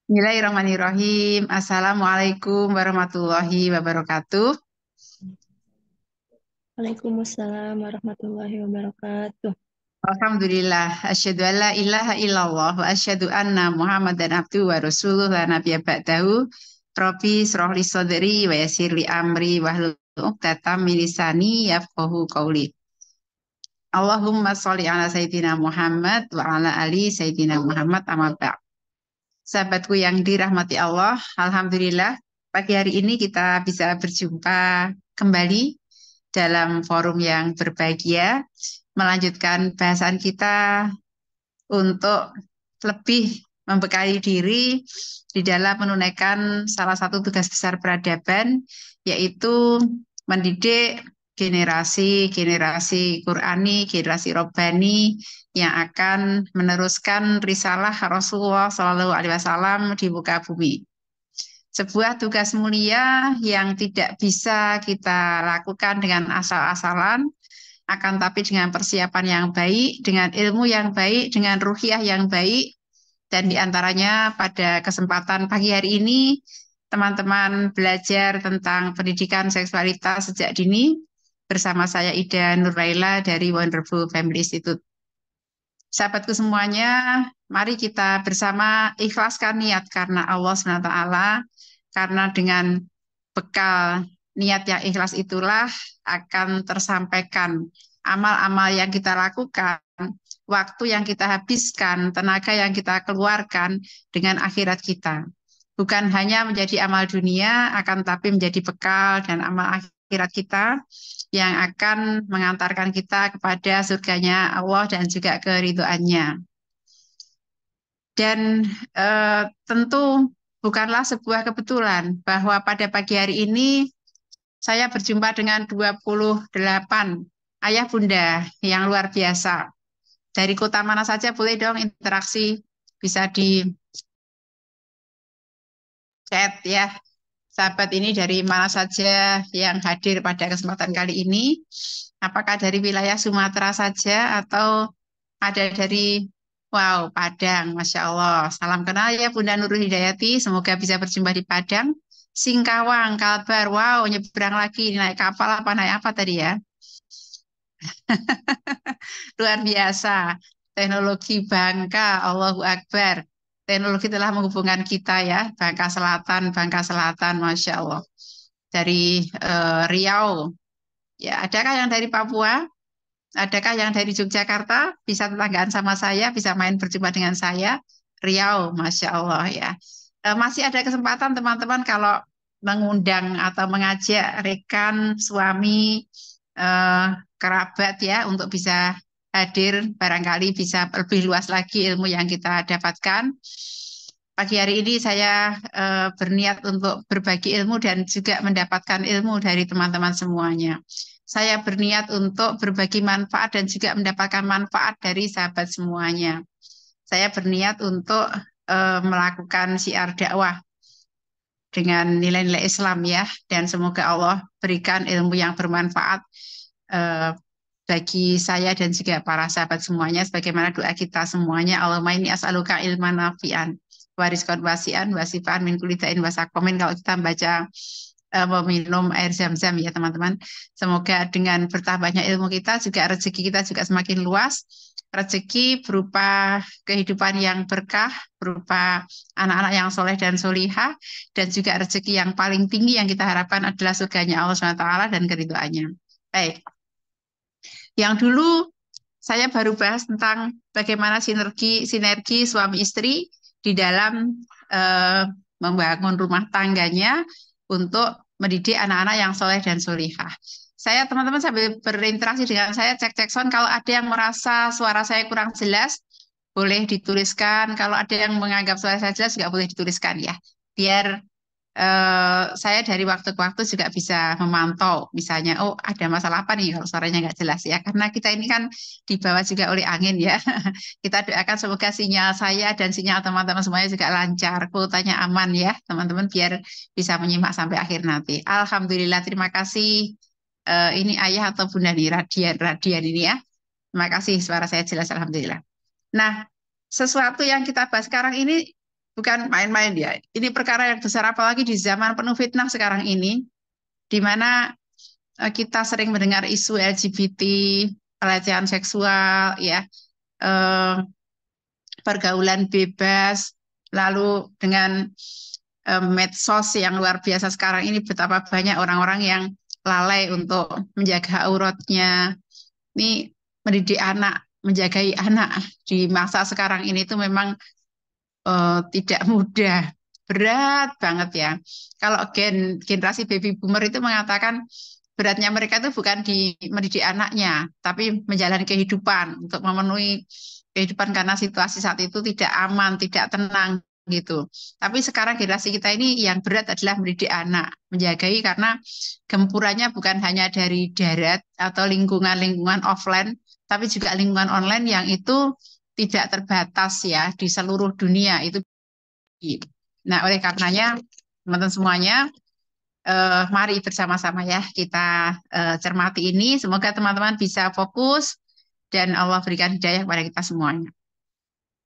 Bismillahirrahmanirrahim. Assalamualaikum warahmatullahi wabarakatuh. Waalaikumsalam warahmatullahi wabarakatuh. Alhamdulillah. Asyhadu an la ilaha illallah wa asyhadu anna Muhammadan abduhu wa rasuluh la nabiyya ba'dahu. Rabbi shrah li sadri wa yassir li amri wahlul 'uqdatam min lisani yafqahu qawli. Allahumma sholli ala sayyidina Muhammad wa ala ali sayyidina Muhammad amma ba'd. Sahabatku yang dirahmati Allah, alhamdulillah pagi hari ini kita bisa berjumpa kembali dalam forum yang berbahagia, melanjutkan bahasan kita untuk lebih membekali diri di dalam menunaikan salah satu tugas besar peradaban, yaitu mendidik generasi-generasi Qurani, generasi Robbani yang akan meneruskan risalah Rasulullah Shallallahu Alaihi Wasallam di muka bumi. Sebuah tugas mulia yang tidak bisa kita lakukan dengan asal-asalan, akan tapi dengan persiapan yang baik, dengan ilmu yang baik, dengan ruhiyah yang baik, dan diantaranya pada kesempatan pagi hari ini, teman-teman belajar tentang pendidikan seksualitas sejak dini bersama saya Ida Nurlaila dari Wonderful Family Institute. Sahabatku semuanya, mari kita bersama ikhlaskan niat karena Allah SWT, karena dengan bekal niat yang ikhlas itulah akan tersampaikan amal-amal yang kita lakukan, waktu yang kita habiskan, tenaga yang kita keluarkan dengan akhirat kita. Bukan hanya menjadi amal dunia, akan tapi menjadi bekal dan amal akhirat kita yang akan mengantarkan kita kepada surganya Allah dan juga keridhoannya. Dan tentu bukanlah sebuah kebetulan bahwa pada pagi hari ini saya berjumpa dengan 28 ayah bunda yang luar biasa. Dari kota mana saja boleh dong interaksi, bisa di chat ya. Sahabat ini dari mana saja yang hadir pada kesempatan kali ini? Apakah dari wilayah Sumatera saja atau ada dari Padang? Masya Allah. Salam kenal ya Bunda Nurul Hidayati. Semoga bisa berjumpa di Padang. Singkawang, Kalbar. Wow, nyebrang lagi. Naik kapal apa naik apa tadi ya? Luar biasa. Teknologi Bangka, Allahu Akbar. Teknologi telah menghubungkan kita ya. Bangka Selatan, Masya Allah. Dari Riau. Ya, adakah yang dari Papua? Adakah yang dari Yogyakarta? Bisa tetanggaan sama saya, bisa main berjumpa dengan saya. Riau, Masya Allah ya. Masih ada kesempatan teman-teman kalau mengundang atau mengajak rekan, suami, eh, kerabat ya untuk bisa hadir, barangkali bisa lebih luas lagi ilmu yang kita dapatkan. Pagi hari ini saya berniat untuk berbagi ilmu dan juga mendapatkan ilmu dari teman-teman semuanya. Saya berniat untuk berbagi manfaat dan juga mendapatkan manfaat dari sahabat semuanya. Saya berniat untuk melakukan syiar dakwah dengan nilai-nilai Islam ya, dan semoga Allah berikan ilmu yang bermanfaat eh, bagi saya dan juga para sahabat semuanya, sebagaimana doa kita semuanya. Allahumma inni as'aluka ilman nafi'an wa rizqan wasi'an wa sifaan min kulli da'in wa saqamin. Kalau kita membaca meminum air zam-zam ya teman-teman. Semoga dengan bertambahnya ilmu kita juga rezeki kita juga semakin luas. Rezeki berupa kehidupan yang berkah, berupa anak-anak yang soleh dan solihah, dan juga rezeki yang paling tinggi yang kita harapkan adalah surganya Allah SWT dan keridhoannya. Baik, yang dulu saya baru bahas tentang bagaimana sinergi suami istri di dalam eh, membangun rumah tangganya untuk mendidik anak-anak yang soleh dan solihah. Saya teman-teman sambil berinteraksi dengan saya cek-cek sound kalau ada yang merasa suara saya kurang jelas boleh dituliskan. Kalau ada yang menganggap suara saya jelas juga boleh dituliskan ya. Biar saya dari waktu ke waktu juga bisa memantau, misalnya, oh ada masalah apa nih kalau suaranya nggak jelas ya, karena kita ini kan dibawa juga oleh angin ya. Kita doakan semoga sinyal saya dan sinyal teman-teman semuanya juga lancar, kuotanya aman ya, teman-teman, biar bisa menyimak sampai akhir nanti. Alhamdulillah, terima kasih. Ini ayah atau bunda nih, Radian ini ya. Terima kasih, suara saya jelas, Alhamdulillah. Nah, sesuatu yang kita bahas sekarang ini bukan main-main ya. Ini perkara yang besar apalagi di zaman penuh fitnah sekarang ini, di mana kita sering mendengar isu LGBT, pelecehan seksual, ya, eh, pergaulan bebas, lalu dengan medsos yang luar biasa sekarang ini betapa banyak orang-orang yang lalai untuk menjaga auratnya. Ini mendidik anak, menjagai anak di masa sekarang ini itu memang tidak mudah, berat banget ya. Kalau generasi baby boomer itu mengatakan beratnya mereka itu bukan di mendidik anaknya, tapi menjalani kehidupan untuk memenuhi kehidupan karena situasi saat itu tidak aman, tidak tenang gitu. Tapi sekarang generasi kita ini yang berat adalah mendidik anak, menjagai karena gempurannya bukan hanya dari darat atau lingkungan-lingkungan offline, tapi juga lingkungan online yang itu tidak terbatas ya di seluruh dunia itu. Nah, oleh karenanya teman-teman semuanya, mari bersama-sama ya kita cermati ini. Semoga teman-teman bisa fokus dan Allah berikan hidayah kepada kita semuanya.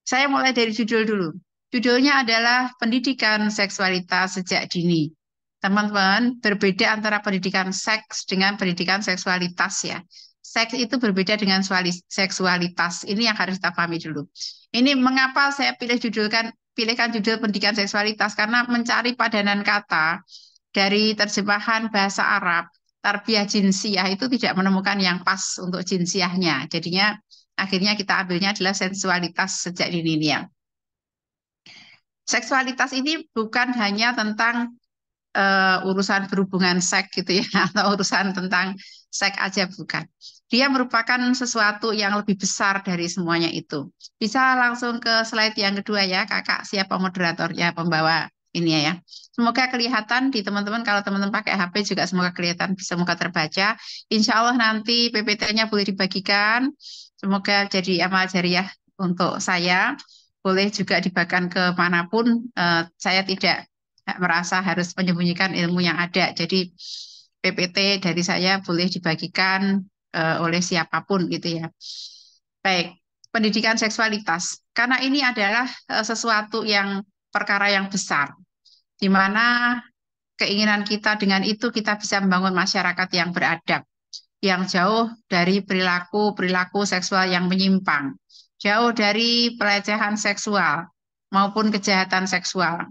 Saya mulai dari judul dulu. Judulnya adalah Pendidikan Seksualitas Sejak Dini. Teman-teman, berbeda antara pendidikan seks dengan pendidikan seksualitas ya. Seks itu berbeda dengan seksualitas. Ini yang harus kita pahami dulu. Ini mengapa saya pilihkan judul pendidikan seksualitas karena mencari padanan kata dari terjemahan bahasa Arab, tarbiyah jinsiyah itu tidak menemukan yang pas untuk jinsiahnya. Jadinya akhirnya kita ambilnya adalah sensualitas sejak dini ya. Seksualitas ini bukan hanya tentang urusan berhubungan seks gitu ya, atau urusan tentang seks aja bukan. Dia merupakan sesuatu yang lebih besar dari semuanya itu. Bisa langsung ke slide yang kedua ya, Kakak. Siapa moderatornya, pembawa ini ya. Semoga kelihatan di teman-teman, kalau teman-teman pakai HP juga semoga kelihatan, semoga terbaca. Insya Allah nanti PPT-nya boleh dibagikan. Semoga jadi amal jariah untuk saya. Boleh juga dibagikan ke manapun. Saya tidak merasa harus menyembunyikan ilmu yang ada. Jadi PPT dari saya boleh dibagikan oleh siapapun gitu ya. Baik, pendidikan seksualitas. Karena ini adalah sesuatu yang perkara yang besar, di mana keinginan kita dengan itu kita bisa membangun masyarakat yang beradab, yang jauh dari perilaku-perilaku seksual yang menyimpang, jauh dari pelecehan seksual maupun kejahatan seksual.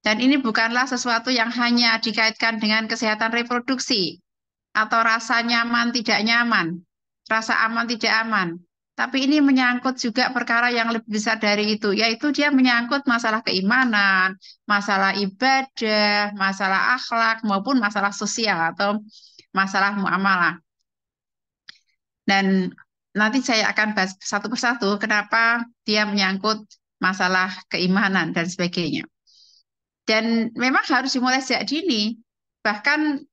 Dan ini bukanlah sesuatu yang hanya dikaitkan dengan kesehatan reproduksi atau rasa nyaman tidak nyaman, rasa aman tidak aman. Tapi ini menyangkut juga perkara yang lebih besar dari itu, yaitu dia menyangkut masalah keimanan, masalah ibadah, masalah akhlak, maupun masalah sosial atau masalah muamalah. Dan nanti saya akan bahas satu persatu kenapa dia menyangkut masalah keimanan dan sebagainya. Dan memang harus dimulai sejak dini. Bahkan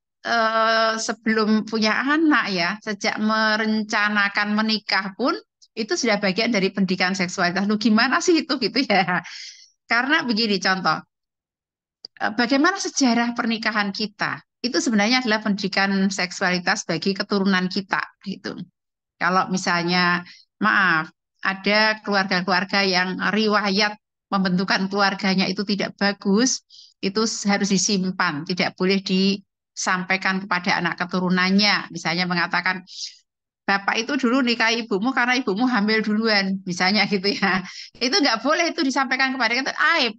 sebelum punya anak ya, sejak merencanakan menikah pun itu sudah bagian dari pendidikan seksualitas. Lu gimana sih itu gitu ya? Karena begini contoh, bagaimana sejarah pernikahan kita? Itu sebenarnya adalah pendidikan seksualitas bagi keturunan kita gitu. Kalau misalnya, maaf, ada keluarga-keluarga yang riwayat pembentukan keluarganya itu tidak bagus, itu harus disimpan, tidak boleh disampaikan kepada anak keturunannya. Misalnya mengatakan, Bapak itu dulu nikahi ibumu karena ibumu hamil duluan, misalnya gitu ya. Itu nggak boleh itu disampaikan kepada kita, aib.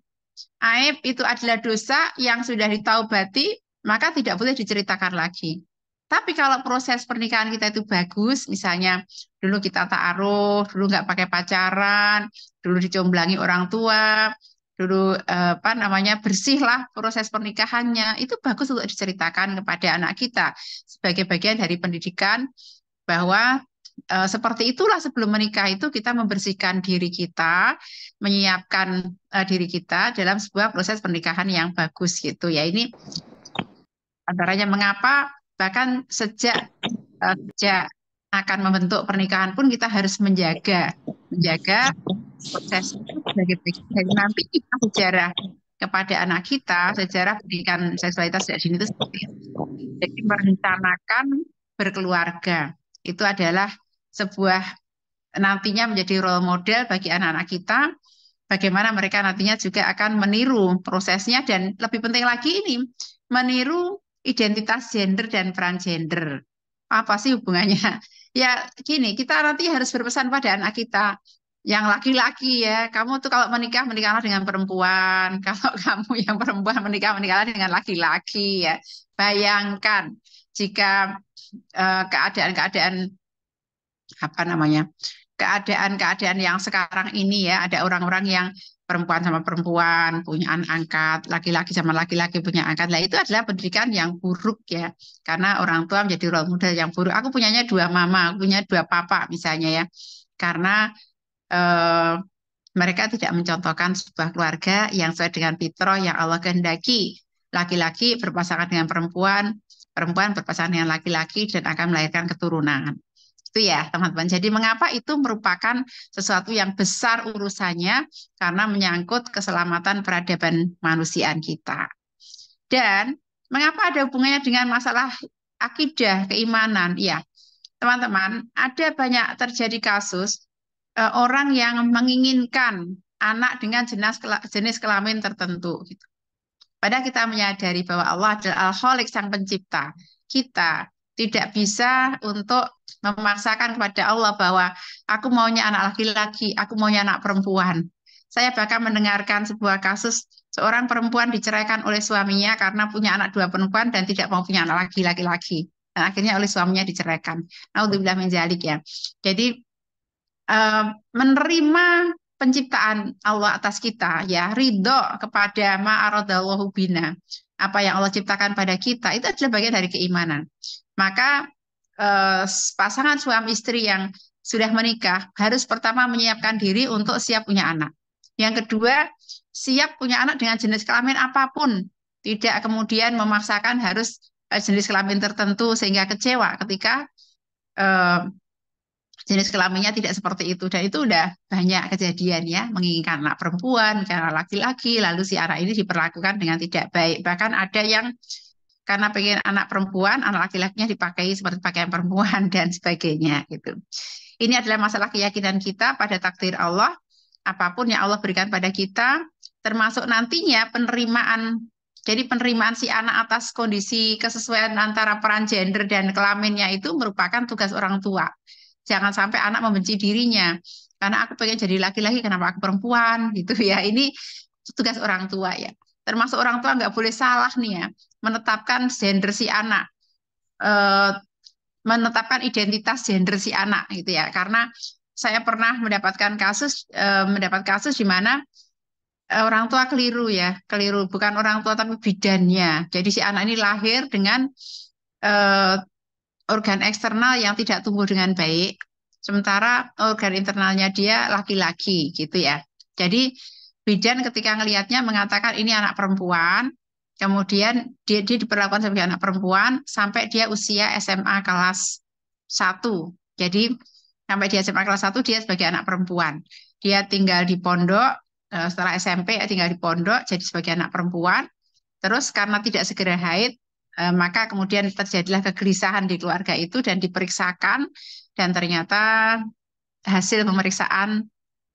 Aib itu adalah dosa yang sudah ditaubati, maka tidak boleh diceritakan lagi. Tapi kalau proses pernikahan kita itu bagus, misalnya dulu kita ta'aruf, dulu nggak pakai pacaran, dulu dicomblangi orang tua, dulu apa namanya bersihlah proses pernikahannya, itu bagus untuk diceritakan kepada anak kita sebagai bagian dari pendidikan bahwa seperti itulah sebelum menikah itu kita membersihkan diri kita, menyiapkan diri kita dalam sebuah proses pernikahan yang bagus gitu ya. Ini antaranya mengapa bahkan sejak akan membentuk pernikahan pun kita harus menjaga proses itu sebagai bagian dari nanti kita sejarah kepada anak kita, sejarah pendidikan seksualitas dari sini itu seperti itu. Jadi merencanakan berkeluarga itu adalah sebuah nantinya menjadi role model bagi anak-anak kita, bagaimana mereka nantinya juga akan meniru prosesnya dan lebih penting lagi ini meniru identitas gender dan peran gender. Apa sih hubungannya? Ya gini, kita nanti harus berpesan pada anak kita yang laki-laki ya, kamu tuh kalau menikah menikahlah dengan perempuan, kalau kamu yang perempuan menikahlah dengan laki-laki ya. Bayangkan jika keadaan-keadaan apa namanya keadaan-keadaan yang sekarang ini ya, ada orang-orang yang perempuan sama perempuan punya anak angkat, laki-laki sama laki-laki punya angkat. Nah, itu adalah pendidikan yang buruk ya, karena orang tua menjadi role model yang buruk. Aku punyanya dua mama, aku punya dua papa misalnya ya, karena eh, mereka tidak mencontohkan sebuah keluarga yang sesuai dengan fitrah yang Allah kehendaki. Laki-laki berpasangan dengan perempuan, perempuan berpasangan dengan laki-laki dan akan melahirkan keturunan. Itu ya, teman-teman. Jadi mengapa itu merupakan sesuatu yang besar urusannya karena menyangkut keselamatan peradaban manusiaan kita. Dan mengapa ada hubungannya dengan masalah akidah, keimanan? Ya, teman-teman, ada banyak terjadi kasus orang yang menginginkan anak dengan jenis kelamin tertentu gitu. Padahal kita menyadari bahwa Allah adalah Al-Khaliq sang pencipta. Kita tidak bisa untuk memaksakan kepada Allah bahwa aku maunya anak laki-laki, aku maunya anak perempuan. Saya bahkan mendengarkan sebuah kasus seorang perempuan diceraikan oleh suaminya karena punya anak dua perempuan dan tidak mau punya anak laki-laki. Dan akhirnya oleh suaminya diceraikan. Naudzubillah min dzalik ya. Jadi eh, menerima penciptaan Allah atas kita ya ridho kepada ma aradallahu bina apa yang Allah ciptakan pada kita itu adalah bagian dari keimanan maka eh, pasangan suami istri yang sudah menikah harus pertama menyiapkan diri untuk siap punya anak yang kedua siap punya anak dengan jenis kelamin apapun tidak kemudian memaksakan harus jenis kelamin tertentu sehingga kecewa ketika eh, jenis kelaminnya tidak seperti itu dan itu udah banyak kejadian ya menginginkan anak perempuan, karena laki-laki lalu si anak ini diperlakukan dengan tidak baik bahkan ada yang karena pengen anak perempuan, anak laki-lakinya dipakai seperti pakaian perempuan dan sebagainya gitu. Ini adalah masalah keyakinan kita pada takdir Allah, apapun yang Allah berikan pada kita, termasuk nantinya penerimaan. Jadi penerimaan si anak atas kondisi kesesuaian antara peran gender dan kelaminnya itu merupakan tugas orang tua. Jangan sampai anak membenci dirinya. Karena aku pengen jadi laki-laki, kenapa aku perempuan gitu ya. Ini tugas orang tua ya. Termasuk orang tua nggak boleh salah nih ya. Menetapkan gender si anak. Eh, menetapkan identitas gender si anak gitu ya. Karena saya pernah mendapat kasus di mana orang tua keliru ya, keliru bukan orang tua tapi bidannya. Jadi si anak ini lahir dengan eh, organ eksternal yang tidak tumbuh dengan baik, sementara organ internalnya dia laki-laki gitu ya. Jadi bidan ketika ngelihatnya mengatakan ini anak perempuan, kemudian dia diperlakukan sebagai anak perempuan sampai dia usia SMA kelas 1. Jadi sampai dia SMA kelas 1 dia sebagai anak perempuan. Dia tinggal di pondok, setelah SMP tinggal di pondok jadi sebagai anak perempuan. Terus karena tidak segera haid, maka kemudian terjadilah kegelisahan di keluarga itu dan diperiksakan dan ternyata hasil pemeriksaan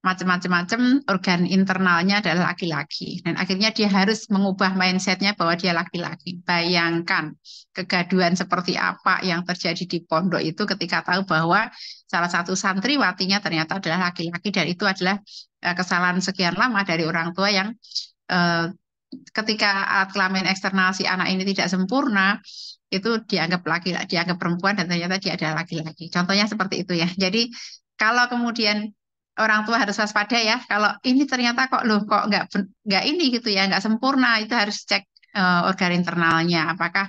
macam-macam organ internalnya adalah laki-laki dan akhirnya dia harus mengubah mindsetnya bahwa dia laki-laki. Bayangkan kegaduhan seperti apa yang terjadi di pondok itu ketika tahu bahwa salah satu santriwatinya ternyata adalah laki-laki dan itu adalah kesalahan sekian lama dari orang tua yang eh, ketika alat kelamin eksternal si anak ini tidak sempurna, itu dianggap dianggap perempuan dan ternyata dia adalah laki-laki. Contohnya seperti itu ya. Jadi kalau kemudian orang tua harus waspada ya, kalau ini ternyata kok loh kok nggak ini gitu ya, nggak sempurna, itu harus cek organ internalnya. Apakah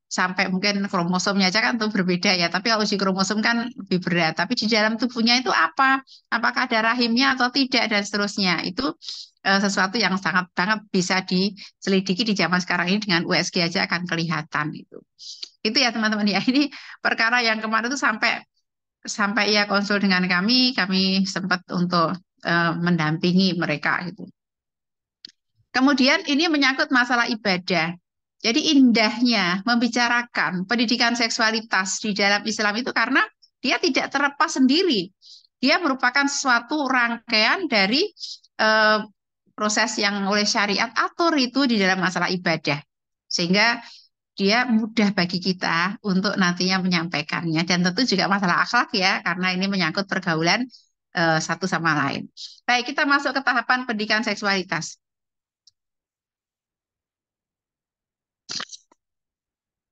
sampai mungkin kromosomnya aja kan tuh berbeda ya. Tapi kalau uji kromosom kan lebih berat. Tapi di dalam tubuhnya itu apa? Apakah ada rahimnya atau tidak dan seterusnya. Itu sesuatu yang sangat sangat bisa diselidiki di zaman sekarang ini dengan USG aja akan kelihatan itu. Itu ya teman-teman ya. Ini perkara yang kemarin itu sampai sampai ya konsul dengan kami sempat untuk mendampingi mereka gitu. Kemudian ini menyangkut masalah ibadah. Jadi indahnya membicarakan pendidikan seksualitas di dalam Islam itu karena dia tidak terlepas sendiri. dia merupakan suatu rangkaian dari eh, proses yang oleh syariat atur itu di dalam masalah ibadah. Sehingga dia mudah bagi kita untuk nantinya menyampaikannya. Dan tentu juga masalah akhlak ya, karena ini menyangkut pergaulan satu sama lain. Baik, kita masuk ke tahapan pendidikan seksualitas.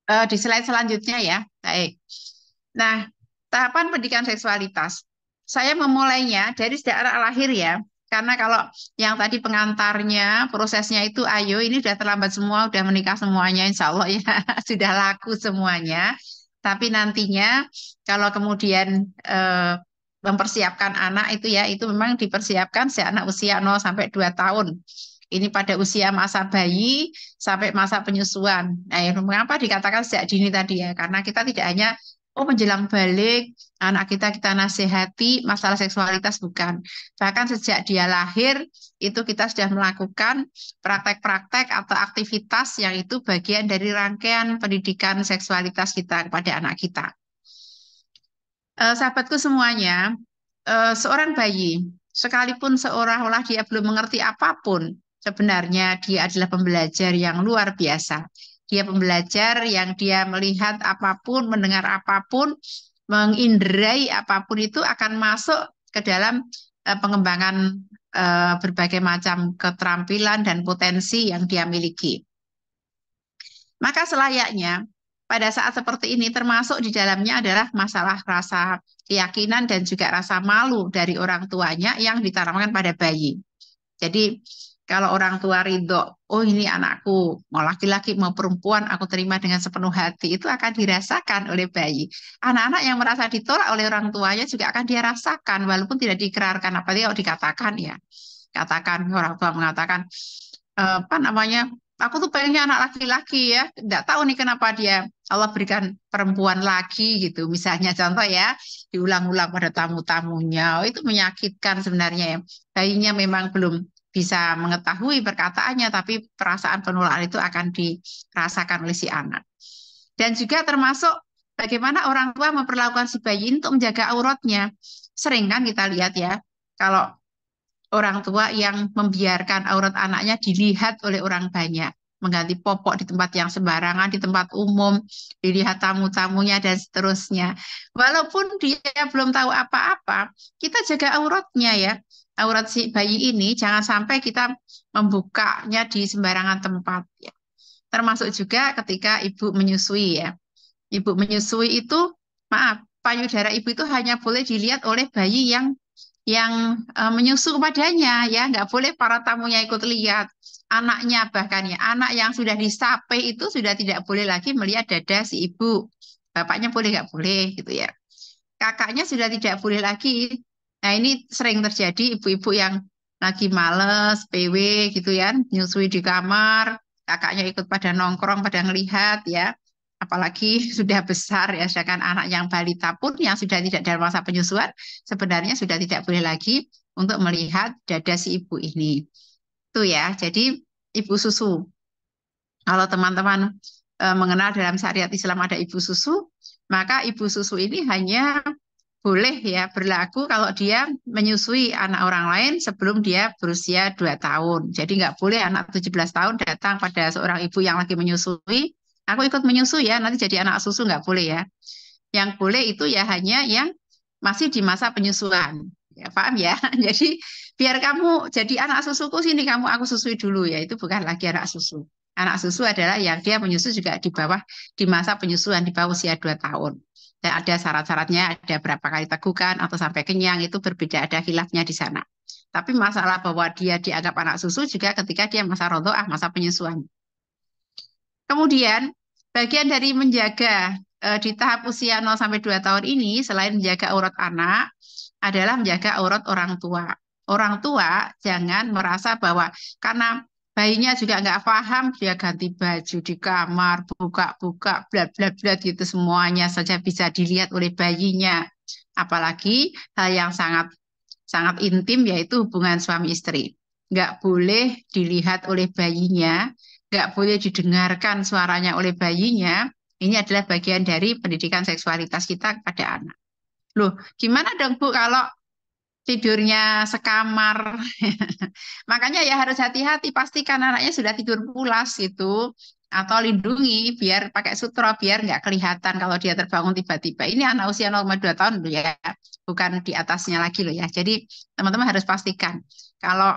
Di slide selanjutnya ya. Baik. Nah, tahapan pendidikan seksualitas. Saya memulainya dari sejak anak lahir ya. Karena kalau yang tadi pengantarnya, prosesnya itu, ayo ini sudah terlambat semua, udah menikah semuanya, insya Allah ya, sudah laku semuanya. Tapi nantinya kalau kemudian mempersiapkan anak itu ya, itu memang dipersiapkan sejak anak usia 0 sampai 2 tahun. Ini pada usia masa bayi sampai masa penyusuan. Nah, mengapa dikatakan sejak dini tadi ya? Karena kita tidak hanya menjelang balik anak kita nasihati masalah seksualitas bukan. Bahkan sejak dia lahir itu kita sudah melakukan praktek-praktek atau aktivitas yang itu bagian dari rangkaian pendidikan seksualitas kita kepada anak kita. Sahabatku semuanya, seorang bayi sekalipun seolah-olah dia belum mengerti apapun, sebenarnya dia adalah pembelajar yang luar biasa. Dia pembelajar yang dia melihat apapun, mendengar apapun, mengindrai apapun itu akan masuk ke dalam pengembangan berbagai macam keterampilan dan potensi yang dia miliki. Maka selayaknya pada saat seperti ini termasuk di dalamnya adalah masalah rasa keyakinan dan juga rasa malu dari orang tuanya yang ditanamkan pada bayi. Jadi kalau orang tua ridho, oh ini anakku, mau laki-laki mau perempuan, aku terima dengan sepenuh hati, itu akan dirasakan oleh bayi. Anak-anak yang merasa ditolak oleh orang tuanya juga akan dia rasakan, walaupun tidak dikerarkan, apalagi kalau dikatakan ya. Katakan, orang tua mengatakan, apa namanya, aku tuh pengennya anak laki-laki ya, nggak tahu nih kenapa dia Allah berikan perempuan lagi gitu. Misalnya contoh ya, diulang-ulang pada tamu-tamunya, oh, itu menyakitkan sebenarnya ya. Bayinya memang belum bisa mengetahui perkataannya, tapi perasaan penolakan itu akan dirasakan oleh si anak. Dan juga termasuk bagaimana orang tua memperlakukan si bayi untuk menjaga auratnya. Sering kan kita lihat ya, kalau orang tua yang membiarkan aurat anaknya dilihat oleh orang banyak, mengganti popok di tempat yang sembarangan, di tempat umum, dilihat tamu-tamunya dan seterusnya. Walaupun dia belum tahu apa-apa, kita jaga auratnya ya. Aurat si bayi ini jangan sampai kita membukanya di sembarangan tempat ya. Termasuk juga ketika ibu menyusui ya. Ibu menyusui itu, maaf, payudara ibu itu hanya boleh dilihat oleh bayi yang menyusu padanya ya, nggak boleh para tamunya ikut lihat. Anaknya bahkan ya, anak yang sudah disape itu sudah tidak boleh lagi melihat dada si ibu. Bapaknya boleh nggak boleh gitu ya. Kakaknya sudah tidak boleh lagi. Nah ini sering terjadi ibu-ibu yang lagi males, PW gitu ya, nyusui di kamar, kakaknya ikut pada nongkrong, pada ngelihat ya. Apalagi sudah besar ya, sedangkan anak yang balita pun yang sudah tidak dalam masa penyusuan, sebenarnya sudah tidak boleh lagi untuk melihat dada si ibu ini. Itu ya, jadi ibu susu. Kalau teman-teman mengenal dalam syariat Islam ada ibu susu, maka ibu susu ini hanya boleh ya berlaku kalau dia menyusui anak orang lain sebelum dia berusia 2 tahun. Jadi nggak boleh anak 17 tahun datang pada seorang ibu yang lagi menyusui, aku ikut menyusui ya, nanti jadi anak susu nggak boleh ya. Yang boleh itu ya hanya yang masih di masa penyusuan. Ya, paham ya? Jadi biar kamu jadi anak susuku sini kamu aku susui dulu ya, itu bukan lagi anak susu. Anak susu adalah yang dia menyusu juga di bawah di masa penyusuan di bawah usia 2 tahun. Dan ada syarat-syaratnya, ada berapa kali tegukan atau sampai kenyang itu berbeda, ada khilafnya di sana. Tapi masalah bahwa dia dianggap anak susu juga ketika dia masa rodhoah, masa penyusuan. Kemudian bagian dari menjaga di tahap usia 0 sampai 2 tahun ini selain menjaga aurat anak adalah menjaga aurat orang tua. Orang tua jangan merasa bahwa karena bayinya juga nggak paham dia ganti baju di kamar, buka-buka, bla bla bla gitu semuanya saja bisa dilihat oleh bayinya. Apalagi hal yang sangat sangat intim yaitu hubungan suami istri. Nggak boleh dilihat oleh bayinya, nggak boleh didengarkan suaranya oleh bayinya. Ini adalah bagian dari pendidikan seksualitas kita kepada anak. Loh, gimana dong Bu kalau tidurnya sekamar. Makanya ya harus hati-hati, pastikan anaknya sudah tidur pulas gitu. Atau lindungi biar pakai sutra biar nggak kelihatan kalau dia terbangun tiba-tiba. Ini anak usia 0,2 tahun loh ya, bukan di atasnya lagi loh ya. Jadi teman-teman harus pastikan kalau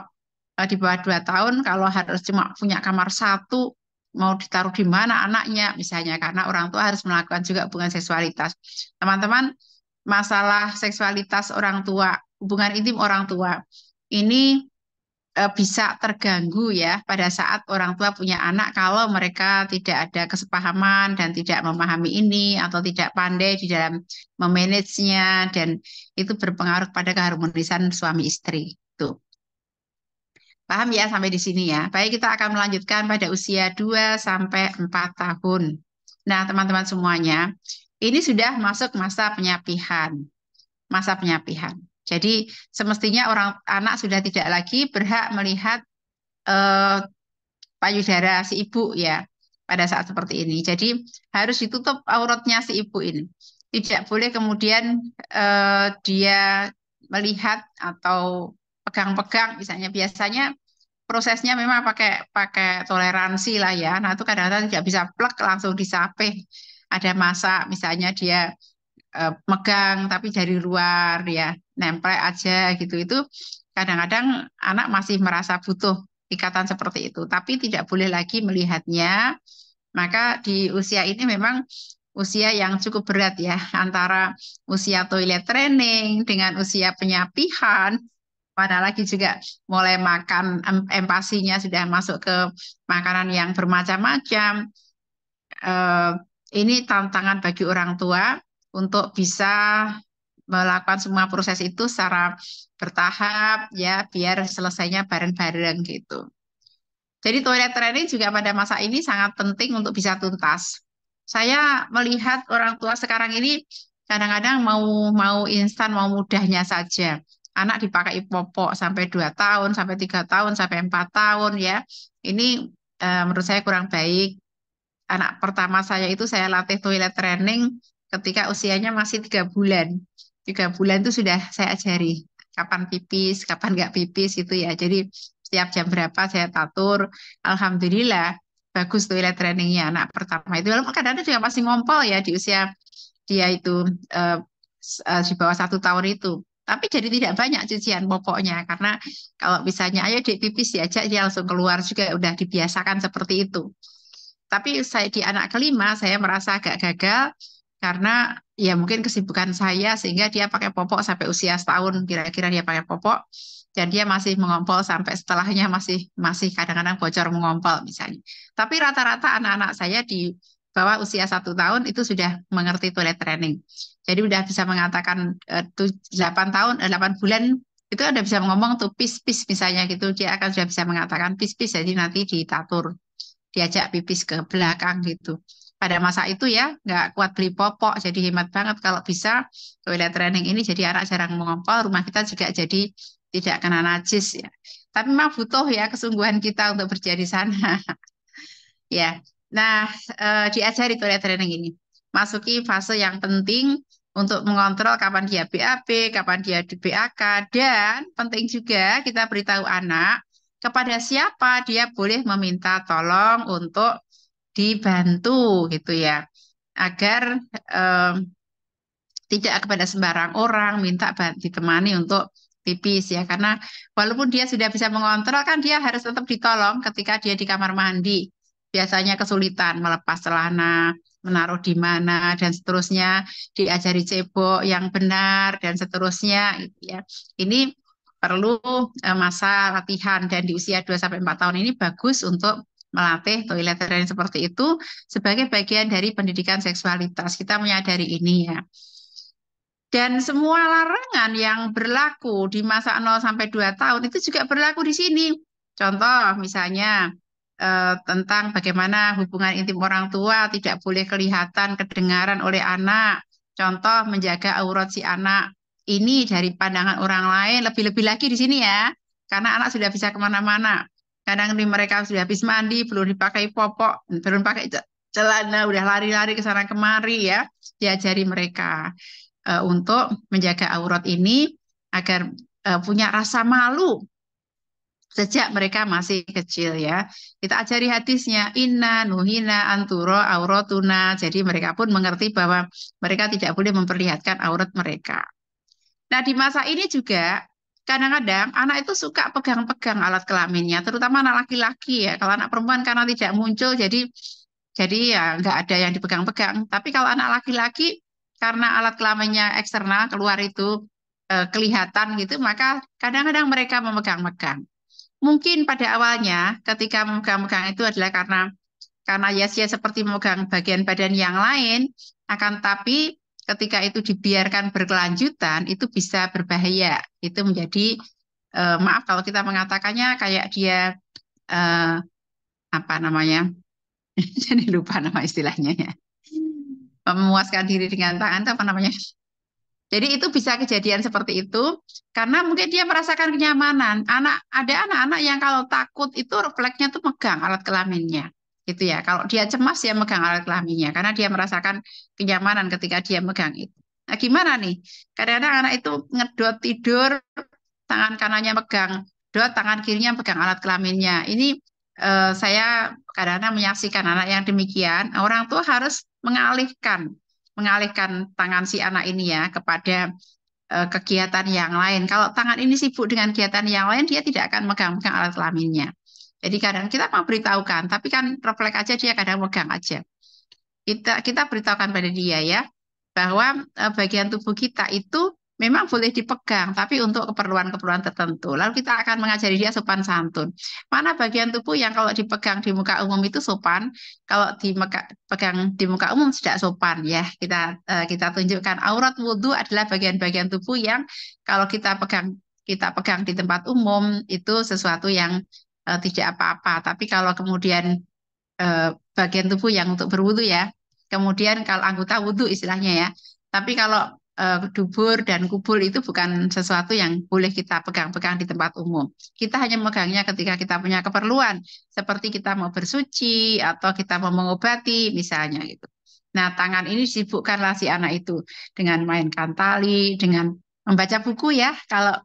di bawah 2 tahun kalau harus cuma punya kamar satu mau ditaruh di mana anaknya misalnya karena orang tua harus melakukan juga hubungan seksualitas. Teman-teman, masalah seksualitas orang tua, hubungan intim orang tua ini bisa terganggu ya pada saat orang tua punya anak kalau mereka tidak ada kesepahaman dan tidak memahami ini atau tidak pandai di dalam memanagenya dan itu berpengaruh pada keharmonisan suami istri. Tuh. Paham ya sampai di sini ya. Baik, kita akan melanjutkan pada usia 2 sampai 4 tahun. Nah, teman-teman semuanya, ini sudah masuk masa penyapihan. Masa penyapihan. Jadi, semestinya orang anak sudah tidak lagi berhak melihat eh, payudara si ibu ya pada saat seperti ini. Jadi, harus ditutup auratnya si ibu ini. Tidak boleh kemudian dia melihat atau pegang-pegang misalnya biasanya prosesnya memang pakai pakai toleransi lah ya. Nah itu kadang-kadang tidak bisa plek langsung disapih. Ada masa misalnya dia megang tapi dari luar ya nempel aja gitu. Itu kadang-kadang anak masih merasa butuh ikatan seperti itu. Tapi tidak boleh lagi melihatnya. Maka di usia ini memang usia yang cukup berat ya antara usia toilet training dengan usia penyapihan. Mana lagi juga mulai makan empasinya sudah masuk ke makanan yang bermacam-macam. Eh, ini tantangan bagi orang tua untuk bisa melakukan semua proses itu secara bertahap ya biar selesainya bareng-bareng gitu. Jadi toilet training juga pada masa ini sangat penting untuk bisa tuntas. Saya melihat orang tua sekarang ini kadang-kadang mau mau instan, mau mudahnya saja. Anak dipakai popok sampai 2 tahun, sampai 3 tahun, sampai 4 tahun ya. Ini menurut saya kurang baik. Anak pertama saya itu saya latih toilet training ketika usianya masih 3 bulan. 3 bulan itu sudah saya ajari kapan pipis, kapan nggak pipis itu ya. Jadi setiap jam berapa saya tatur. Alhamdulillah bagus toilet trainingnya anak pertama itu. Walaupun kadang-kadang juga masih ngompol ya di usia dia itu eh, di bawah 1 tahun itu. Tapi jadi tidak banyak cucian popoknya karena kalau misalnya ayo dek pipis diajak dia langsung keluar juga udah dibiasakan seperti itu. Tapi saya di anak kelima saya merasa agak gagal karena ya mungkin kesibukan saya sehingga dia pakai popok sampai usia setahun kira-kira dia pakai popok dan dia masih mengompol sampai setelahnya masih masih kadang-kadang bocor mengompol misalnya. Tapi rata-rata anak-anak saya di bawah usia 1 tahun itu sudah mengerti toilet training. Jadi udah bisa mengatakan 8 tahun, 8 bulan itu ada bisa ngomong tuh pis-pis misalnya gitu dia akan sudah bisa mengatakan pis-pis jadi nanti ditatur diajak pipis ke belakang gitu. Pada masa itu ya nggak kuat beli popok, jadi hemat banget kalau bisa toilet training ini jadi anak jarang mengompol, rumah kita juga jadi tidak kena najis ya. Tapi memang butuh ya kesungguhan kita untuk berjaya di sana ya. Nah, diajari toilet training ini. Masuki fase yang penting untuk mengontrol kapan dia BAB, kapan dia di BAK, dan penting juga kita beritahu anak kepada siapa dia boleh meminta tolong untuk dibantu gitu ya. Agar eh, tidak kepada sembarang orang minta ditemani untuk pipis ya. Karena walaupun dia sudah bisa mengontrol kan dia harus tetap ditolong ketika dia di kamar mandi. Biasanya kesulitan melepas celana, menaruh di mana dan seterusnya, diajari cebok yang benar dan seterusnya gitu ya. Ini perlu masa latihan dan di usia 2 sampai 4 tahun ini bagus untuk melatih toilet training seperti itu sebagai bagian dari pendidikan seksualitas. Kita menyadari ini ya. Dan semua larangan yang berlaku di masa 0 sampai 2 tahun itu juga berlaku di sini. Contoh misalnya tentang bagaimana hubungan intim orang tua tidak boleh kelihatan kedengaran oleh anak. Contoh menjaga aurat si anak ini dari pandangan orang lain. Lebih-lebih lagi di sini ya. Karena anak sudah bisa kemana-mana. Kadang ini mereka sudah habis mandi, belum dipakai popok, belum pakai celana, udah lari-lari ke sana kemari ya. Diajari mereka untuk menjaga aurat ini agar punya rasa malu sejak mereka masih kecil ya. Kita ajari hadisnya, inna nuhina anturo auratuna. Jadi mereka pun mengerti bahwa mereka tidak boleh memperlihatkan aurat mereka. Nah, di masa ini juga kadang-kadang anak itu suka pegang-pegang alat kelaminnya, terutama anak laki-laki ya. Kalau anak perempuan karena tidak muncul, jadi ya nggak ada yang dipegang-pegang. Tapi kalau anak laki-laki karena alat kelaminnya eksternal keluar itu kelihatan gitu, maka kadang-kadang mereka memegang-megang. Mungkin pada awalnya ketika memegang-megang itu adalah karena yes ya seperti memegang bagian badan yang lain, akan tapi ketika itu dibiarkan berkelanjutan itu bisa berbahaya. Itu menjadi maaf kalau kita mengatakannya kayak dia eh, apa namanya? Jadi lupa nama istilahnya ya. Memuaskan diri dengan tangan itu apa namanya? Jadi itu bisa kejadian seperti itu karena mungkin dia merasakan kenyamanan. Ada anak-anak yang kalau takut itu refleksnya tuh megang alat kelaminnya. Gitu ya. Kalau dia cemas dia megang alat kelaminnya karena dia merasakan kenyamanan ketika dia megang itu. Nah, gimana nih? Kadang-kadang anak itu ngedot tidur, tangan kanannya megang dot, tangan kirinya pegang alat kelaminnya. Ini saya kadang-kadang menyaksikan anak yang demikian. Orang tua harus mengalihkan tangan si anak ini ya kepada kegiatan yang lain. Kalau tangan ini sibuk dengan kegiatan yang lain, dia tidak akan megang-megang alat kelaminnya. Jadi kadang kita mau beritahukan, tapi kan refleks aja dia kadang megang aja. Kita beritahukan pada dia ya bahwa bagian tubuh kita itu memang boleh dipegang, tapi untuk keperluan-keperluan tertentu. Lalu kita akan mengajari dia sopan santun. Mana bagian tubuh yang kalau dipegang di muka umum itu sopan, kalau dipegang di muka umum tidak sopan ya. Kita tunjukkan aurat wudhu adalah bagian-bagian tubuh yang kalau kita pegang di tempat umum itu sesuatu yang tidak apa-apa. Tapi kalau kemudian eh, bagian tubuh yang untuk berwudu ya. Kemudian kalau anggota wudu istilahnya ya. Tapi kalau dubur dan kubul itu bukan sesuatu yang boleh kita pegang-pegang di tempat umum. Kita hanya megangnya ketika kita punya keperluan, seperti kita mau bersuci atau kita mau mengobati misalnya gitu. Nah, tangan ini disibukkanlah si anak itu dengan mainkan tali, dengan membaca buku ya. Kalau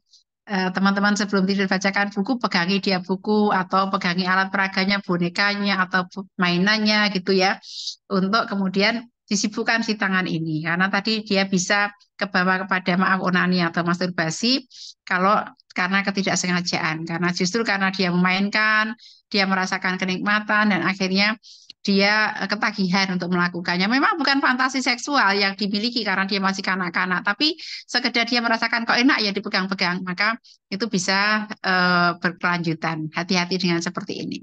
teman-teman sebelum tidur bacakan buku, pegangi dia buku atau pegangi alat peraganya, bonekanya atau mainannya gitu ya, untuk kemudian disibukkan si tangan ini. Karena tadi dia bisa kebawa kepada maaf onani atau masturbasi kalau karena ketidaksengajaan. Karena justru karena dia memainkan, dia merasakan kenikmatan dan akhirnya dia ketagihan untuk melakukannya. Memang bukan fantasi seksual yang dimiliki karena dia masih kanak-kanak, tapi sekedar dia merasakan kok enak ya dipegang-pegang, maka itu bisa berkelanjutan. Hati-hati dengan seperti ini.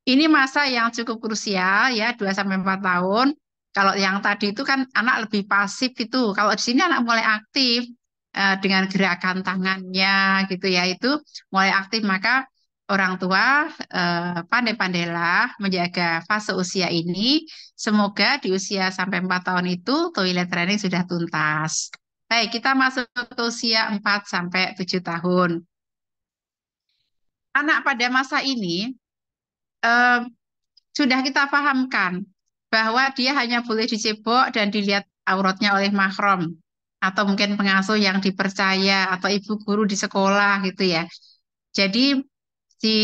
Ini masa yang cukup krusial ya, 2 sampai 4 tahun. Kalau yang tadi itu kan anak lebih pasif itu. Kalau di sini anak mulai aktif dengan gerakan tangannya gitu ya, itu mulai aktif, maka orang tua pandai-pandailah menjaga fase usia ini. Semoga di usia sampai 4 tahun itu toilet training sudah tuntas. Baik, kita masuk ke usia 4 sampai 7 tahun. Anak pada masa ini eh, sudah kita pahamkan bahwa dia hanya boleh dicebok dan dilihat auratnya oleh mahram atau mungkin pengasuh yang dipercaya atau ibu guru di sekolah gitu ya. Jadi di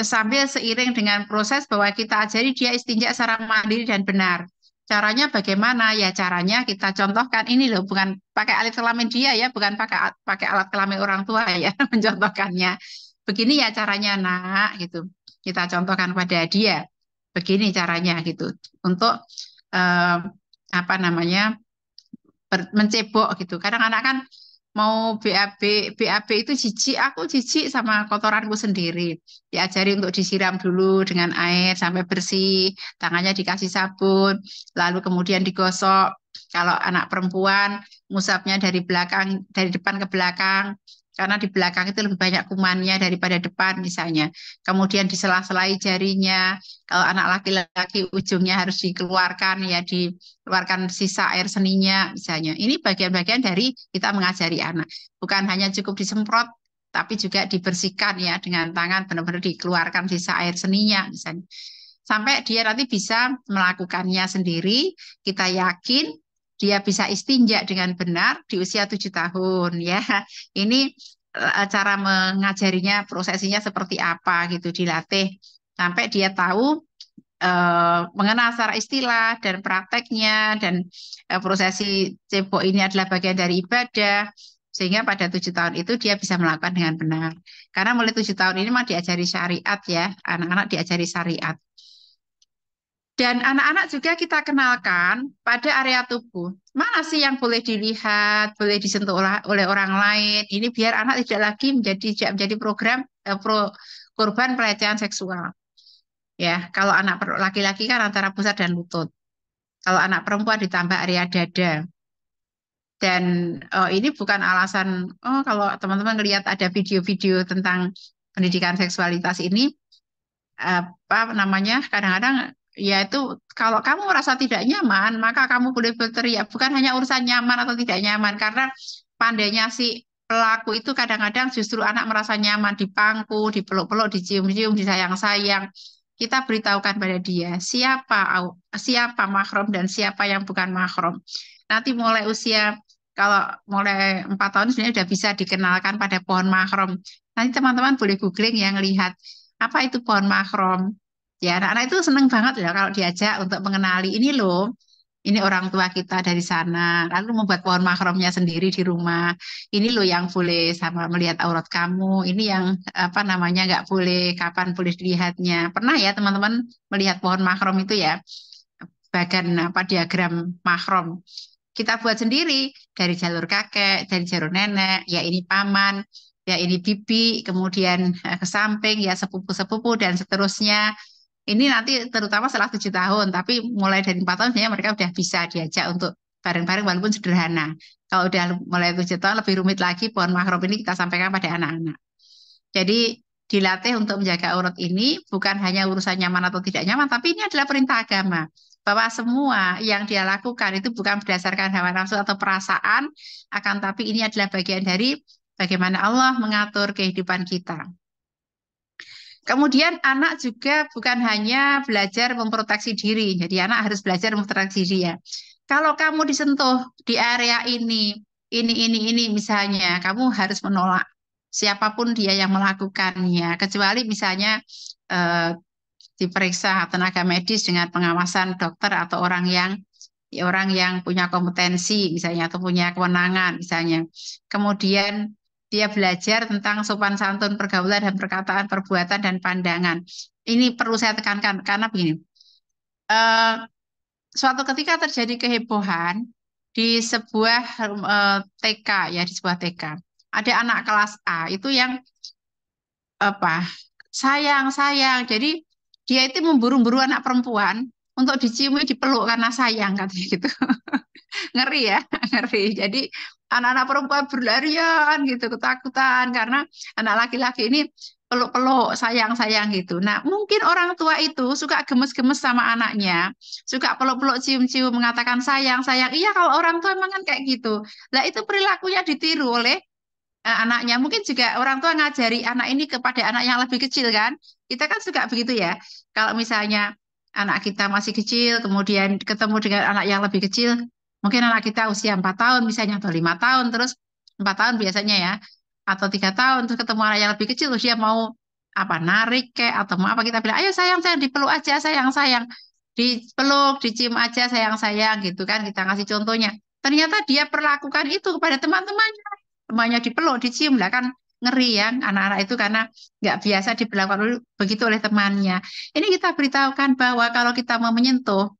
sambil seiring dengan proses bahwa kita ajari dia istinja secara mandiri dan benar. Caranya bagaimana? Ya caranya kita contohkan ini loh, bukan pakai alat kelamin dia ya, bukan pakai pakai alat kelamin orang tua ya, mencontohkannya. Begini ya caranya nak gitu. Kita contohkan pada dia. Begini caranya gitu. Untuk eh, apa namanya? Mencebok gitu. Kadang anak kan mau BAB itu jijik, aku jijik sama kotoranku sendiri. Diajari untuk disiram dulu dengan air sampai bersih, tangannya dikasih sabun, lalu kemudian digosok. Kalau anak perempuan, ngusapnya dari belakang, dari depan ke belakang, karena di belakang itu lebih banyak kumannya daripada depan misalnya. Kemudian disela-selai jarinya. Kalau anak laki-laki ujungnya harus dikeluarkan ya, dikeluarkan sisa air seninya misalnya. Ini bagian-bagian dari kita mengajari anak. Bukan hanya cukup disemprot, tapi juga dibersihkan ya dengan tangan, benar-benar dikeluarkan sisa air seninya misalnya. Sampai dia nanti bisa melakukannya sendiri, kita yakin dia bisa istinja dengan benar di usia 7 tahun ya. Ini cara mengajarinya, prosesinya seperti apa gitu, dilatih sampai dia tahu mengenal secara istilah dan prakteknya dan prosesi cebok ini adalah bagian dari ibadah sehingga pada 7 tahun itu dia bisa melakukan dengan benar. Karena mulai 7 tahun ini memang diajari syariat ya, anak-anak diajari syariat. Dan anak-anak juga kita kenalkan pada area tubuh. Mana sih yang boleh dilihat, boleh disentuh oleh orang lain. Ini biar anak tidak lagi tidak menjadi program korban pelecehan seksual. Ya, kalau anak laki-laki kan antara pusat dan lutut. Kalau anak perempuan ditambah area dada. Dan ini bukan alasan, oh kalau teman-teman lihat ada video-video tentang pendidikan seksualitas ini, apa namanya, kadang-kadang ya itu kalau kamu merasa tidak nyaman, maka kamu boleh berteriak. Bukan hanya urusan nyaman atau tidak nyaman, karena pandainya si pelaku itu kadang-kadang justru anak merasa nyaman dipangku, dipeluk-peluk, dicium-cium, disayang-sayang. Kita beritahukan pada dia siapa mahram dan siapa yang bukan mahram. Nanti mulai usia kalau mulai 4 tahun sebenarnya sudah bisa dikenalkan pada pohon mahram. Nanti teman-teman boleh googling yang lihat apa itu pohon mahram. Ya, anak-anak itu seneng banget ya kalau diajak untuk mengenali ini loh, ini orang tua kita dari sana, lalu membuat pohon mahramnya sendiri di rumah. Ini loh yang boleh sama melihat aurat kamu, ini yang apa namanya nggak boleh, kapan boleh dilihatnya. Pernah ya teman-teman melihat pohon mahram itu ya, bagan apa diagram mahram. Kita buat sendiri dari jalur kakek, dari jalur nenek, ya ini paman, ya ini bibi, kemudian ke samping, ya sepupu-sepupu dan seterusnya. Ini nanti terutama setelah 7 tahun, tapi mulai dari 4 tahun sebenarnya mereka udah bisa diajak untuk bareng-bareng walaupun sederhana. Kalau udah mulai 7 tahun lebih rumit lagi, pohon mahram ini kita sampaikan pada anak-anak. Jadi dilatih untuk menjaga aurat ini bukan hanya urusan nyaman atau tidak nyaman, tapi ini adalah perintah agama. Bahwa semua yang dia lakukan itu bukan berdasarkan hawa nafsu atau perasaan, akan tapi ini adalah bagian dari bagaimana Allah mengatur kehidupan kita. Kemudian anak juga bukan hanya belajar memproteksi diri, jadi anak harus belajar memproteksi diri ya. Kalau kamu disentuh di area ini, misalnya, kamu harus menolak siapapun dia yang melakukannya, kecuali misalnya eh, diperiksa tenaga medis dengan pengawasan dokter atau orang yang punya kompetensi misalnya atau punya kewenangan misalnya. Kemudian dia belajar tentang sopan santun pergaulan dan perkataan, perbuatan dan pandangan. Ini perlu saya tekankan karena begini. eh, Suatu ketika terjadi kehebohan di sebuah TK ya di sebuah TK. Ada anak kelas A itu yang apa sayang sayang. Jadi dia itu memburu-buru anak perempuan untuk diciumi dipeluk karena sayang katanya gitu. Ngeri ya, ngeri. Jadi anak-anak perempuan berlarian gitu, ketakutan karena anak laki-laki ini peluk-peluk, sayang-sayang gitu. Nah, mungkin orang tua itu suka gemes-gemes sama anaknya, suka peluk-peluk, cium-cium, mengatakan sayang-sayang. Iya, kalau orang tua emang kan kayak gitu. Lah itu perilakunya ditiru oleh anaknya. Mungkin juga orang tua ngajari anak ini kepada anak yang lebih kecil kan. Kita kan suka begitu ya. Kalau misalnya anak kita masih kecil, kemudian ketemu dengan anak yang lebih kecil, mungkin anak kita usia 4 tahun misalnya atau 5 tahun, terus 4 tahun biasanya ya, atau 3 tahun, terus ketemu anak yang lebih kecil, terus dia mau apa narik kayak atau mau apa kita bilang, ayo sayang sayang dipeluk aja sayang sayang, dipeluk, dicium aja sayang sayang gitu kan kita ngasih contohnya. Ternyata dia perlakukan itu kepada teman-temannya, temannya dipeluk, dicium lah kan ngeri ya anak-anak itu karena nggak biasa diperlakukan begitu oleh temannya. Ini kita beritahukan bahwa kalau kita mau menyentuh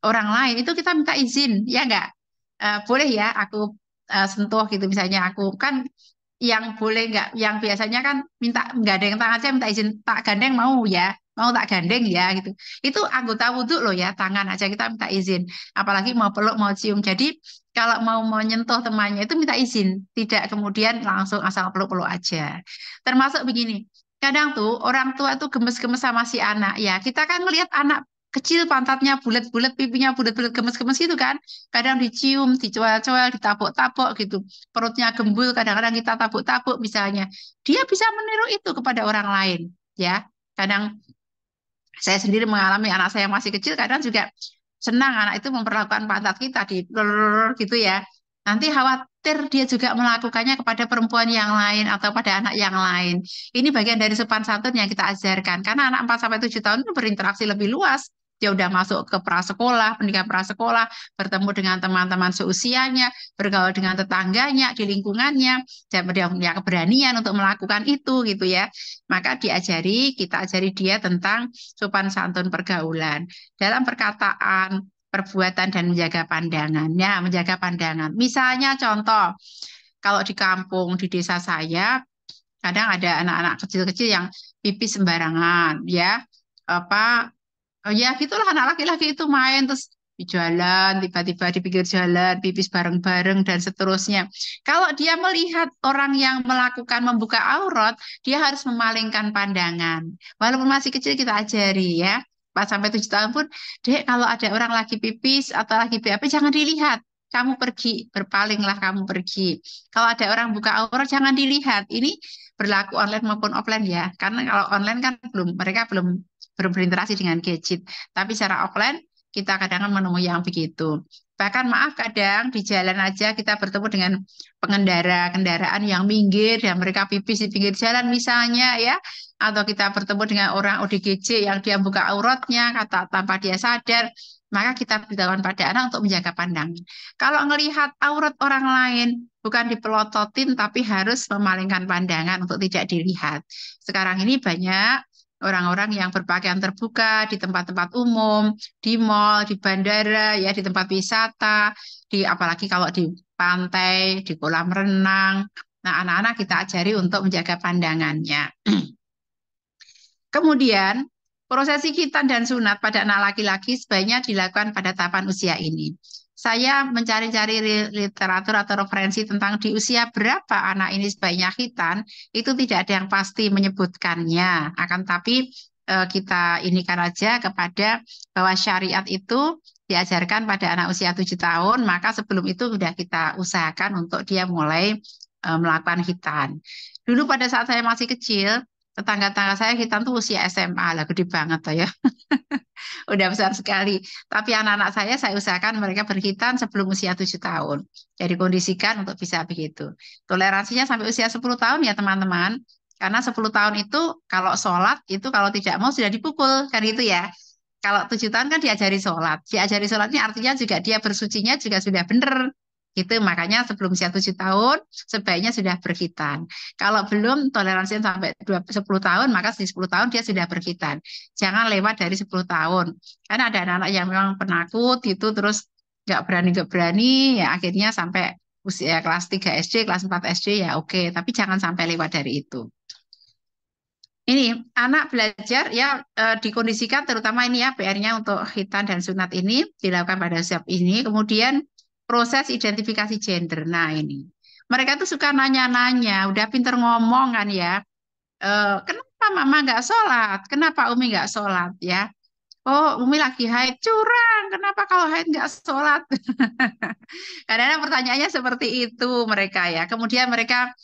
orang lain itu kita minta izin, ya nggak? Boleh ya aku sentuh gitu misalnya aku kan yang boleh nggak, yang biasanya kan minta gandeng tangan aja minta izin tak gandeng mau ya, mau tak gandeng ya gitu. Itu anggota wudhu loh ya, tangan aja kita minta izin. Apalagi mau peluk mau cium. Jadi kalau mau menyentuh temannya itu minta izin, tidak kemudian langsung asal peluk-peluk aja. Termasuk begini. Kadang tuh orang tua tuh gemes-gemes sama si anak ya. Kita kan ngelihat anak kecil pantatnya bulat-bulat, pipinya bulat-bulat gemes-gemes gitu kan. Kadang dicium, dicoel-coel, ditabuk-tabuk gitu. Perutnya gembul, kadang-kadang kita tabuk-tabuk misalnya. Dia bisa meniru itu kepada orang lain, ya. Kadang saya sendiri mengalami anak saya masih kecil, kadang juga senang anak itu memperlakukan pantat kita di gitu ya. Nanti khawatir dia juga melakukannya kepada perempuan yang lain atau pada anak yang lain. Ini bagian dari sopan santun yang kita ajarkan. Karena anak 4 sampai 7 tahun itu berinteraksi lebih luas. Dia udah masuk ke prasekolah, pendidikan prasekolah, bertemu dengan teman-teman seusianya, bergaul dengan tetangganya di lingkungannya, dan dia punya keberanian untuk melakukan itu gitu ya. Maka kita ajari dia tentang sopan santun pergaulan. Dalam perkataan, perbuatan, dan menjaga pandangan. Ya, menjaga pandangan. Misalnya contoh, kalau di kampung, di desa saya, kadang ada anak-anak kecil-kecil yang pipis sembarangan, ya. Apa, oh ya gitulah anak laki-laki itu main terus di jalan, tiba-tiba di pinggir jalan, pipis bareng-bareng, dan seterusnya. Kalau dia melihat orang yang melakukan membuka aurat, dia harus memalingkan pandangan. Walaupun masih kecil kita ajari ya. 4 sampai 7 tahun pun, Dek, kalau ada orang lagi pipis atau lagi BAB, jangan dilihat. Kamu pergi, berpalinglah kamu pergi. Kalau ada orang buka aurat, jangan dilihat. Ini berlaku online maupun offline ya. Karena kalau online kan mereka belum berinteraksi dengan gadget. Tapi secara offline kita kadang menemui yang begitu. Bahkan maaf kadang di jalan aja kita bertemu dengan pengendara kendaraan yang minggir dan mereka pipis di pinggir jalan misalnya ya. Atau kita bertemu dengan orang ODGJ yang dia buka auratnya kata tanpa dia sadar. Maka kita beritahukan pada anak untuk menjaga pandangan. Kalau melihat aurat orang lain, bukan dipelototin, tapi harus memalingkan pandangan untuk tidak dilihat. Sekarang ini banyak orang-orang yang berpakaian terbuka di tempat-tempat umum, di mal, di bandara, ya di tempat wisata, di apalagi kalau di pantai, di kolam renang. Nah, anak-anak kita ajari untuk menjaga pandangannya. Kemudian, prosesi khitan dan sunat pada anak laki-laki sebaiknya dilakukan pada tahapan usia ini. Saya mencari-cari literatur atau referensi tentang di usia berapa anak ini sebaiknya khitan, itu tidak ada yang pasti menyebutkannya. Akan tapi kita inikan aja kepada bahwa syariat itu diajarkan pada anak usia 7 tahun, maka sebelum itu sudah kita usahakan untuk dia mulai melakukan khitan. Dulu pada saat saya masih kecil, tetangga-tetangga saya kita tuh usia SMA lah, gede banget tuh ya. Udah besar sekali. Tapi anak-anak saya usahakan mereka berkhitan sebelum usia 7 tahun. Jadi kondisikan untuk bisa begitu. Toleransinya sampai usia 10 tahun ya teman-teman. Karena 10 tahun itu kalau sholat itu kalau tidak mau sudah dipukul. Kan itu ya. Kalau 7 tahun kan diajari sholat. Diajari sholatnya artinya juga dia bersucinya juga sudah benar. Gitu, makanya sebelum usia 7 tahun sebaiknya sudah berkhitan. Kalau belum toleransinya sampai 10 tahun, maka di 10 tahun dia sudah berkhitan. Jangan lewat dari 10 tahun. Karena ada anak-anak yang memang penakut itu terus nggak berani, ya akhirnya sampai usia kelas 3 SD, kelas 4 SD ya oke, tapi jangan sampai lewat dari itu. Ini anak belajar ya dikondisikan terutama ini ya PR-nya untuk khitan dan sunat ini dilakukan pada usia ini. Kemudian proses identifikasi gender. Nah ini mereka tuh suka nanya-nanya, udah pinter ngomong kan ya. Kenapa Mama nggak sholat? Kenapa Umi nggak sholat ya? Oh Umi lagi haid, curang. Kenapa kalau haid nggak sholat? Kadang-kadang pertanyaannya seperti itu mereka ya. Kemudian mereka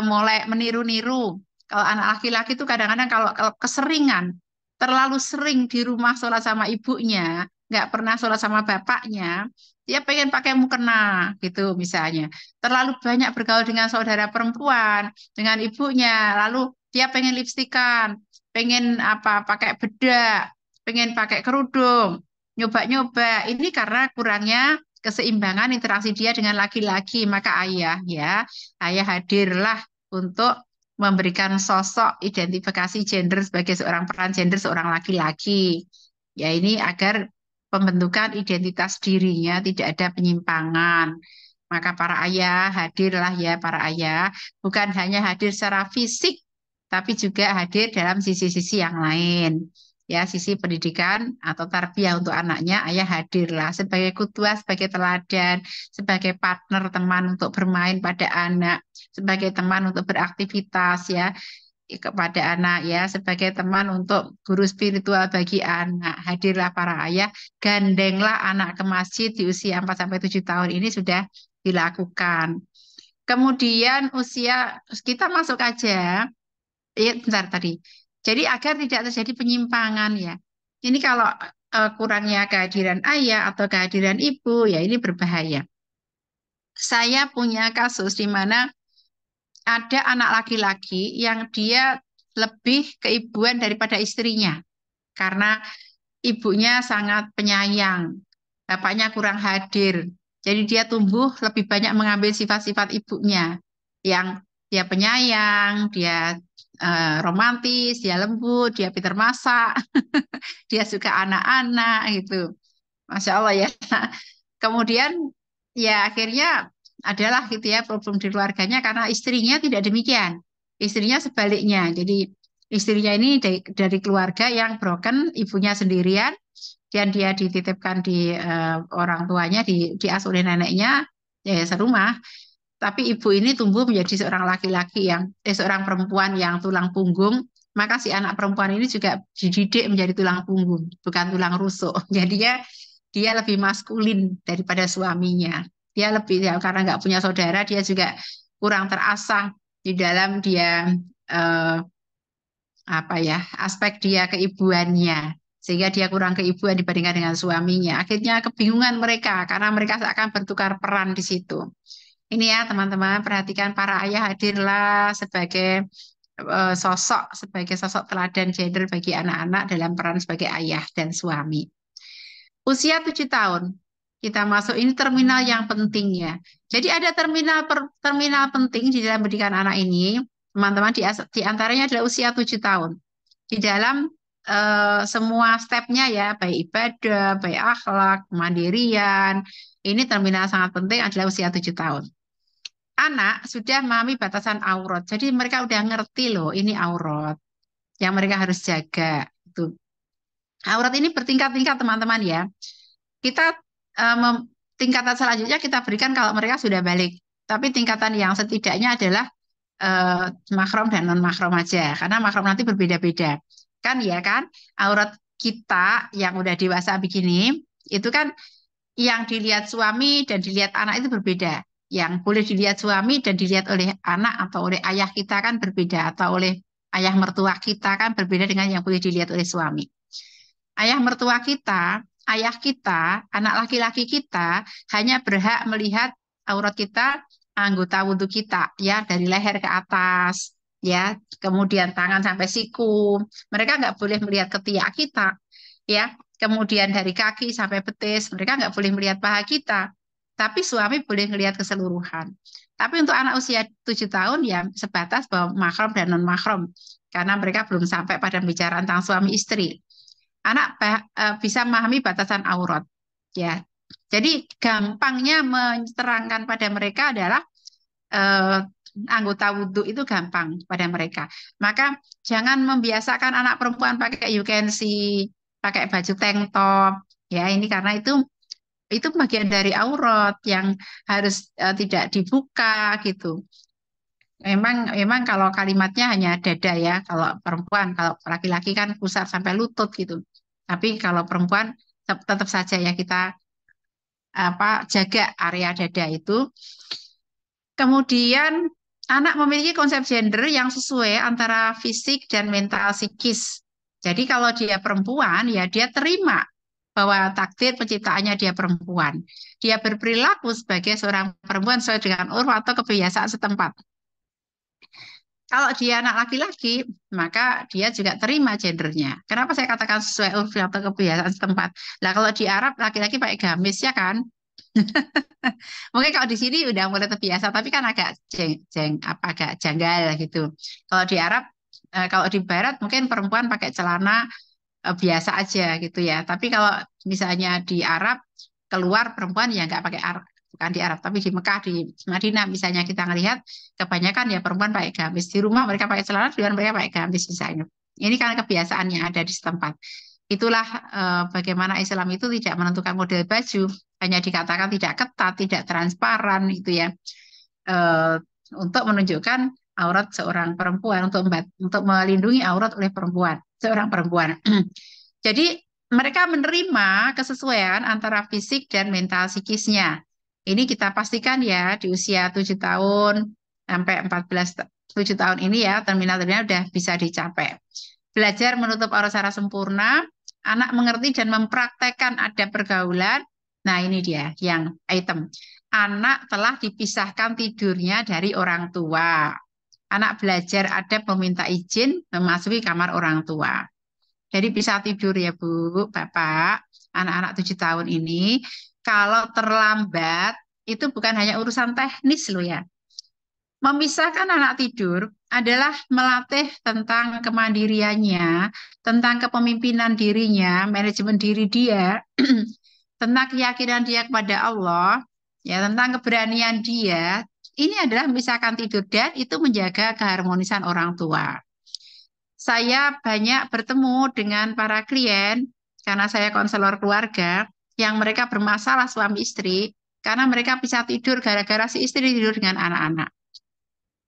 mulai meniru-niru. Kalau anak laki-laki itu kadang-kadang kalau keseringan, terlalu sering di rumah sholat sama ibunya, nggak pernah sholat sama bapaknya, dia pengen pakai mukena gitu misalnya. Terlalu banyak bergaul dengan saudara perempuan, dengan ibunya, lalu dia pengen lipstikan, pengen apa pakai bedak, pengen pakai kerudung, nyoba-nyoba. Ini karena kurangnya keseimbangan interaksi dia dengan laki-laki, maka ayah hadirlah untuk memberikan sosok identifikasi gender sebagai seorang peran gender seorang laki-laki. Ya ini agar pembentukan identitas dirinya tidak ada penyimpangan. Maka para ayah hadirlah ya para ayah, bukan hanya hadir secara fisik, tapi juga hadir dalam sisi-sisi yang lain. Ya, sisi pendidikan atau tarbiyah untuk anaknya, ayah hadirlah sebagai kutua, sebagai teladan, sebagai partner teman untuk bermain pada anak, sebagai teman untuk beraktivitas ya kepada anak ya, sebagai teman untuk guru spiritual bagi anak. Hadirlah para ayah, gandenglah anak ke masjid di usia 4 sampai 7 tahun ini sudah dilakukan. Kemudian usia kita masuk aja, ya bentar tadi. Jadi agar tidak terjadi penyimpangan ya. Ini kalau kurangnya kehadiran ayah atau kehadiran ibu ya ini berbahaya. saya punya kasus di mana ada anak laki-laki yang dia lebih keibuan daripada istrinya karena ibunya sangat penyayang, bapaknya kurang hadir. Jadi dia tumbuh lebih banyak mengambil sifat-sifat ibunya yang dia penyayang, dia romantis, dia lembut, dia pintar masak, dia suka anak-anak gitu. Masya Allah ya. Kemudian ya akhirnya adalah gitu ya problem di keluarganya karena istrinya tidak demikian. Istrinya sebaliknya. Jadi istrinya ini dari keluarga yang broken, ibunya sendirian dan dia dititipkan di orang tuanya, diasuh oleh neneknya, ya serumah. Tapi ibu ini tumbuh menjadi seorang laki-laki seorang perempuan yang tulang punggung. Maka si anak perempuan ini juga dididik menjadi tulang punggung, bukan tulang rusuk. Jadinya dia lebih maskulin daripada suaminya. Dia lebih ya, karena nggak punya saudara, dia juga kurang terasah di dalam dia eh, apa ya aspek dia keibuannya sehingga dia kurang keibuan dibandingkan dengan suaminya. Akhirnya kebingungan mereka karena mereka akan bertukar peran di situ. Ini ya teman-teman, perhatikan para ayah hadirlah sebagai sosok teladan gender bagi anak-anak dalam peran sebagai ayah dan suami. Usia 7 tahun, kita masuk ini terminal yang penting ya. Jadi ada terminal penting di dalam pendidikan anak ini, teman-teman, di antaranya adalah usia 7 tahun. Di dalam semua stepnya ya, baik ibadah, baik akhlak, kemandirian, ini terminal sangat penting adalah usia 7 tahun. Anak sudah memahami batasan aurat. Jadi mereka udah ngerti loh, ini aurat yang mereka harus jaga. Itu. Aurat ini bertingkat-tingkat teman-teman ya. Kita tingkatan selanjutnya kita berikan kalau mereka sudah balik. Tapi tingkatan yang setidaknya adalah mahram dan non mahram aja. Karena mahram nanti berbeda-beda. Kan ya kan? Aurat kita yang udah dewasa begini, itu kan yang dilihat suami dan dilihat anak itu berbeda. Yang boleh dilihat suami dan dilihat oleh anak atau oleh ayah kita kan berbeda. Atau oleh ayah mertua kita kan berbeda dengan yang boleh dilihat oleh suami. Ayah mertua kita, ayah kita, anak laki-laki kita hanya berhak melihat aurat kita, anggota wudhu kita, ya dari leher ke atas, ya, kemudian tangan sampai siku. Mereka nggak boleh melihat ketiak kita, ya, kemudian dari kaki sampai betis. Mereka nggak boleh melihat paha kita, tapi suami boleh melihat keseluruhan. Tapi untuk anak usia 7 tahun ya sebatas bahwa mahram dan non mahram karena mereka belum sampai pada pembicaraan tentang suami istri. Anak bisa memahami batasan aurat, ya. Jadi gampangnya menerangkan pada mereka adalah eh, anggota wudhu itu gampang pada mereka. Maka jangan membiasakan anak perempuan pakai you can see, pakai baju tank top, ya ini karena itu bagian dari aurat yang harus tidak dibuka gitu. Memang kalau kalimatnya hanya dada ya, kalau perempuan, kalau laki-laki kan pusar sampai lutut gitu. Tapi kalau perempuan tetap saja ya kita jaga area dada itu. Kemudian anak memiliki konsep gender yang sesuai antara fisik dan mental psikis. Jadi kalau dia perempuan ya dia terima bahwa takdir penciptaannya dia perempuan. Dia berperilaku sebagai seorang perempuan sesuai dengan urf atau kebiasaan setempat. Kalau dia anak laki-laki, maka dia juga terima gendernya. Kenapa saya katakan sesuai urf atau kebiasaan setempat? Nah, kalau di Arab laki-laki pakai gamis ya kan? Mungkin kalau di sini udah mulai terbiasa, tapi kan agak agak janggal gitu. Kalau di Arab, kalau di Barat mungkin perempuan pakai celana biasa aja gitu ya. Tapi kalau misalnya di Arab keluar perempuan ya nggak pakai Arab, bukan di Arab, tapi di Mekah, di Madinah misalnya kita ngelihat kebanyakan ya perempuan pakai gamis. Di rumah mereka pakai celana, di luar mereka pakai gamis misalnya. Ini karena kebiasaan yang ada di setempat. Itulah bagaimana Islam itu tidak menentukan model baju, hanya dikatakan tidak ketat, tidak transparan itu ya, eh, untuk menunjukkan aurat seorang perempuan, untuk melindungi aurat oleh perempuan, seorang perempuan. Jadi mereka menerima kesesuaian antara fisik dan mental psikisnya. Ini kita pastikan ya di usia 7 tahun sampai 7 tahun ini ya terminal-terminal udah bisa dicapai. Belajar menutup aurat secara sempurna, anak mengerti dan mempraktekkan adab pergaulan, Nah, ini dia yang item. Anak telah dipisahkan tidurnya dari orang tua. Anak belajar adab meminta izin memasuki kamar orang tua. Jadi bisa tidur ya Bu, Bapak, anak-anak 7 tahun ini. Kalau terlambat, itu bukan hanya urusan teknis loh ya. Memisahkan anak tidur adalah melatih tentang kemandiriannya, tentang kepemimpinan dirinya, manajemen diri dia, tentang keyakinan dia kepada Allah, ya, tentang keberanian dia. Ini adalah memisahkan tidur dan itu menjaga keharmonisan orang tua. Saya banyak bertemu dengan para klien karena saya konselor keluarga yang mereka bermasalah suami istri karena mereka bisa tidur gara-gara si istri tidur dengan anak-anak.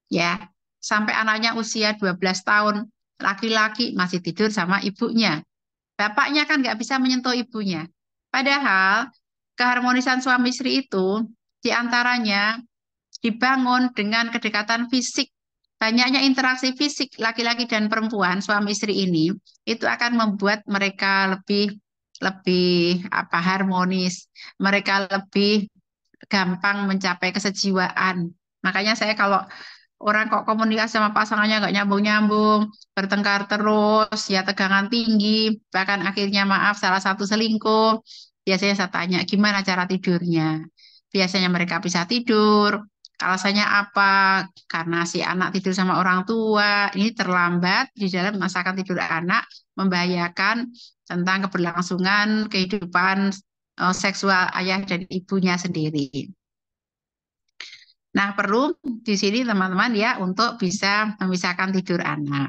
Ya, sampai anaknya usia 12 tahun, laki-laki masih tidur sama ibunya. Bapaknya kan nggak bisa menyentuh ibunya. Padahal keharmonisan suami istri itu diantaranya dibangun dengan kedekatan fisik. Banyaknya interaksi fisik laki-laki dan perempuan suami istri ini itu akan membuat mereka lebih lebih harmonis. Mereka lebih gampang mencapai kesejiwaan. Makanya saya kalau orang kok komunikasi sama pasangannya nggak nyambung-nyambung, bertengkar terus, ya tegangan tinggi, bahkan akhirnya maaf salah satu selingkuh, biasanya saya tanya gimana cara tidurnya. Biasanya mereka bisa tidur, alasannya apa? Karena si anak tidur sama orang tua, ini terlambat di dalam masakan tidur anak, membahayakan tentang keberlangsungan kehidupan seksual ayah dan ibunya sendiri. Nah, perlu di sini teman-teman ya untuk bisa memisahkan tidur anak.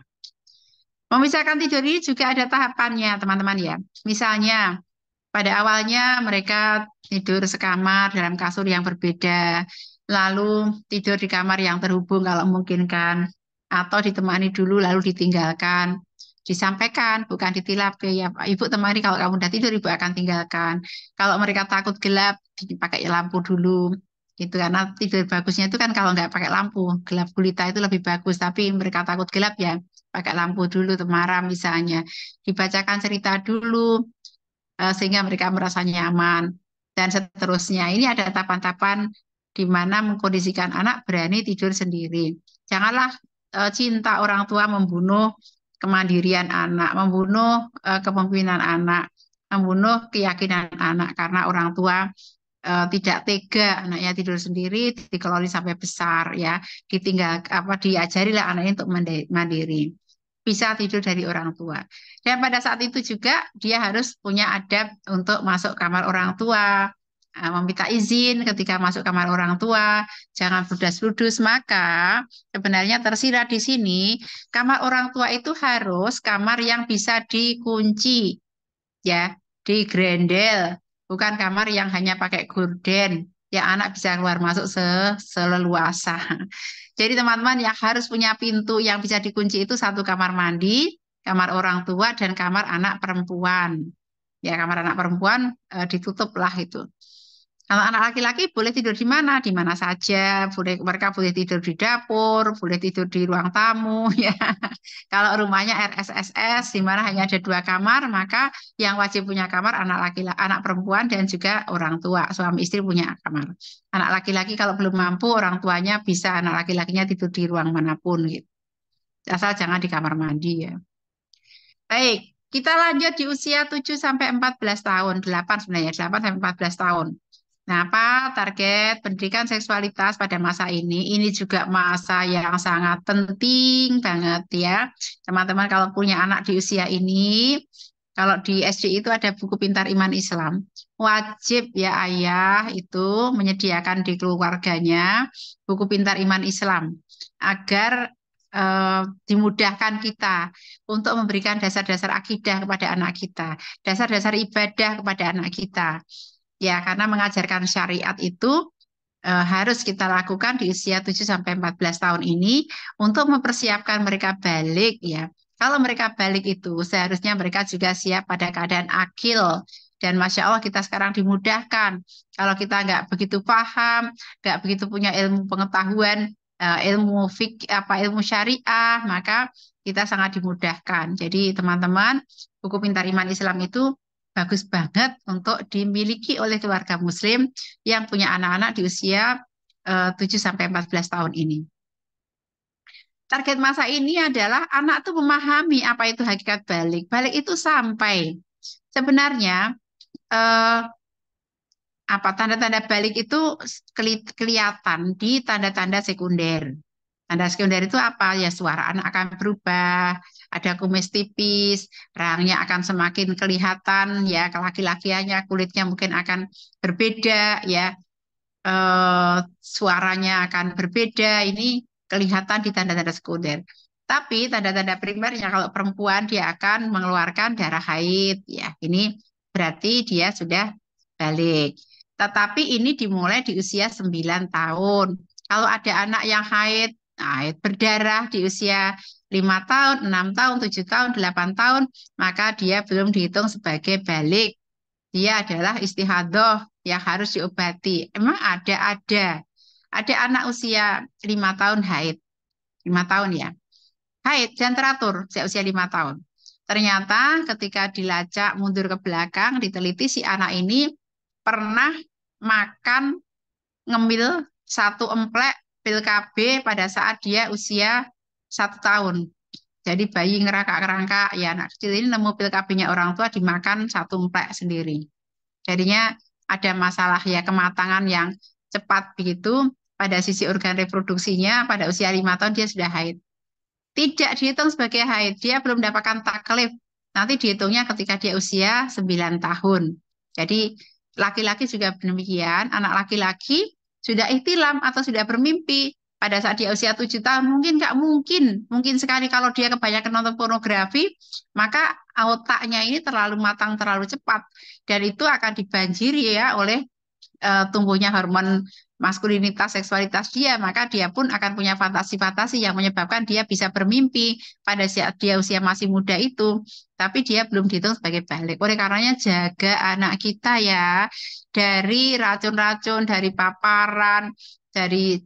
Memisahkan tidur ini juga ada tahapannya, teman-teman ya. Misalnya, pada awalnya mereka tidur sekamar dalam kasur yang berbeda, lalu tidur di kamar yang terhubung kalau memungkinkan, atau ditemani dulu lalu ditinggalkan. Disampaikan, bukan ditilap ya Pak. Ibu temani kalau kamu udah tidur, ibu akan tinggalkan. Kalau mereka takut gelap, dipakai lampu dulu. Gitu karena tidur bagusnya itu kan kalau nggak pakai lampu, gelap gulita itu lebih bagus. Tapi mereka takut gelap ya, pakai lampu dulu, temaram misalnya. Dibacakan cerita dulu, sehingga mereka merasa nyaman dan seterusnya. Ini ada tahapan-tahapan di mana mengkondisikan anak berani tidur sendiri. Janganlah cinta orang tua membunuh kemandirian anak, membunuh kepemimpinan anak, membunuh keyakinan anak karena orang tua tidak tega anaknya tidur sendiri, dikeloli sampai besar ya, ditinggal diajarilah anaknya untuk mandiri, bisa tidur dari orang tua. Dan pada saat itu juga dia harus punya adab untuk masuk kamar orang tua, meminta izin ketika masuk kamar orang tua, jangan ludas-ludus. Maka sebenarnya tersirat di sini, kamar orang tua itu harus kamar yang bisa dikunci, ya, digrendel, bukan kamar yang hanya pakai gorden. Ya anak bisa keluar masuk seleluasa. Jadi teman-teman yang harus punya pintu yang bisa dikunci itu satu kamar mandi, kamar orang tua, dan kamar anak perempuan. Ya kamar anak perempuan ditutup lah itu. Kalau anak laki-laki boleh tidur di mana saja. Mereka boleh tidur di dapur, boleh tidur di ruang tamu. Ya. Kalau rumahnya RSSS, di mana hanya ada 2 kamar, maka yang wajib punya kamar anak laki-laki, anak perempuan dan juga orang tua. Suami istri punya kamar. Anak laki-laki kalau belum mampu, orang tuanya bisa anak laki-lakinya tidur di ruang manapun gitu. Asal jangan di kamar mandi ya. Baik, kita lanjut di usia 7 sampai 14 tahun, 8 sebenarnya, 8 sampai 14 tahun. Nah, apa target pendidikan seksualitas pada masa ini? Ini juga masa yang sangat penting banget ya. Teman-teman kalau punya anak di usia ini, kalau di SD itu ada buku Pintar Iman Islam. Wajib ya ayah itu menyediakan di keluarganya buku Pintar Iman Islam agar dimudahkan kita untuk memberikan dasar-dasar akidah kepada anak kita, dasar-dasar ibadah kepada anak kita. Ya, karena mengajarkan syariat itu harus kita lakukan di usia 7 sampai 14 tahun ini untuk mempersiapkan mereka balik ya. Kalau mereka balik itu seharusnya mereka juga siap pada keadaan akil. Dan Masya Allah kita sekarang dimudahkan. Kalau kita nggak begitu paham, nggak begitu punya ilmu pengetahuan, ilmu syariah, maka kita sangat dimudahkan. Jadi teman-teman, buku Pintar Iman Islam itu bagus banget untuk dimiliki oleh keluarga muslim yang punya anak-anak di usia 7 sampai 14 tahun ini. Target masa ini adalah anak tuh memahami apa itu hakikat balik. Balik itu sampai. Sebenarnya eh, apa tanda-tanda balik itu kelihatan di tanda-tanda sekunder. Tanda sekunder itu apa? Ya suara anak akan berubah, ada kumis tipis, rahangnya akan semakin kelihatan, ya laki-lakiannya kulitnya mungkin akan berbeda, ya suaranya akan berbeda. Ini kelihatan di tanda-tanda sekunder. Tapi tanda-tanda primernya kalau perempuan dia akan mengeluarkan darah haid, ya ini berarti dia sudah balik. Tetapi ini dimulai di usia 9 tahun. Kalau ada anak yang haid, nah, haid berdarah di usia 5 tahun, 6 tahun, 7 tahun, 8 tahun, maka dia belum dihitung sebagai balik. Dia adalah istihadoh yang harus diobati. Emang ada. Ada anak usia 5 tahun haid. 5 tahun ya. Haid dan teratur sejak usia 5 tahun. Ternyata ketika dilacak mundur ke belakang, diteliti si anak ini pernah makan ngemil satu emplek pil KB pada saat dia usia 1 tahun. Jadi bayi ngerangkak-ngerangkak, ya anak kecil ini nemu pil KB-nya orang tua dimakan satu emplek sendiri. Jadinya ada masalah ya kematangan yang cepat begitu pada sisi organ reproduksinya pada usia 5 tahun dia sudah haid. Tidak dihitung sebagai haid, dia belum mendapatkan taklif. Nanti dihitungnya ketika dia usia 9 tahun. Jadi laki-laki juga demikian, anak laki-laki sudah ihtilam atau sudah bermimpi pada saat dia usia 7 tahun. Mungkin nggak mungkin, mungkin sekali kalau dia kebanyakan nonton pornografi, maka otaknya ini terlalu matang, terlalu cepat. Dan itu akan dibanjiri ya oleh tumbuhnya hormon maskulinitas, seksualitas dia, maka dia pun akan punya fantasi-fantasi yang menyebabkan dia bisa bermimpi pada saat dia usia masih muda itu, tapi dia belum dihitung sebagai balik. Oleh karenanya jaga anak kita ya dari racun-racun, dari paparan, dari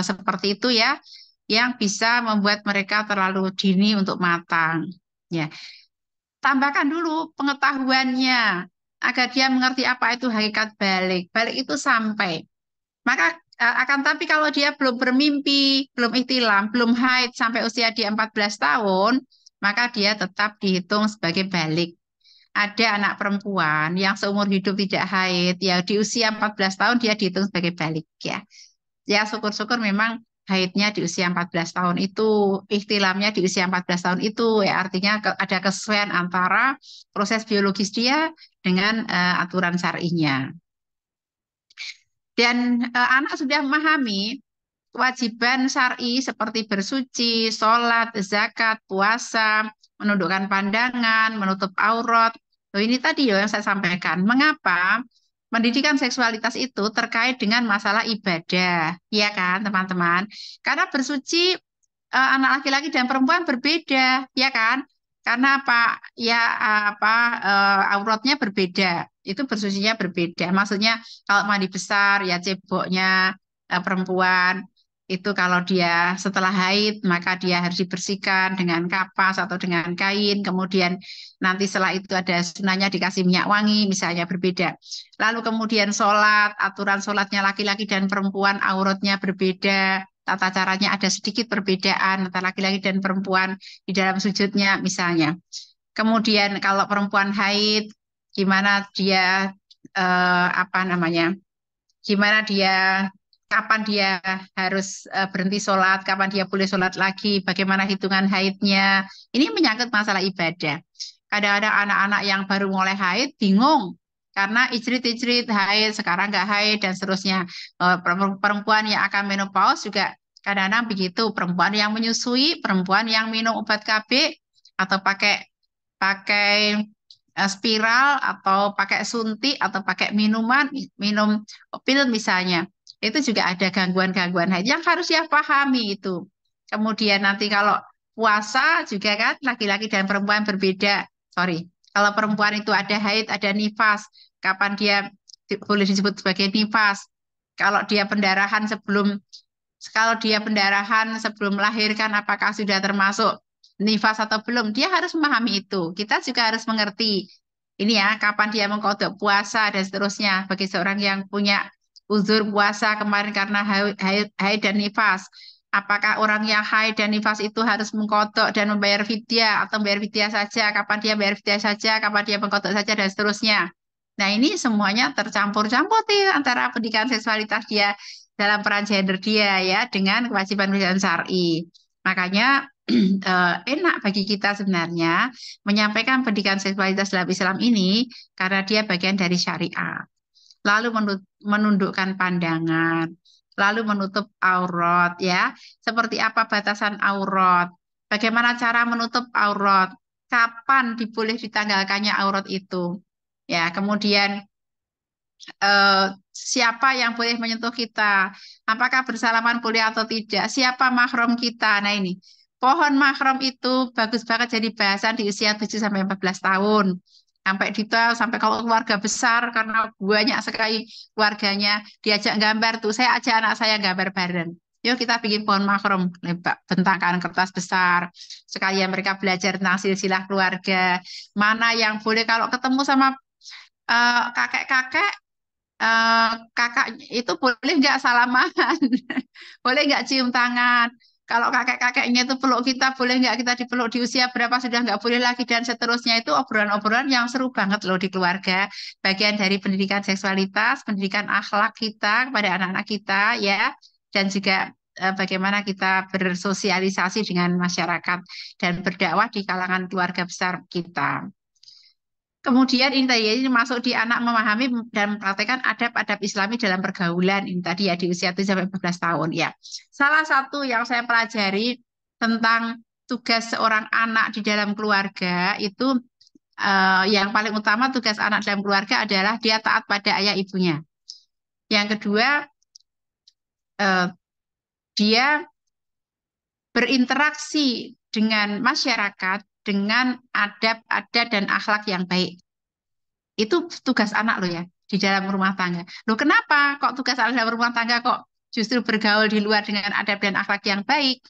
seperti itu ya, yang bisa membuat mereka terlalu dini untuk matang. Ya, tambahkan dulu pengetahuannya agar dia mengerti apa itu hakikat balik. Balik itu sampai. Maka akan tapi kalau dia belum bermimpi, belum ihtilam, belum haid sampai usia dia 14 tahun, maka dia tetap dihitung sebagai balik. Ada anak perempuan yang seumur hidup tidak haid, ya di usia 14 tahun dia dihitung sebagai balik ya. Ya syukur-syukur memang haidnya di usia 14 tahun itu, ihtilamnya di usia 14 tahun itu, ya artinya ada kesesuaian antara proses biologis dia dengan aturan syar'inya. Dan anak sudah memahami kewajiban syar'i seperti bersuci, sholat, zakat, puasa, menundukkan pandangan, menutup aurat. Loh, ini tadi yang saya sampaikan. Mengapa pendidikan seksualitas itu terkait dengan masalah ibadah, ya kan, teman-teman? Karena bersuci anak laki-laki dan perempuan berbeda, ya kan? Karena apa? Ya apa auratnya berbeda. Itu bersucinya berbeda. Maksudnya kalau mandi besar ya ceboknya perempuan itu kalau dia setelah haid maka dia harus dibersihkan dengan kapas atau dengan kain. Kemudian nanti setelah itu ada sunahnya dikasih minyak wangi misalnya berbeda. Lalu kemudian sholat, aturan sholatnya laki-laki dan perempuan auratnya berbeda. Tata caranya ada sedikit perbedaan antara laki-laki dan perempuan di dalam sujudnya misalnya. Kemudian kalau perempuan haid, gimana dia apa namanya? Gimana dia kapan dia harus berhenti sholat, kapan dia boleh sholat lagi, bagaimana hitungan haidnya. Ini menyangkut masalah ibadah. Kadang-kadang anak-anak yang baru mulai haid bingung karena ijrit-ijrit haid, sekarang nggak haid dan seterusnya. Perempuan yang akan menopause juga kadang-kadang begitu. Perempuan yang menyusui, perempuan yang minum obat KB atau pakai pakai spiral atau pakai suntik atau pakai minuman, minum pil misalnya. Itu juga ada gangguan-gangguan haid yang harus dia pahami itu. Kemudian nanti kalau puasa juga kan laki-laki dan perempuan berbeda. Sorry, kalau perempuan itu ada haid, ada nifas. Kapan dia boleh disebut sebagai nifas? Kalau dia pendarahan sebelum kalau dia pendarahan sebelum melahirkan apakah sudah termasuk nifas atau belum? Dia harus memahami itu. Kita juga harus mengerti. Ini ya, kapan dia mengkodok puasa dan seterusnya. Bagi seorang yang punya uzur puasa kemarin karena haid dan nifas. Apakah orang yang haid dan nifas itu harus mengkodok dan membayar fidyah atau membayar fidyah saja? Kapan dia bayar fidyah saja? Kapan dia mengkodok saja dan seterusnya. Nah ini semuanya tercampur-campur nih antara pendidikan seksualitas dia dalam peran gender dia ya dengan kewajiban-kewajiban syar'i. Makanya enak bagi kita sebenarnya menyampaikan pendidikan seksualitas dalam Islam ini karena dia bagian dari syariat. Lalu menundukkan pandangan, lalu menutup aurat ya. Seperti apa batasan aurat? Bagaimana cara menutup aurat? Kapan diboleh ditanggalkannya aurat itu? Ya, kemudian eh, siapa yang boleh menyentuh kita? Apakah bersalaman boleh atau tidak? Siapa mahram kita? Nah ini, pohon mahram itu bagus banget jadi bahasan di usia 7 sampai 14 tahun. Sampai detail, sampai kalau keluarga besar, karena banyak sekali keluarganya diajak gambar tuh. Saya ajak anak saya gambar bareng. Yuk kita bikin pohon mahram, lebar, bentangkan kertas besar. Sekalian mereka belajar tentang silsilah keluarga. Mana yang boleh kalau ketemu sama kakek-kakek eh, kakak itu boleh nggak salaman, boleh nggak cium tangan. Kalau kakek-kakeknya itu peluk kita, boleh nggak kita dipeluk di usia berapa sudah nggak boleh lagi dan seterusnya itu obrolan-obrolan yang seru banget loh di keluarga. Bagian dari pendidikan seksualitas, pendidikan akhlak kita kepada anak-anak kita ya, dan juga bagaimana kita bersosialisasi dengan masyarakat dan berdakwah di kalangan keluarga besar kita. Kemudian ini tadi ya, ini masuk di anak memahami dan mempraktekkan adab-adab Islami dalam pergaulan ini tadi ya di usia 7 sampai 14 tahun ya. Salah satu yang saya pelajari tentang tugas seorang anak di dalam keluarga itu yang paling utama tugas anak dalam keluarga adalah dia taat pada ayah ibunya. Yang kedua eh, dia berinteraksi dengan masyarakat dengan adab, adat dan akhlak yang baik. Itu tugas anak lo ya di dalam rumah tangga. Loh kenapa kok tugas anak dalam rumah tangga kok justru bergaul di luar dengan adab dan akhlak yang baik?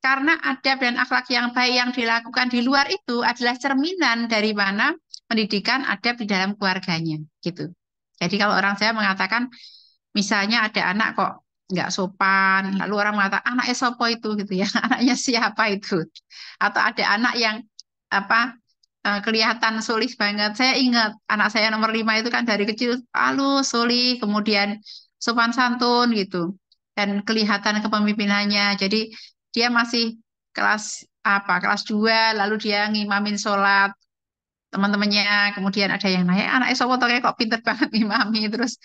Karena adab dan akhlak yang baik yang dilakukan di luar itu adalah cerminan dari mana pendidikan adab di dalam keluarganya gitu. Jadi kalau orang saya mengatakan misalnya ada anak kok nggak sopan, lalu orang mengatakan anaknya sopo itu gitu ya, anaknya siapa itu? Atau ada anak yang apa kelihatan solih banget. Saya ingat anak saya nomor 5 itu kan dari kecil halus, solih, kemudian sopan santun gitu. Dan kelihatan kepemimpinannya. Jadi dia masih kelas kelas 2 lalu dia ngimamin sholat teman-temannya. Kemudian ada yang nanya, anak Sopo kayak kok pinter banget ngimami. Terus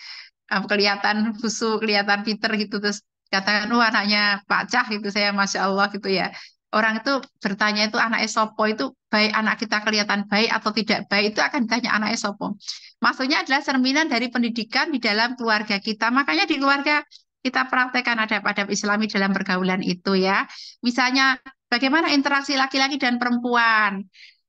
kelihatan khusyuk, kelihatan pinter gitu. Terus katakan, oh anaknya Pak Cah gitu, saya Masya Allah gitu ya. Orang itu bertanya itu anak Sopo itu baik anak kita kelihatan baik atau tidak baik itu akan ditanya anak Sopo. Maksudnya adalah cerminan dari pendidikan di dalam keluarga kita. Makanya di keluarga kita praktekkan adab-adab Islami dalam pergaulan itu ya. Misalnya bagaimana interaksi laki-laki dan perempuan.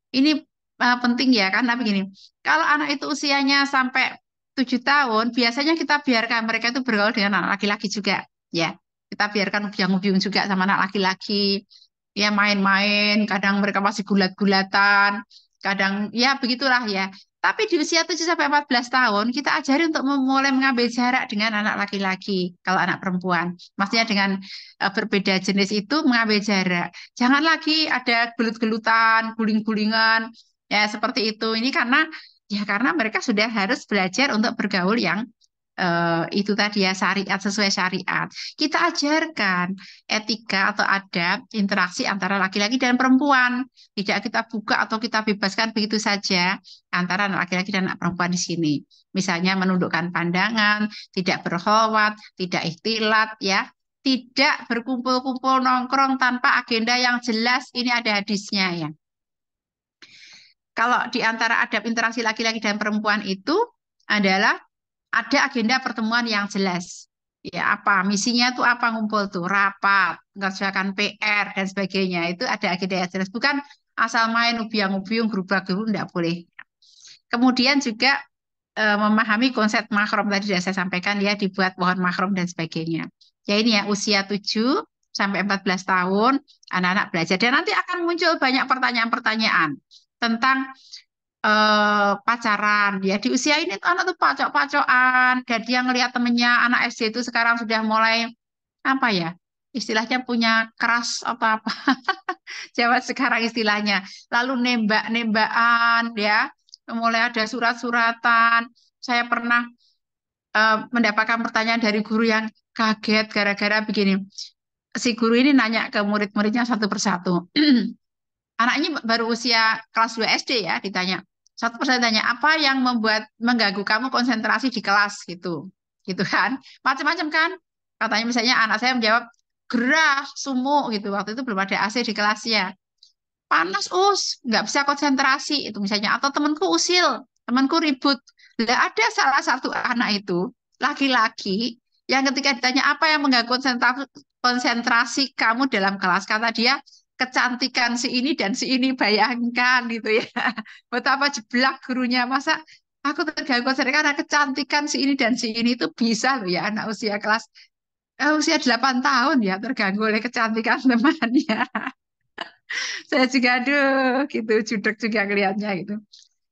Ini penting ya karena begini. Kalau anak itu usianya sampai 7 tahun, biasanya kita biarkan mereka itu bergaul dengan anak laki-laki juga, ya. Kita biarkan ubiang-ubiung juga sama anak laki-laki, ya main-main. Kadang mereka masih gulat-gulatan, kadang ya begitulah ya. Tapi di usia 7 sampai 14 tahun, kita ajari untuk mulai mengambil jarak dengan anak laki-laki, kalau anak perempuan. Maksudnya dengan berbeda jenis itu mengambil jarak. Jangan lagi ada gelut-gelutan, guling-gulingan, ya seperti itu. Ini karena mereka sudah harus belajar untuk bergaul yang itu tadi ya syariat sesuai syariat. Kita ajarkan etika atau adab interaksi antara laki-laki dan perempuan. Tidak kita buka atau kita bebaskan begitu saja antara anak laki-laki dan anak perempuan di sini. Misalnya menundukkan pandangan, tidak berkhawat, tidak ikhtilat ya. Tidak berkumpul-kumpul nongkrong tanpa agenda yang jelas. Ini ada hadisnya ya. Kalau di antara adab interaksi laki-laki dan perempuan itu adalah ada agenda pertemuan yang jelas. Ya, apa misinya tuh apa ngumpul tuh rapat, mengerjakan PR dan sebagainya. Itu ada agenda yang jelas. Bukan asal main ubiang-ubiung gerubak-gerubuk enggak boleh. Kemudian juga memahami konsep makrom tadi sudah saya sampaikan ya dibuat pohon makrom dan sebagainya. Ya ini ya usia 7 sampai 14 tahun anak-anak belajar dan nanti akan muncul banyak pertanyaan-pertanyaan tentang pacaran ya di usia ini tuh anak tuh pacok-pacokan dan dia ngelihat temennya anak SD itu sekarang sudah mulai apa ya istilahnya punya keras apa-apa Jawa sekarang istilahnya lalu nembak-nembakan ya mulai ada surat-suratan saya pernah mendapatkan pertanyaan dari guru yang kaget gara-gara begini si guru ini nanya ke murid-muridnya satu persatu anaknya baru usia kelas 2 SD ya, ditanya. Satu persatu tanya, apa yang membuat mengganggu kamu konsentrasi di kelas gitu. Gitu kan. Macam-macam kan. Katanya misalnya anak saya menjawab, gerah, sumuk gitu. Waktu itu belum ada AC di kelasnya. Panas nggak bisa konsentrasi itu misalnya. Atau temanku usil, temanku ribut. Tidak ada salah satu anak itu, laki-laki, yang ketika ditanya apa yang mengganggu konsentrasi kamu dalam kelas, kata dia, kecantikan si ini dan si ini bayangkan gitu ya betapa jeblak gurunya masa aku terganggu konsentrasi karena kecantikan si ini dan si ini itu bisa loh ya anak usia kelas usia 8 tahun ya terganggu oleh kecantikan temannya saya juga aduh gitu judek juga kelihatannya gitu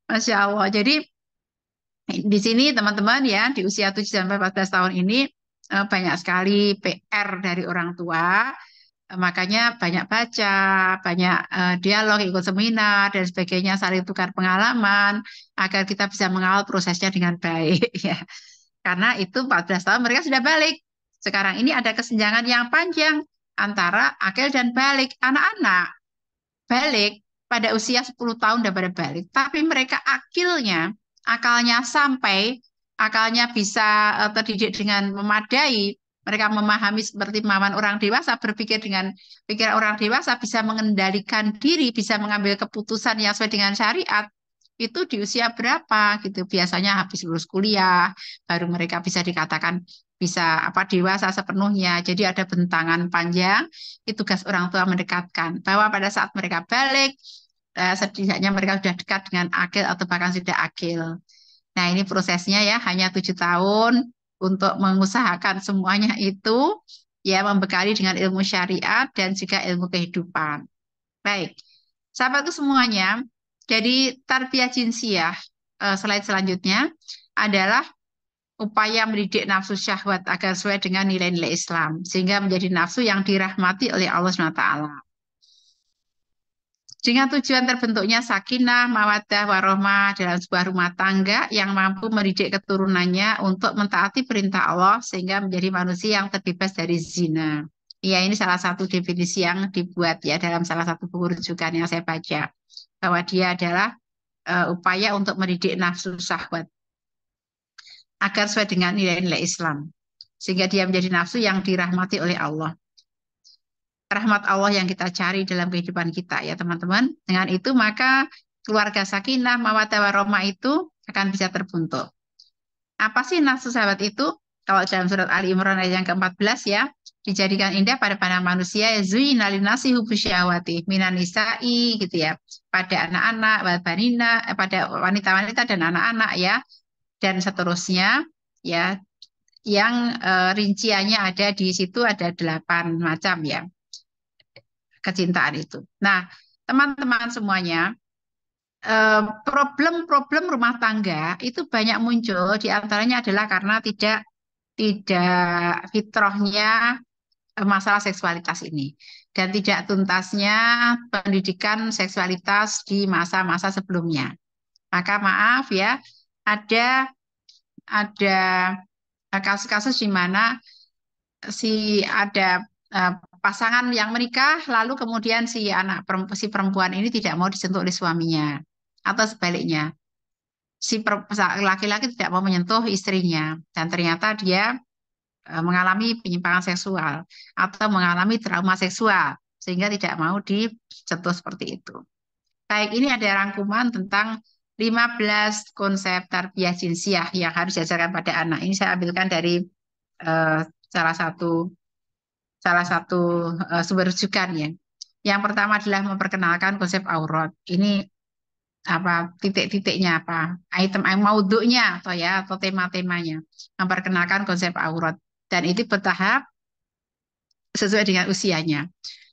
Masya Allah jadi di sini teman-teman ya di usia 7 sampai 14 tahun ini banyak sekali PR dari orang tua. Makanya banyak baca, banyak dialog, ikut seminar, dan sebagainya, saling tukar pengalaman, agar kita bisa mengawal prosesnya dengan baik. Ya. Karena itu 14 tahun mereka sudah balik. Sekarang ini ada kesenjangan yang panjang antara akil dan balik. Anak-anak balik pada usia 10 tahun dan pada balik. Tapi mereka akalnya sampai, akalnya bisa terdidik dengan memadai, mereka memahami seperti pemahaman orang dewasa, berpikir dengan pikiran orang dewasa, bisa mengendalikan diri, bisa mengambil keputusan yang sesuai dengan syariat, itu di usia berapa gitu. Biasanya habis lulus kuliah, baru mereka bisa dikatakan bisa apa dewasa sepenuhnya. Jadi ada bentangan panjang, itu tugas orang tua mendekatkan bahwa pada saat mereka balik, setidaknya mereka sudah dekat dengan akil atau bahkan sudah akil. Nah, ini prosesnya ya, hanya 7 tahun untuk mengusahakan semuanya itu, ya membekali dengan ilmu syariat dan juga ilmu kehidupan. Baik, sahabatku semuanya, jadi tarbiyah jinsiyah, slide selanjutnya adalah upaya mendidik nafsu syahwat agar sesuai dengan nilai-nilai Islam, sehingga menjadi nafsu yang dirahmati oleh Allah SWT. Dengan tujuan terbentuknya sakinah, mawaddah, warohmah dalam sebuah rumah tangga yang mampu mendidik keturunannya untuk mentaati perintah Allah sehingga menjadi manusia yang terbebas dari zina. Ya, ini salah satu definisi yang dibuat ya dalam salah satu buku rujukan yang saya baca. Bahwa dia adalah upaya untuk mendidik nafsu syahwat agar sesuai dengan nilai-nilai Islam. Sehingga dia menjadi nafsu yang dirahmati oleh Allah rahmat Allah yang kita cari dalam kehidupan kita ya teman-teman. Dengan itu maka keluarga sakinah, mawaddah warahmah itu akan bisa terbentuk. Apa sih nafsu sahabat itu? Kalau dalam surat Ali Imran ayat yang ke-14 ya, dijadikan indah pada pandangan manusia ya zuina linasi hubbu syahwati minan nisa'i gitu ya. Pada anak-anak, pada wanita-wanita dan anak-anak ya dan seterusnya ya yang rinciannya ada di situ ada 8 macam ya kecintaan itu. Nah, teman-teman semuanya, problem-problem rumah tangga itu banyak muncul, di antaranya adalah karena tidak fitrahnya masalah seksualitas ini dan tidak tuntasnya pendidikan seksualitas di masa-masa sebelumnya. Maka maaf ya, ada kasus-kasus di mana ada eh, pasangan yang menikah lalu kemudian si perempuan ini tidak mau disentuh oleh suaminya atau sebaliknya laki-laki tidak mau menyentuh istrinya dan ternyata dia mengalami penyimpangan seksual atau mengalami trauma seksual sehingga tidak mau disentuh seperti itu. Baik, ini ada rangkuman tentang 15 konsep tarbiyah jinsiah yang harus diajarkan pada anak. Ini saya ambilkan dari eh, salah satu sumber rujukan ya. Yang pertama adalah memperkenalkan konsep aurat. Ini apa titik-titiknya apa item maudhu'nya atau ya atau tema-temanya. Memperkenalkan konsep aurat dan itu bertahap sesuai dengan usianya.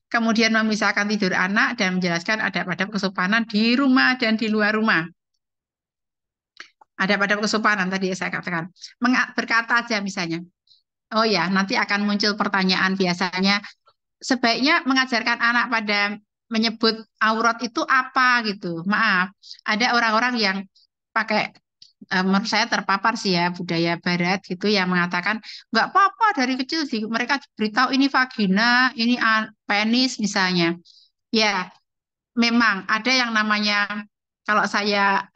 Kemudian memisahkan tidur anak dan menjelaskan adab-adab kesopanan di rumah dan di luar rumah. Adab-adab kesopanan tadi saya katakan. Berkata aja misalnya. Oh ya, nanti akan muncul pertanyaan biasanya. Sebaiknya mengajarkan anak pada menyebut aurat itu apa gitu. Maaf, ada orang-orang yang pakai menurut saya terpapar sih ya budaya Barat gitu yang mengatakan nggak apa-apa dari kecil sih mereka beritahu ini vagina, ini penis misalnya. Ya, memang ada yang namanya kalau saya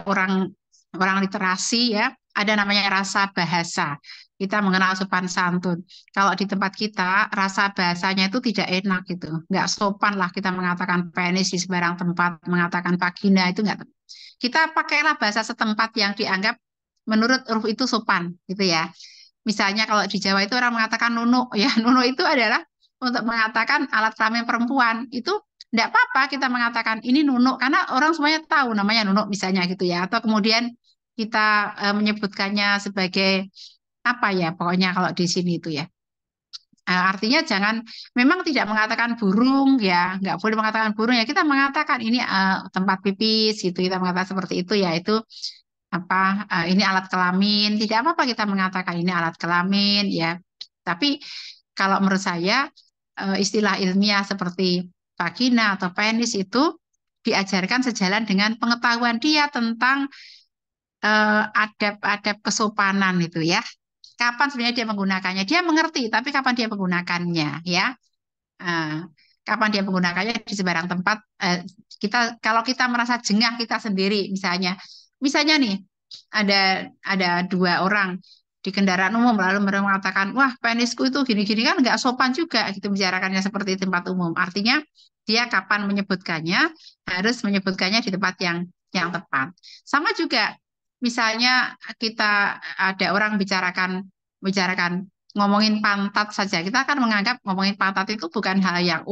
orang orang literasi ya, ada namanya rasa bahasa. Kita mengenal sopan santun. Kalau di tempat kita rasa bahasanya itu tidak enak gitu, nggak sopan lah kita mengatakan penis di sembarang tempat, mengatakan vagina itu nggak. Kita pakailah bahasa setempat yang dianggap menurut uruf itu sopan gitu ya. Misalnya kalau di Jawa itu orang mengatakan nunuk ya, nunuk itu adalah untuk mengatakan alat kelamin perempuan. Itu tidak apa-apa kita mengatakan ini nunuk karena orang semuanya tahu namanya nunuk misalnya gitu ya. Atau kemudian kita menyebutkannya sebagai apa ya, pokoknya kalau di sini itu ya. Artinya jangan memang tidak mengatakan burung ya, nggak boleh mengatakan burung ya. Kita mengatakan ini tempat pipis gitu, kita mengatakan seperti itu ya. Itu apa ini alat kelamin, tidak apa-apa kita mengatakan ini alat kelamin ya. Tapi kalau menurut saya istilah ilmiah seperti vagina atau penis itu diajarkan sejalan dengan pengetahuan dia tentang adab-adab kesopanan itu ya. Kapan sebenarnya dia menggunakannya? Dia mengerti, tapi kapan dia menggunakannya ya? Nah, kapan dia menggunakannya di sembarang tempat kita kalau kita merasa jengah kita sendiri misalnya nih ada ada dua orang di kendaraan umum lalu mereka mengatakan wah penisku itu gini-gini kan nggak sopan juga gitu bicarakannya seperti di tempat umum artinya dia kapan menyebutkannya harus menyebutkannya di tempat yang tepat sama juga misalnya kita ada orang bicarakan bicarakan ngomongin pantat saja kita akan menganggap ngomongin pantat itu bukan hal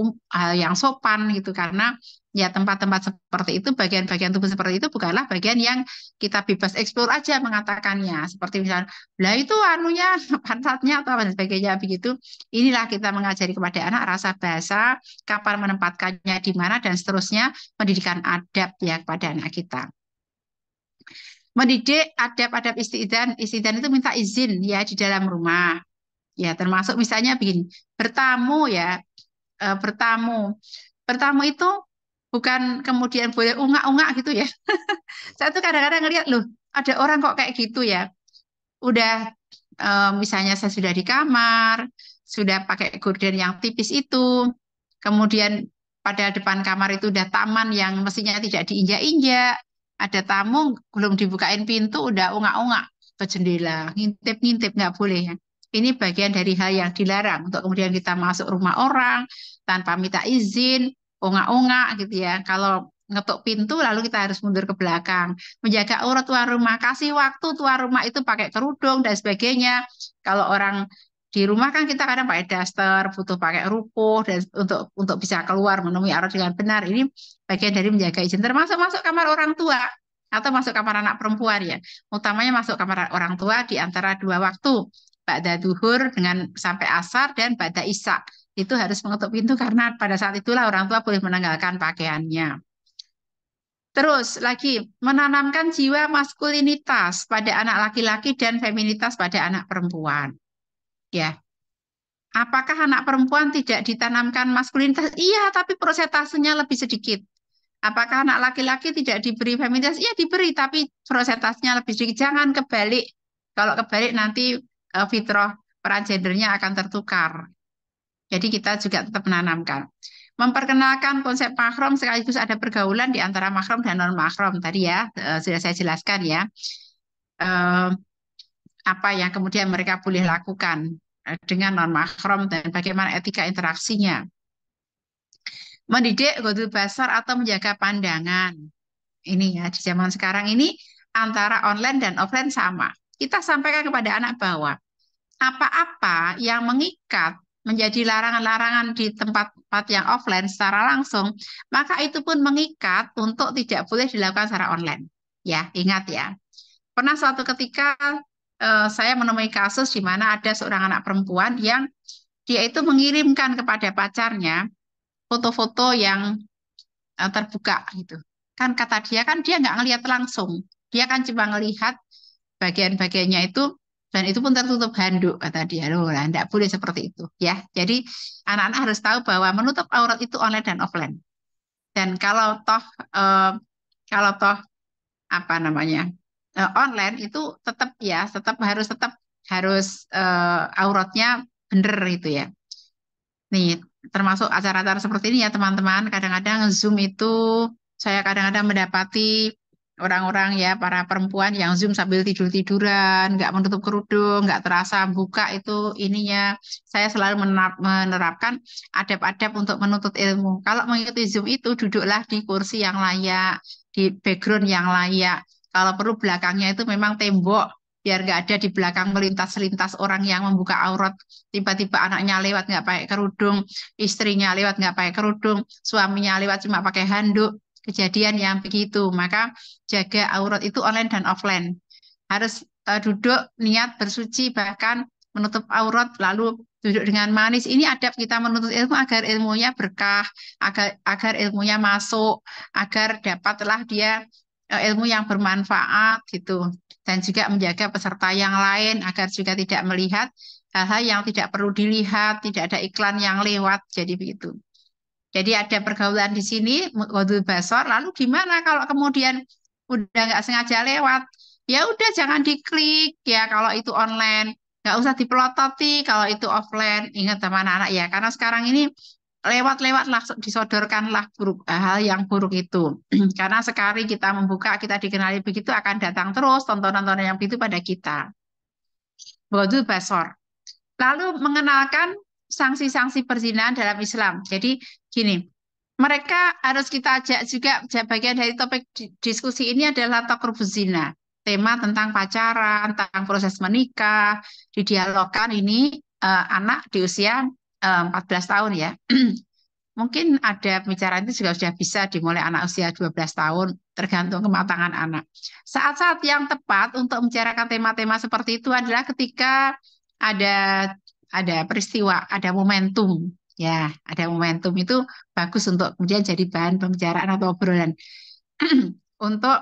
yang sopan gitu karena ya tempat-tempat seperti itu bagian-bagian tubuh seperti itu bukanlah bagian yang kita bebas eksplor aja mengatakannya seperti misalnya lah itu anunya pantatnya atau apa dan sebagainya begitu inilah kita mengajari kepada anak rasa bahasa kapan menempatkannya di mana dan seterusnya pendidikan adab ya kepada anak kita mendidik adab-adab istidzan istidzan itu minta izin ya di dalam rumah. Ya, termasuk misalnya begini, bertamu ya, bertamu. Bertamu itu bukan kemudian boleh ungak-ungak gitu ya. Saya tuh kadang-kadang ngeliat loh, ada orang kok kayak gitu ya. Udah misalnya saya sudah di kamar, sudah pakai gorden yang tipis itu, kemudian pada depan kamar itu udah taman yang mestinya tidak diinjak-injak, ada tamu belum dibukain pintu udah ungak-ungak ke jendela, ngintip-ngintip nggak boleh ya. Ini bagian dari hal yang dilarang untuk kemudian kita masuk rumah orang tanpa minta izin, ongak-ongak gitu ya. Kalau ngetuk pintu lalu kita harus mundur ke belakang menjaga aurat tuan rumah, kasih waktu tuan rumah itu pakai kerudung dan sebagainya. Kalau orang di rumah kan kita kadang pakai daster, butuh pakai rupuh dan untuk bisa keluar menemui aurat dengan benar. Ini bagian dari menjaga izin, termasuk masuk kamar orang tua atau masuk kamar anak perempuan ya. Utamanya masuk kamar orang tua di antara dua waktu, ba'da duhur dengan sampai asar dan ba'da isya. Itu harus mengetuk pintu karena pada saat itulah orang tua boleh menanggalkan pakaiannya. Terus lagi menanamkan jiwa maskulinitas pada anak laki-laki dan feminitas pada anak perempuan. Ya, apakah anak perempuan tidak ditanamkan maskulinitas? Iya, tapi prosentasenya lebih sedikit. Apakah anak laki-laki tidak diberi feminitas? Iya, diberi, tapi prosentasenya lebih sedikit. Jangan kebalik. Kalau kebalik nanti fitrah peran gendernya akan tertukar. Jadi kita juga tetap menanamkan. Memperkenalkan konsep mahram sekaligus ada pergaulan di antara mahram dan non mahram tadi ya sudah saya jelaskan ya eh, apa yang kemudian mereka boleh lakukan dengan non mahram dan bagaimana etika interaksinya. Mendidik ghodul basar atau menjaga pandangan. Ini ya di zaman sekarang ini antara online dan offline sama. Kita sampaikan kepada anak bahwa apa-apa yang mengikat menjadi larangan-larangan di tempat-tempat yang offline secara langsung, maka itu pun mengikat untuk tidak boleh dilakukan secara online. Ya, ingat ya. Pernah suatu ketika saya menemui kasus di mana ada seorang anak perempuan yang dia itu mengirimkan kepada pacarnya foto-foto yang terbuka gitu. Kan kata dia kan dia nggak ngelihat langsung. Dia kan cuma ngelihat bagian-bagiannya itu dan itu pun tertutup handuk kata dia. Loh, lah, enggak boleh seperti itu ya. Jadi anak-anak harus tahu bahwa menutup aurat itu online dan offline. Dan eh, kalau toh apa namanya online itu tetap harus auratnya bener itu ya. Nih, termasuk acara-acara seperti ini ya teman-teman. Kadang-kadang Zoom itu saya kadang-kadang mendapati orang-orang ya para perempuan yang Zoom sambil tidur-tiduran, nggak menutup kerudung, nggak terasa buka itu ininya. Saya selalu menerapkan adab-adab untuk menuntut ilmu. Kalau mengikuti Zoom itu duduklah di kursi yang layak, di background yang layak. Kalau perlu belakangnya itu memang tembok, biar nggak ada di belakang melintas-lintas orang yang membuka aurat. Tiba-tiba anaknya lewat nggak pakai kerudung, istrinya lewat nggak pakai kerudung, suaminya lewat cuma pakai handuk. Kejadian yang begitu, maka jaga aurat itu online dan offline. Harus duduk niat bersuci bahkan menutup aurat lalu duduk dengan manis. Ini adab kita menuntut ilmu agar ilmunya berkah, agar ilmunya masuk, agar dapatlah dia ilmu yang bermanfaat gitu. Dan juga menjaga peserta yang lain agar juga tidak melihat hal-hal yang tidak perlu dilihat, tidak ada iklan yang lewat, jadi begitu. Jadi ada pergaulan di sini, wadul basor. Lalu gimana kalau kemudian udah nggak sengaja lewat? Ya udah jangan diklik ya kalau itu online. Nggak usah dipelototi kalau itu offline. Ingat sama anak-anak ya, karena sekarang ini lewat-lewatlah disodorkanlah buruk hal yang buruk itu. Karena sekali kita membuka, kita dikenali begitu akan datang terus tontonan-tontonan yang begitu pada kita. Wadul basor. Lalu mengenalkan sanksi-sanksi perzinahan dalam Islam. Jadi gini, mereka harus kita ajak juga bagian dari topik diskusi ini adalah takrubuz zina. Tema tentang pacaran, tentang proses menikah, didialogkan ini anak di usia 14 tahun ya. Mungkin ada pembicaraan itu juga sudah bisa dimulai anak usia 12 tahun, tergantung kematangan anak. Saat-saat yang tepat untuk membicarakan tema-tema seperti itu adalah ketika ada ada peristiwa, ada momentum. Ya, ada momentum itu bagus untuk kemudian jadi bahan pembicaraan atau obrolan untuk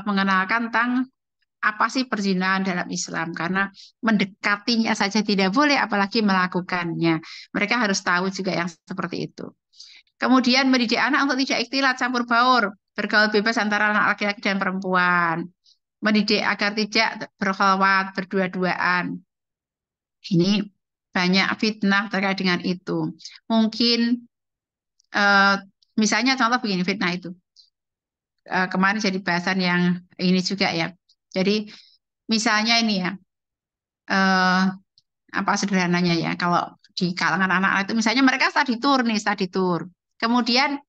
mengenalkan tentang apa sih perzinahan dalam Islam karena mendekatinya saja tidak boleh apalagi melakukannya. Mereka harus tahu juga yang seperti itu. Kemudian mendidik anak untuk tidak ikhtilat campur baur, bergaul bebas antara anak laki-laki dan perempuan. Mendidik agar tidak berkhalwat, berdua-duaan. Ini banyak fitnah terkait dengan itu. Mungkin eh, misalnya contoh begini fitnah itu. Kemarin jadi bahasan yang ini juga ya. Jadi misalnya ini ya, eh, apa sederhananya ya, kalau di kalangan anak-anak itu misalnya mereka study tour nih, study tour. Kemudian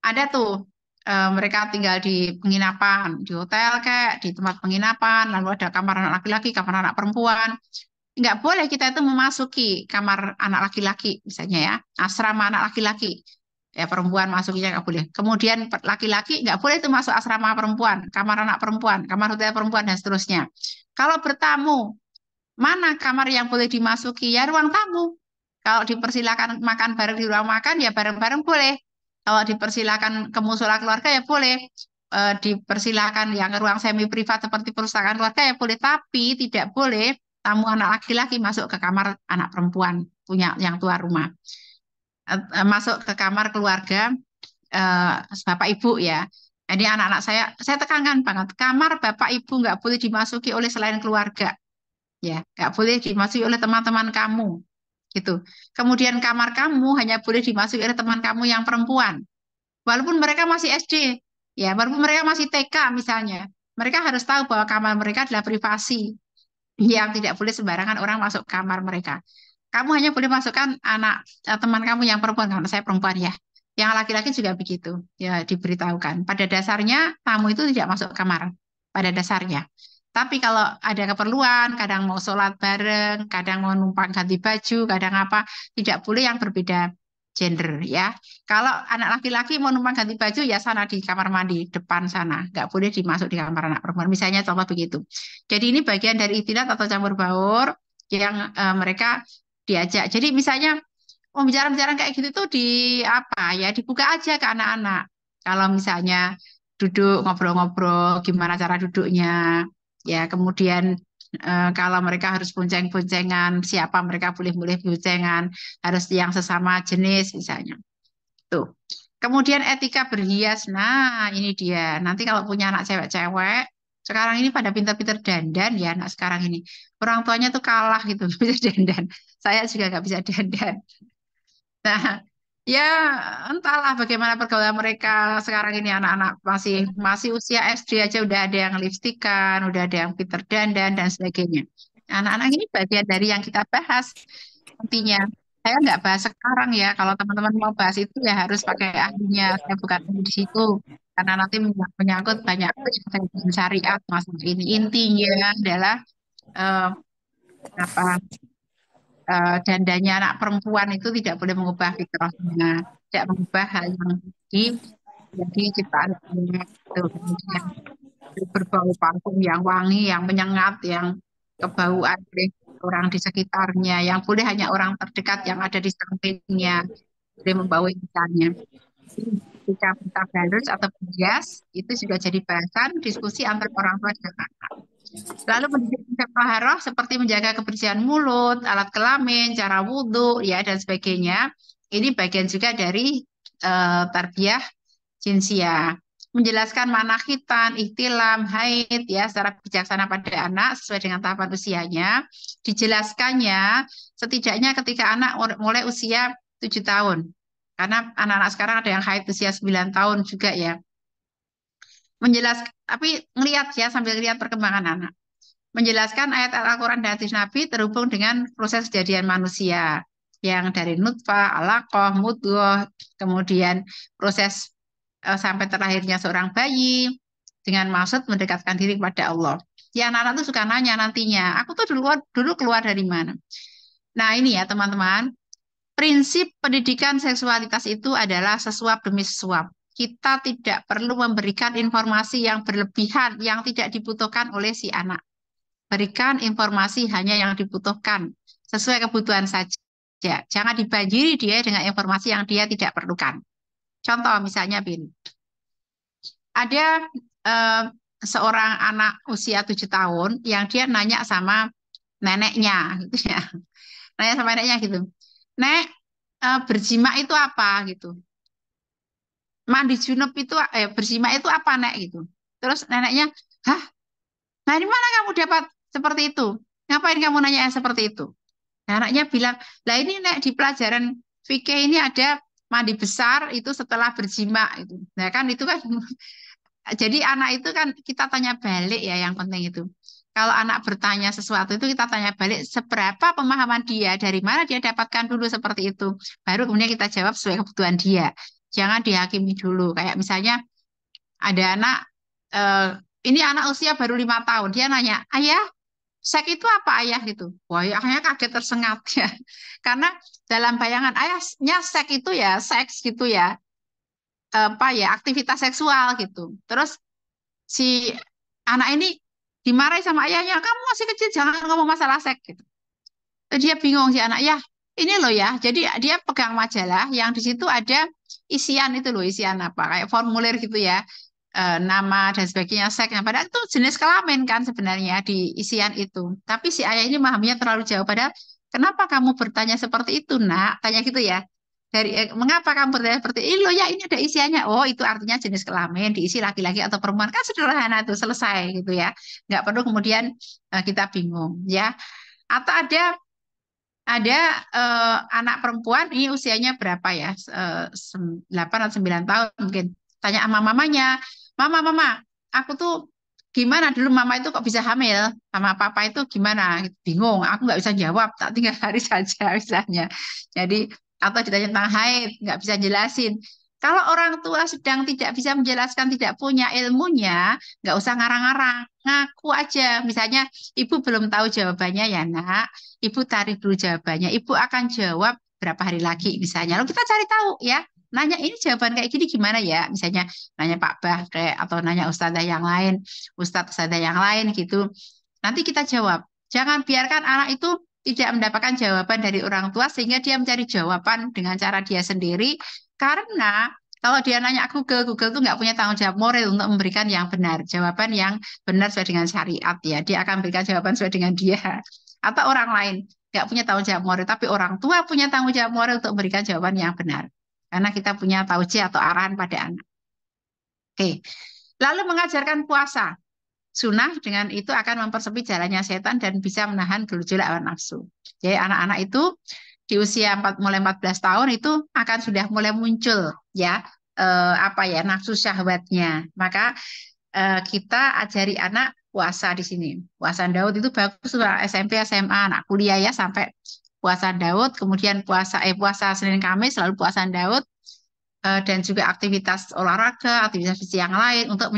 ada tuh mereka tinggal di penginapan, di hotel kayak di tempat penginapan, lalu ada kamar anak laki-laki, kamar anak perempuan. Nggak boleh kita itu memasuki kamar anak laki-laki, misalnya ya, asrama anak laki-laki. Ya perempuan masuknya nggak boleh. Kemudian laki-laki nggak boleh itu masuk asrama perempuan, kamar anak perempuan, kamar hotel perempuan dan seterusnya. Kalau bertamu, mana kamar yang boleh dimasuki? Ya ruang tamu. Kalau dipersilakan makan bareng di ruang makan ya bareng-bareng boleh. Kalau dipersilakan ke musola keluarga ya boleh. Dipersilakan yang ruang semi privat seperti perpustakaan keluarga ya boleh. Tapi tidak boleh tamu anak laki-laki masuk ke kamar anak perempuan punya yang tua rumah. Masuk ke kamar keluarga eh, bapak ibu ya. Jadi anak-anak saya tekankan banget, kamar bapak ibu nggak boleh dimasuki oleh selain keluarga. Ya, nggak boleh dimasuki oleh teman-teman kamu, gitu. Kemudian kamar kamu hanya boleh dimasuki oleh teman kamu yang perempuan, walaupun mereka masih SD, ya, walaupun mereka masih TK misalnya, mereka harus tahu bahwa kamar mereka adalah privasi, yang tidak boleh sembarangan orang masuk kamar mereka. Kamu hanya boleh masukkan anak teman kamu yang perempuan, karena saya perempuan ya. Yang laki-laki juga begitu, ya diberitahukan. Pada dasarnya tamu itu tidak masuk kamar, pada dasarnya. Tapi kalau ada keperluan, kadang mau sholat bareng, kadang mau numpang ganti baju, kadang apa, tidak boleh yang berbeda gender ya. Kalau anak laki-laki mau numpang ganti baju ya sana di kamar mandi depan sana, nggak boleh dimasuk di kamar anak perempuan. Misalnya contoh begitu. Jadi ini bagian dari ikhtilat atau campur baur yang mereka diajak. Jadi misalnya pembicaraan-pembicaraan kayak gitu tuh di apa ya dibuka aja ke anak-anak. Kalau misalnya duduk ngobrol-ngobrol gimana cara duduknya. Ya, kemudian kalau mereka harus bonceng-boncengan, siapa mereka boleh-boleh boncengan, harus yang sesama jenis misalnya. Tuh. Kemudian etika berhias. Nah, ini dia. Nanti kalau punya anak cewek-cewek, sekarang ini pada pintar-pintar dandan ya anak sekarang ini. Orang tuanya tuh kalah gitu, nggak bisa dandan. Saya juga nggak bisa dandan. Nah, ya entahlah bagaimana pergaulan mereka sekarang ini anak-anak masih masih usia SD aja udah ada yang lipstikan, udah ada yang pintar dandan dan sebagainya. Anak-anak ini bagian dari yang kita bahas nantinya. Saya nggak bahas sekarang ya. Kalau teman-teman mau bahas itu ya harus pakai ahlinya. Saya bukan ahli di situ. Karena nanti menyangkut banyak syariat masalah ini. Intinya adalah eh, apa dandanya anak perempuan itu tidak boleh mengubah fitrahnya, tidak mengubah hal yang di jadi ciptaan Allah. Itu kemudian berbau parfum yang wangi, yang menyengat, yang kebauan oleh orang di sekitarnya, yang boleh hanya orang terdekat yang ada di sampingnya, boleh membawa misalnya. Ketika kita balance atau bias, itu juga jadi bahasan diskusi antara orang tua dan anak. Lalu mendidik konsep taharah seperti menjaga kebersihan mulut, alat kelamin, cara wudhu, ya dan sebagainya. Ini bagian juga dari tarbiyah jinsia. Menjelaskan makna khitan, ihtilam, haid ya secara bijaksana pada anak sesuai dengan tahapan usianya. Dijelaskannya setidaknya ketika anak mulai usia 7 tahun. Karena anak-anak sekarang ada yang haid usia 9 tahun juga ya. Menjelaskan, tapi ngelihat ya sambil lihat perkembangan anak menjelaskan ayat Al-Quran dan hadis Nabi terhubung dengan proses kejadian manusia yang dari nutfah, alaqah, mudghah, kemudian proses sampai terlahirnya seorang bayi dengan maksud mendekatkan diri kepada Allah. Ya anak-anak tuh suka nanya nantinya, aku tuh dulu keluar dari mana? Nah ini ya teman-teman, prinsip pendidikan seksualitas itu adalah sesuap demi sesuap. Kita tidak perlu memberikan informasi yang berlebihan yang tidak dibutuhkan oleh si anak. Berikan informasi hanya yang dibutuhkan, sesuai kebutuhan saja. Jangan dibanjiri dia dengan informasi yang dia tidak perlukan. Contoh misalnya, Bin, ada eh, seorang anak usia 7 tahun yang dia nanya sama neneknya, gitu ya. Nanya sama neneknya gitu, Nek, berjima itu apa gitu? Mandi junub itu, berjima itu apa, Nek gitu? Terus neneknya, hah, dari mana kamu dapat seperti itu? Ngapain kamu nanya yang seperti itu? Nah, anaknya bilang, lah ini nek di pelajaran fikih ini ada mandi besar itu setelah berjima itu. Nah kan itu kan jadi anak itu kan kita tanya balik ya yang penting itu. Kalau anak bertanya sesuatu itu kita tanya balik seberapa pemahaman dia, dari mana dia dapatkan dulu seperti itu. Baru kemudian kita jawab sesuai kebutuhan dia. Jangan dihakimi dulu. Kayak misalnya ada anak eh, ini anak usia baru 5 tahun, dia nanya, ayah seks itu apa ayah gitu. Wah, ya, ayahnya kaget tersengat ya. Karena dalam bayangan ayahnya seks itu ya seks gitu ya. Apa ya aktivitas seksual gitu. Terus si anak ini dimarahi sama ayahnya, kamu masih kecil jangan ngomong masalah seks gitu. Terus dia bingung si anak, ya ini loh ya. Jadi dia pegang majalah yang di situ ada isian itu loh, isian apa kayak formulir gitu ya. Nama dan sebagainya seks. Nah, padahal itu jenis kelamin kan sebenarnya di isian itu. Tapi si ayah ini memahaminya terlalu jauh. Padahal kenapa kamu bertanya seperti itu, nak? Tanya gitu ya. Mengapa kamu bertanya seperti ini? Loh ya ini ada isiannya. Oh itu artinya jenis kelamin diisi laki-laki atau perempuan kan sederhana itu selesai gitu ya. Nggak perlu kemudian kita bingung ya. Atau ada anak perempuan ini usianya berapa ya? 8 atau 9 tahun mungkin. Tanya sama mamanya, Mama, Mama, aku tuh gimana dulu Mama itu kok bisa hamil sama Papa itu gimana? Bingung, aku nggak bisa jawab, tak tinggal hari saja misalnya. Jadi atau ditanya tentang haid, nggak bisa jelasin. Kalau orang tua sedang tidak bisa menjelaskan, tidak punya ilmunya, nggak usah ngarang-ngarang, ngaku aja. Misalnya, ibu belum tahu jawabannya ya nak, ibu tarik dulu jawabannya. Ibu akan jawab berapa hari lagi misalnya. Lalu kita cari tahu ya. Nanya ini jawaban kayak gini gimana ya? Misalnya nanya Pak Bahre atau nanya ustazah yang lain, ustazah yang lain gitu. Nanti kita jawab. Jangan biarkan anak itu tidak mendapatkan jawaban dari orang tua sehingga dia mencari jawaban dengan cara dia sendiri karena Kalau dia nanya Google, Google tuh nggak punya tanggung jawab moral untuk memberikan yang benar, jawaban yang benar sesuai dengan syariat ya. Dia akan berikan jawaban sesuai dengan dia. Atau orang lain nggak punya tanggung jawab moral, tapi orang tua punya tanggung jawab moral untuk memberikan jawaban yang benar. Karena kita punya taujih atau arahan pada anak. Oke. Lalu mengajarkan puasa. Sunnah dengan itu akan mempersempit jalannya setan dan bisa menahan gejolak hawa nafsu. Jadi anak-anak itu di usia mulai 14 tahun itu akan sudah mulai muncul ya apa ya nafsu syahwatnya. Maka kita ajari anak puasa di sini. Puasa Daud itu bagus untuk SMP, SMA, anak kuliah ya sampai puasa Daud, kemudian puasa Senin Kamis lalu puasa Daud dan juga aktivitas olahraga, aktivitas fisik yang lain untuk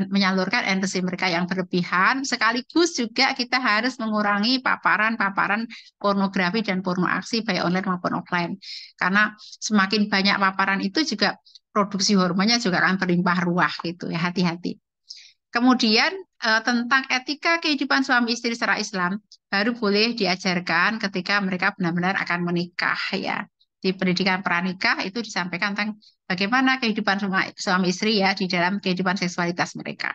menyalurkan energi mereka yang berlebihan. Sekaligus juga kita harus mengurangi paparan-paparan pornografi dan porno aksi baik online maupun offline. Karena semakin banyak paparan itu juga produksi hormonnya juga akan berlimpah ruah gitu ya, hati-hati. Kemudian tentang etika kehidupan suami istri secara Islam baru boleh diajarkan ketika mereka benar-benar akan menikah ya. Di pendidikan pranikah itu disampaikan tentang bagaimana kehidupan suami istri ya di dalam kehidupan seksualitas mereka.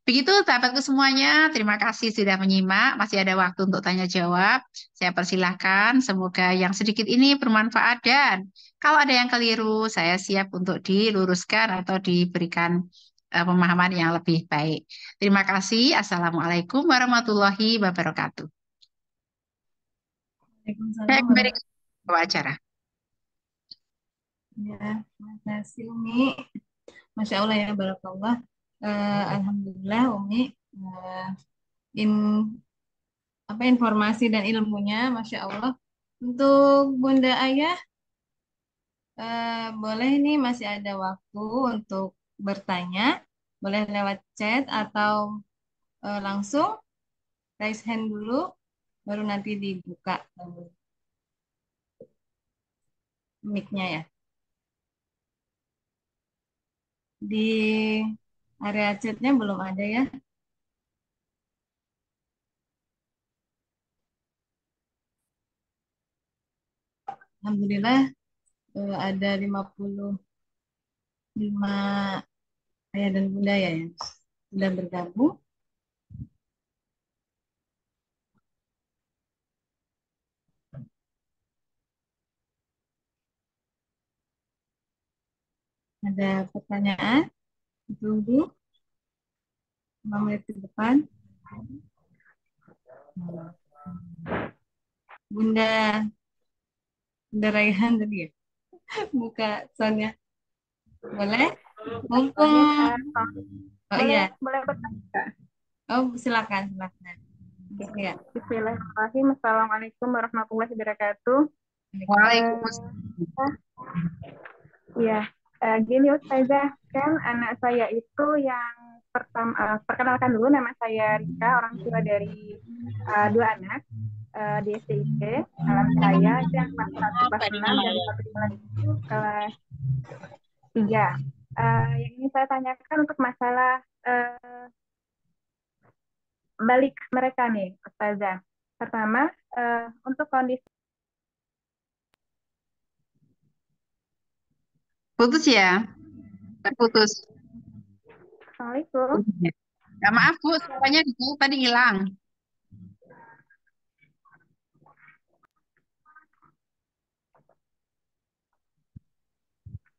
Begitu sahabatku semuanya, terima kasih sudah menyimak. Masih ada waktu untuk tanya jawab. Saya persilahkan, semoga yang sedikit ini bermanfaat dan kalau ada yang keliru, saya siap untuk diluruskan atau diberikan pemahaman yang lebih baik. Terima kasih. Assalamualaikum warahmatullahi wabarakatuh. Saya Waalaikumsalam kembali ke wawancara. warahmatullahi wabarakatuh. Terima kasih Umi. Masya Allah ya, barakallah. Alhamdulillah Umi. In apa informasi dan ilmunya, Masya Allah. Untuk Bunda Ayah, boleh nih masih ada waktu untuk bertanya. Boleh lewat chat atau langsung raise hand dulu, baru nanti dibuka mic-nya ya. Di area chatnya belum ada ya. Alhamdulillah ada 55 ayah dan bunda ya yang sudah bergabung. Ada pertanyaan? Tunggu 5 menit ke depan. Bunda, Bunda Raihan tadi ya? Buka soalnya. Boleh? Mumpung. Oh Boleh, iya. boleh bertanya. Oh, silakan, silakan. Ya. Bismillahirrahmanirrahim. Assalamualaikum warahmatullahi wabarakatuh. Waalaikumsalam. Ya, gini Ustazah, kan anak saya itu yang pertama, perkenalkan dulu nama saya Rika, orang tua dari dua anak di STIP. Anak saya itu yang kelas 1 kelas 6 dan satu kelas kelas 3. Yang ini saya tanyakan untuk masalah balik mereka nih, Ustazah. Pertama, untuk kondisi Putus ya? Putus. Assalamualaikum. Ya, maaf Bu, suaranya tadi hilang.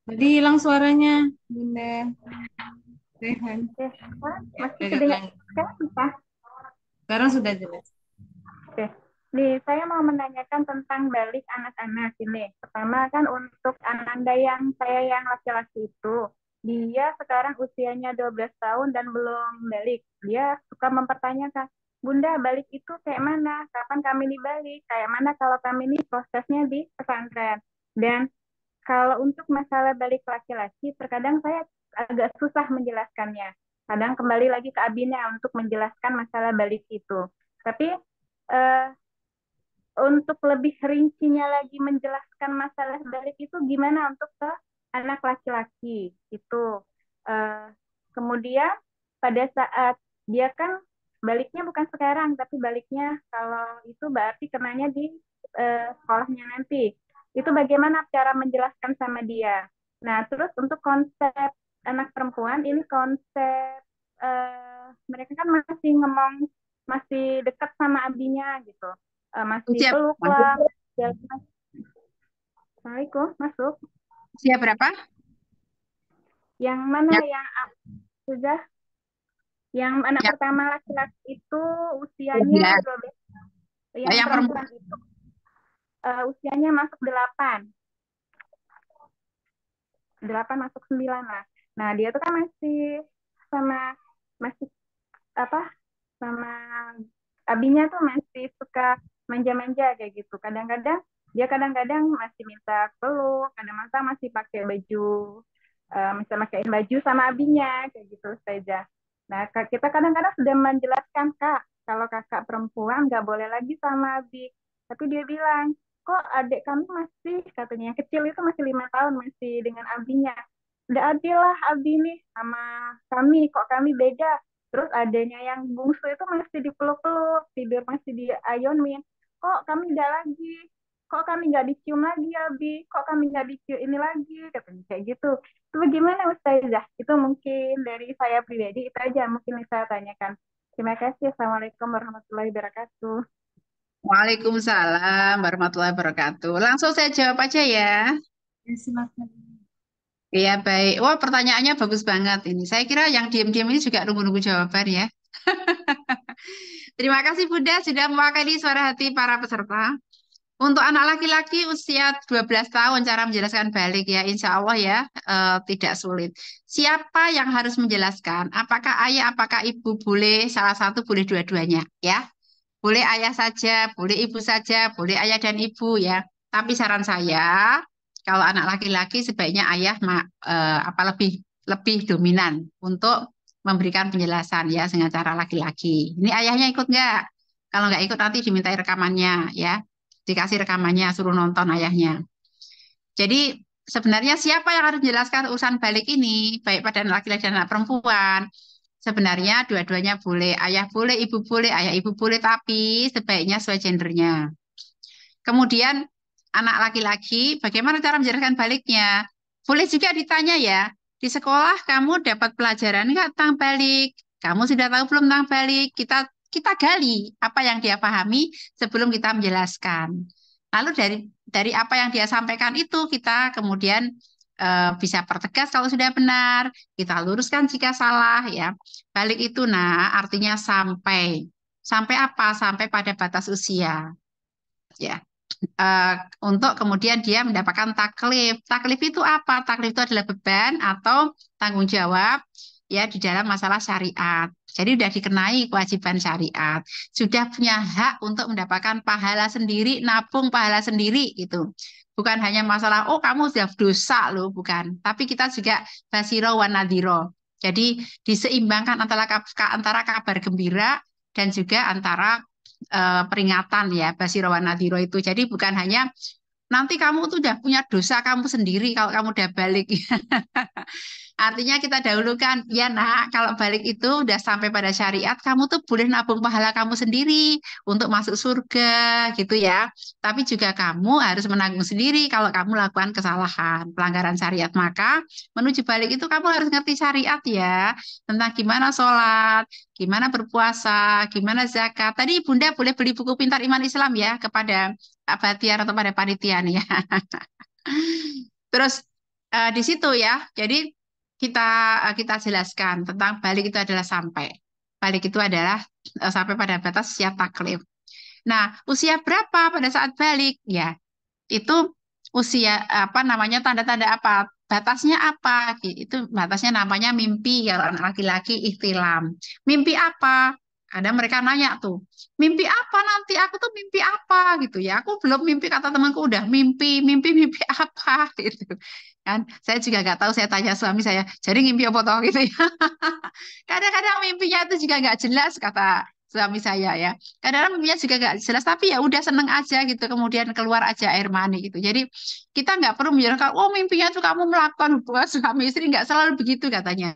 Tadi hilang suaranya, Bunda Rehan. Oke, masih Dari terdengar ulang. sekarang bisa? Sekarang sudah jelas. Oke. Nih, saya mau menanyakan tentang balik anak-anak ini. Pertama kan untuk ananda yang saya yang laki-laki itu, dia sekarang usianya 12 tahun dan belum balik. Dia suka mempertanyakan, Bunda, balik itu kayak mana? Kapan kami dibalik? Kayak mana kalau kami ini prosesnya di pesantren? Dan kalau untuk masalah balik laki-laki, terkadang saya agak susah menjelaskannya. Kadang kembali lagi ke Abina untuk menjelaskan masalah balik itu. Tapi eh, untuk lebih rincinya lagi menjelaskan masalah balik itu gimana untuk ke anak laki-laki itu. Eh, Kemudian pada saat dia kan baliknya bukan sekarang, tapi baliknya kalau itu berarti kenanya di sekolahnya nanti. Itu bagaimana cara menjelaskan sama dia? Nah, terus untuk konsep anak perempuan, ini konsep mereka kan masih ngomong, masih dekat sama abinya gitu. Masih Usia peluk berapa? lah. Assalamualaikum, masuk. Usia berapa? Yang mana Yang, yang sudah, yang anak yang pertama laki-laki itu usianya 12. 12, Nah, yang yang perempuan perempuan itu usianya masuk 8. 8 masuk 9 lah. Nah, dia tuh kan masih sama, masih apa, sama abinya tuh masih suka manja-manja kayak gitu. Kadang-kadang masih minta peluk, kadang-kadang masih pakai baju, misal pakein baju sama abinya kayak gitu saja. Nah, kita kadang-kadang sudah menjelaskan, Kak, kalau kakak perempuan nggak boleh lagi sama abi. Tapi dia bilang, kok adik kami masih, katanya yang kecil itu masih 5 tahun masih dengan abinya. Udah adil lah abi nih sama kami, kok kami beda. Terus adanya yang bungsu itu masih dipeluk-peluk, tidur masih diayomin. Kok kami nggak lagi? Kok kami nggak dicium lagi, Abi? Kok kami nggak dicium ini lagi? Katanya kayak gitu. Itu bagaimana, Ustazah? Itu mungkin dari saya pribadi, itu aja mungkin yang saya tanyakan. Terima kasih. Assalamualaikum warahmatullahi wabarakatuh. Waalaikumsalam warahmatullahi wabarakatuh. Langsung saya jawab aja ya. Ya, silakan. Iya, baik. Wah, pertanyaannya bagus banget ini. Saya kira yang diam-diam ini juga nunggu-nunggu jawaban ya. Terima kasih Bunda sudah mewakili suara hati para peserta. Untuk anak laki-laki usia 12 tahun cara menjelaskan balik ya, insya Allah ya, tidak sulit. Siapa yang harus menjelaskan? Apakah ayah, apakah ibu? Boleh salah satu, boleh dua-duanya ya. Boleh ayah saja, boleh ibu saja, boleh ayah dan ibu ya. Tapi saran saya, kalau anak laki-laki sebaiknya ayah apa lebih lebih dominan untuk memberikan penjelasan ya dengan cara laki-laki. Ini ayahnya ikut nggak? Kalau nggak ikut nanti dimintai rekamannya ya, dikasih rekamannya, suruh nonton ayahnya. Jadi sebenarnya siapa yang harus menjelaskan urusan balik ini, baik pada anak laki-laki dan anak perempuan? Sebenarnya dua-duanya boleh, ayah boleh, ibu boleh, ayah ibu boleh, tapi sebaiknya sesuai gendernya. Kemudian anak laki-laki, bagaimana cara menjelaskan baliknya? Boleh juga ditanya ya, di sekolah kamu dapat pelajaran nggak tentang balik? Kamu sudah tahu belum tentang balik? Kita gali apa yang dia pahami sebelum kita menjelaskan. Lalu dari apa yang dia sampaikan itu kita kemudian bisa pertegas kalau sudah benar, kita luruskan jika salah ya. Balik itu nah artinya sampai. Sampai apa? Sampai pada batas usia. Ya, eh, untuk kemudian dia mendapatkan taklif. Taklif itu apa? Taklif itu adalah beban atau tanggung jawab ya di dalam masalah syariat. Jadi sudah dikenai kewajiban syariat, sudah punya hak untuk mendapatkan pahala sendiri, nabung pahala sendiri gitu. Bukan hanya masalah oh kamu sudah dosa loh, bukan. Tapi kita juga basiro wa nadhiro. Jadi diseimbangkan antara kabar gembira dan juga antara peringatan ya Basiro wa Nadhiro itu. Jadi bukan hanya nanti kamu tuh udah punya dosa kamu sendiri kalau kamu udah balik. Artinya kita dahulukan, ya nak, kalau balik itu udah sampai pada syariat, kamu tuh boleh nabung pahala kamu sendiri untuk masuk surga gitu ya. Tapi juga kamu harus menanggung sendiri kalau kamu lakukan kesalahan, pelanggaran syariat. Maka menuju balik itu kamu harus ngerti syariat ya, tentang gimana sholat, gimana berpuasa, gimana zakat. Tadi Bunda boleh beli buku Pintar Iman Islam ya kepada Pak Batiar atau pada panitia nih ya. Terus di situ ya, jadi kita kita jelaskan tentang balik itu adalah sampai. Balik itu adalah sampai pada batas usia taklif. Nah, usia berapa pada saat balik? Ya, itu usia apa namanya tanda-tanda apa? Batasnya apa? Itu batasnya namanya mimpi kalau anak laki-laki ihtilam. Mimpi apa? Ada mereka nanya tuh, mimpi apa nanti? Aku tuh mimpi apa gitu ya? Aku belum mimpi kata temanku udah mimpi apa gitu kan? Saya juga nggak tahu. Saya tanya suami saya, jadi mimpi apa toh gitu ya? Kadang-kadang mimpinya itu juga nggak jelas kata suami saya ya. Kadang-kadang mimpinya juga nggak jelas, tapi ya udah seneng aja gitu. Kemudian keluar aja air mani gitu. Jadi kita nggak perlu menjelaskan, oh mimpinya tuh kamu melakukan hubungan suami istri nggak selalu begitu katanya.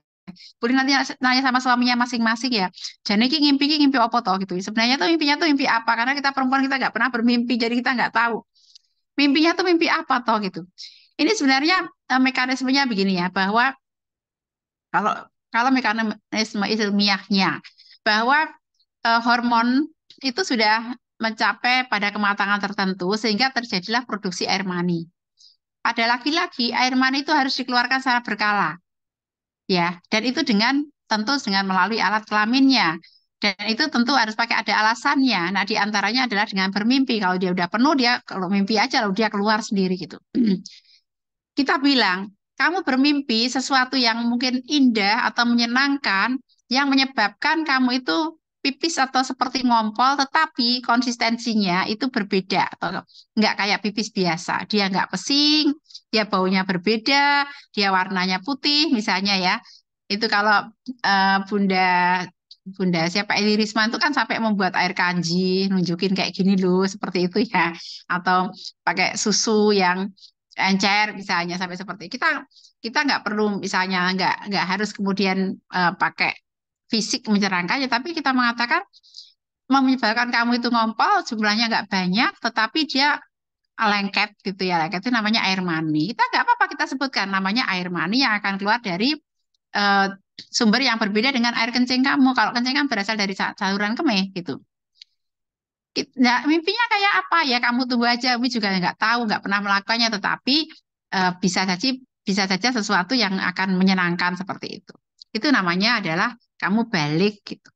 Boleh nanti nanya sama suaminya masing-masing ya. Jadi ini ngimpi apa toh gitu. Sebenarnya tuh mimpinya tuh mimpi apa? Karena kita perempuan kita nggak pernah bermimpi, jadi kita nggak tahu. Mimpinya tuh mimpi apa toh gitu. Ini sebenarnya mekanismenya begini ya, bahwa kalau kalau mekanisme ilmiahnya bahwa hormon itu sudah mencapai pada kematangan tertentu sehingga terjadilah produksi air mani. Pada laki-laki air mani itu harus dikeluarkan secara berkala, ya, dan itu tentu dengan melalui alat kelaminnya. Dan itu tentu harus pakai ada alasannya. Nah, di antaranya adalah dengan bermimpi. Kalau dia udah penuh, dia kalau mimpi aja lalu dia keluar sendiri gitu. Kita bilang, kamu bermimpi sesuatu yang mungkin indah atau menyenangkan, yang menyebabkan kamu itu pipis atau seperti ngompol, tetapi konsistensinya itu berbeda, atau nggak kayak pipis biasa. Dia nggak pesing, dia baunya berbeda, dia warnanya putih, misalnya ya. Itu kalau Bunda Bunda siapa Eli Risma itu kan sampai membuat air kanji, nunjukin kayak gini loh, seperti itu ya. Atau pakai susu yang encer misalnya sampai seperti itu. Kita nggak perlu misalnya nggak harus kemudian pakai fisik mencerangkan ya, tapi kita mengatakan menyebabkan kamu itu ngompol jumlahnya nggak banyak, tetapi dia lengket gitu ya. Lengket itu namanya air mani. Kita nggak apa-apa kita sebutkan namanya air mani yang akan keluar dari eh, sumber yang berbeda dengan air kencing kamu. Kalau kencing kan berasal dari saluran kemih gitu. Nah, mimpinya kayak apa ya? Kamu tunggu aja. Umi juga nggak tahu, nggak pernah melakukannya. Tetapi eh, bisa saja bisa saja sesuatu yang akan menyenangkan seperti itu. Itu namanya adalah kamu balik gitu.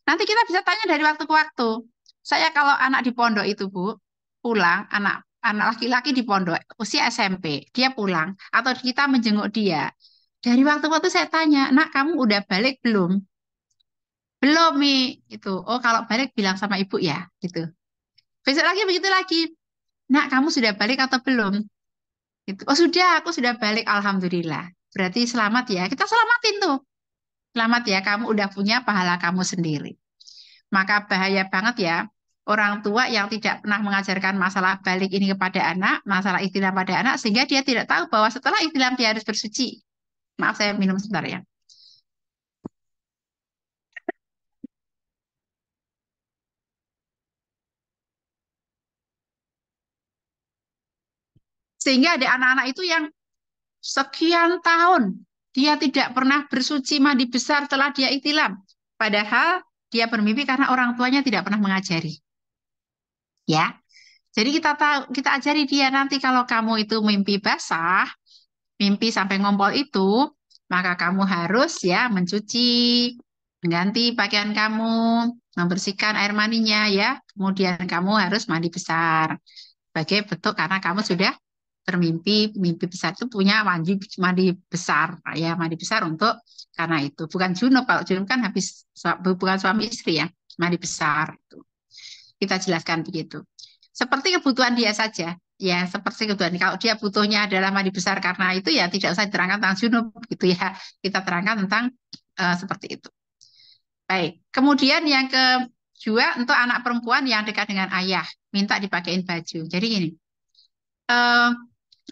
Nanti kita bisa tanya dari waktu ke waktu. Saya kalau anak di pondok itu Bu, pulang anak anak laki-laki di pondok usia SMP, dia pulang atau kita menjenguk dia. Dari waktu ke waktu saya tanya, "Nak, kamu udah balik belum?" Belum, Mi. Itu. Oh, kalau balik bilang sama ibu ya, gitu. Besok lagi begitu lagi. Nak, kamu sudah balik atau belum? Gitu. Oh, sudah, aku sudah balik. Alhamdulillah. Berarti selamat ya. Kita selamatin tuh. Selamat ya, kamu udah punya pahala kamu sendiri. Maka bahaya banget ya orang tua yang tidak pernah mengajarkan masalah balik ini kepada anak, masalah ikhtilam pada anak, sehingga dia tidak tahu bahwa setelah ikhtilam dia harus bersuci. Maaf, saya minum sebentar ya. Sehingga ada anak-anak itu yang sekian tahun dia tidak pernah bersuci mandi besar setelah dia ikhtilam. Padahal dia bermimpi karena orang tuanya tidak pernah mengajari. Ya, jadi kita ajari dia nanti kalau kamu itu mimpi basah, mimpi sampai ngompol itu, maka kamu harus ya mencuci, mengganti pakaian kamu, membersihkan air maninya ya. Kemudian kamu harus mandi besar. Sebagai bentuk karena kamu sudah bermimpi, mimpi besar itu punya mandi mandi besar ya, mandi besar untuk karena itu. Bukan junub, kalau junub kan habis bukan suami istri ya, mandi besar itu. Kita jelaskan begitu. Seperti kebutuhan dia saja. Ya, seperti kebutuhan. Kalau dia butuhnya adalah mandi besar karena itu ya tidak usah diterangkan tentang junub gitu ya. Kita terangkan tentang seperti itu. Baik. Kemudian yang kedua untuk anak perempuan yang dekat dengan ayah, minta dipakein baju. Jadi gini, eh,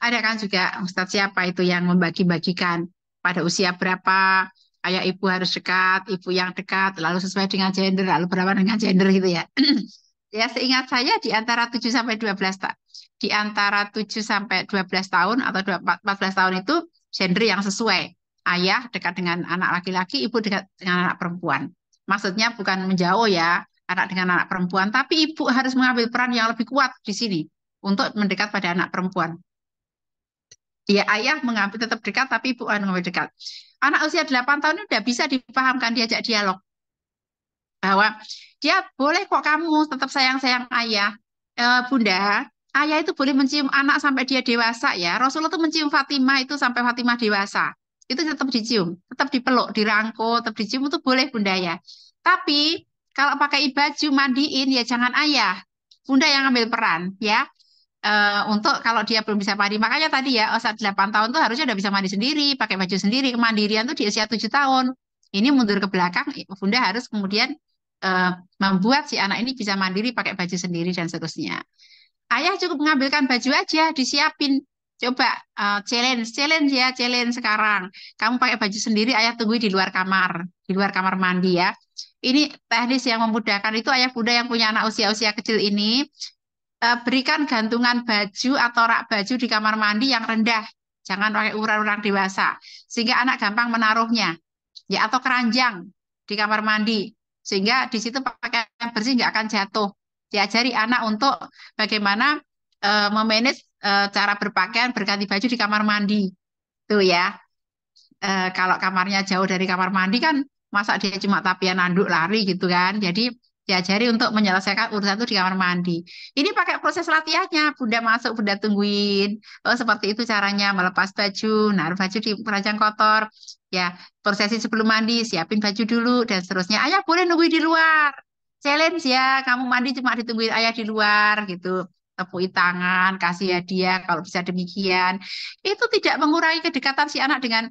ada kan juga Ustadz siapa itu yang membagi-bagikan pada usia berapa ayah ibu harus dekat, ibu yang dekat, lalu sesuai dengan gender, lalu berapa dengan gender gitu ya. Ya, seingat saya di antara 7 sampai 12 tahun, di antara 7 sampai 12 tahun atau 14 tahun itu gender yang sesuai. Ayah dekat dengan anak laki-laki, ibu dekat dengan anak perempuan. Maksudnya bukan menjauh ya, anak dengan anak perempuan, tapi ibu harus mengambil peran yang lebih kuat di sini untuk mendekat pada anak perempuan. Ya, ayah mengambil tetap dekat, tapi ibu mengambil dekat. Anak usia 8 tahun ini udah bisa dipahamkan, diajak dialog bahwa dia boleh kok kamu tetap sayang-sayang ayah. Bunda, ayah itu boleh mencium anak sampai dia dewasa ya. Rasulullah itu mencium Fatimah itu sampai Fatimah dewasa. Itu tetap dicium, tetap dipeluk, dirangkul, tetap dicium itu boleh Bunda ya. Tapi kalau pakai baju mandiin ya jangan ayah. Bunda yang ambil peran ya. Untuk kalau dia belum bisa mandi, makanya tadi ya saat 8 tahun tuh harusnya udah bisa mandi sendiri, pakai baju sendiri. Kemandirian tuh di usia 7 tahun. Ini mundur ke belakang, Bunda harus kemudian eh, membuat si anak ini bisa mandiri pakai baju sendiri dan seterusnya. Ayah cukup mengambilkan baju aja, disiapin. Coba challenge ya, challenge sekarang. Kamu pakai baju sendiri, ayah tunggu di luar kamar mandi ya. Ini teknis yang memudahkan itu ayah bunda yang punya anak usia-usia kecil ini berikan gantungan baju atau rak baju di kamar mandi yang rendah. Jangan pakai ukuran orang dewasa. Sehingga anak gampang menaruhnya. Ya, atau keranjang di kamar mandi. Sehingga di situ pakaian bersih nggak akan jatuh. Diajari anak untuk bagaimana memanage cara berpakaian, berganti baju di kamar mandi. Tuh ya. Kalau kamarnya jauh dari kamar mandi kan masa dia cuma tapian nanduk lari gitu kan. Jadi diajari untuk menyelesaikan urusan itu di kamar mandi. Ini pakai proses latihannya. Bunda masuk, Bunda tungguin. Oh, seperti itu caranya melepas baju, naruh baju di keranjang kotor. Ya, prosesi sebelum mandi, siapin baju dulu dan seterusnya. Ayah boleh nungguin di luar. Challenge ya, kamu mandi cuma ditungguin ayah di luar gitu. Tepuk tangan, kasih hadiah kalau bisa demikian. Itu tidak mengurangi kedekatan si anak dengan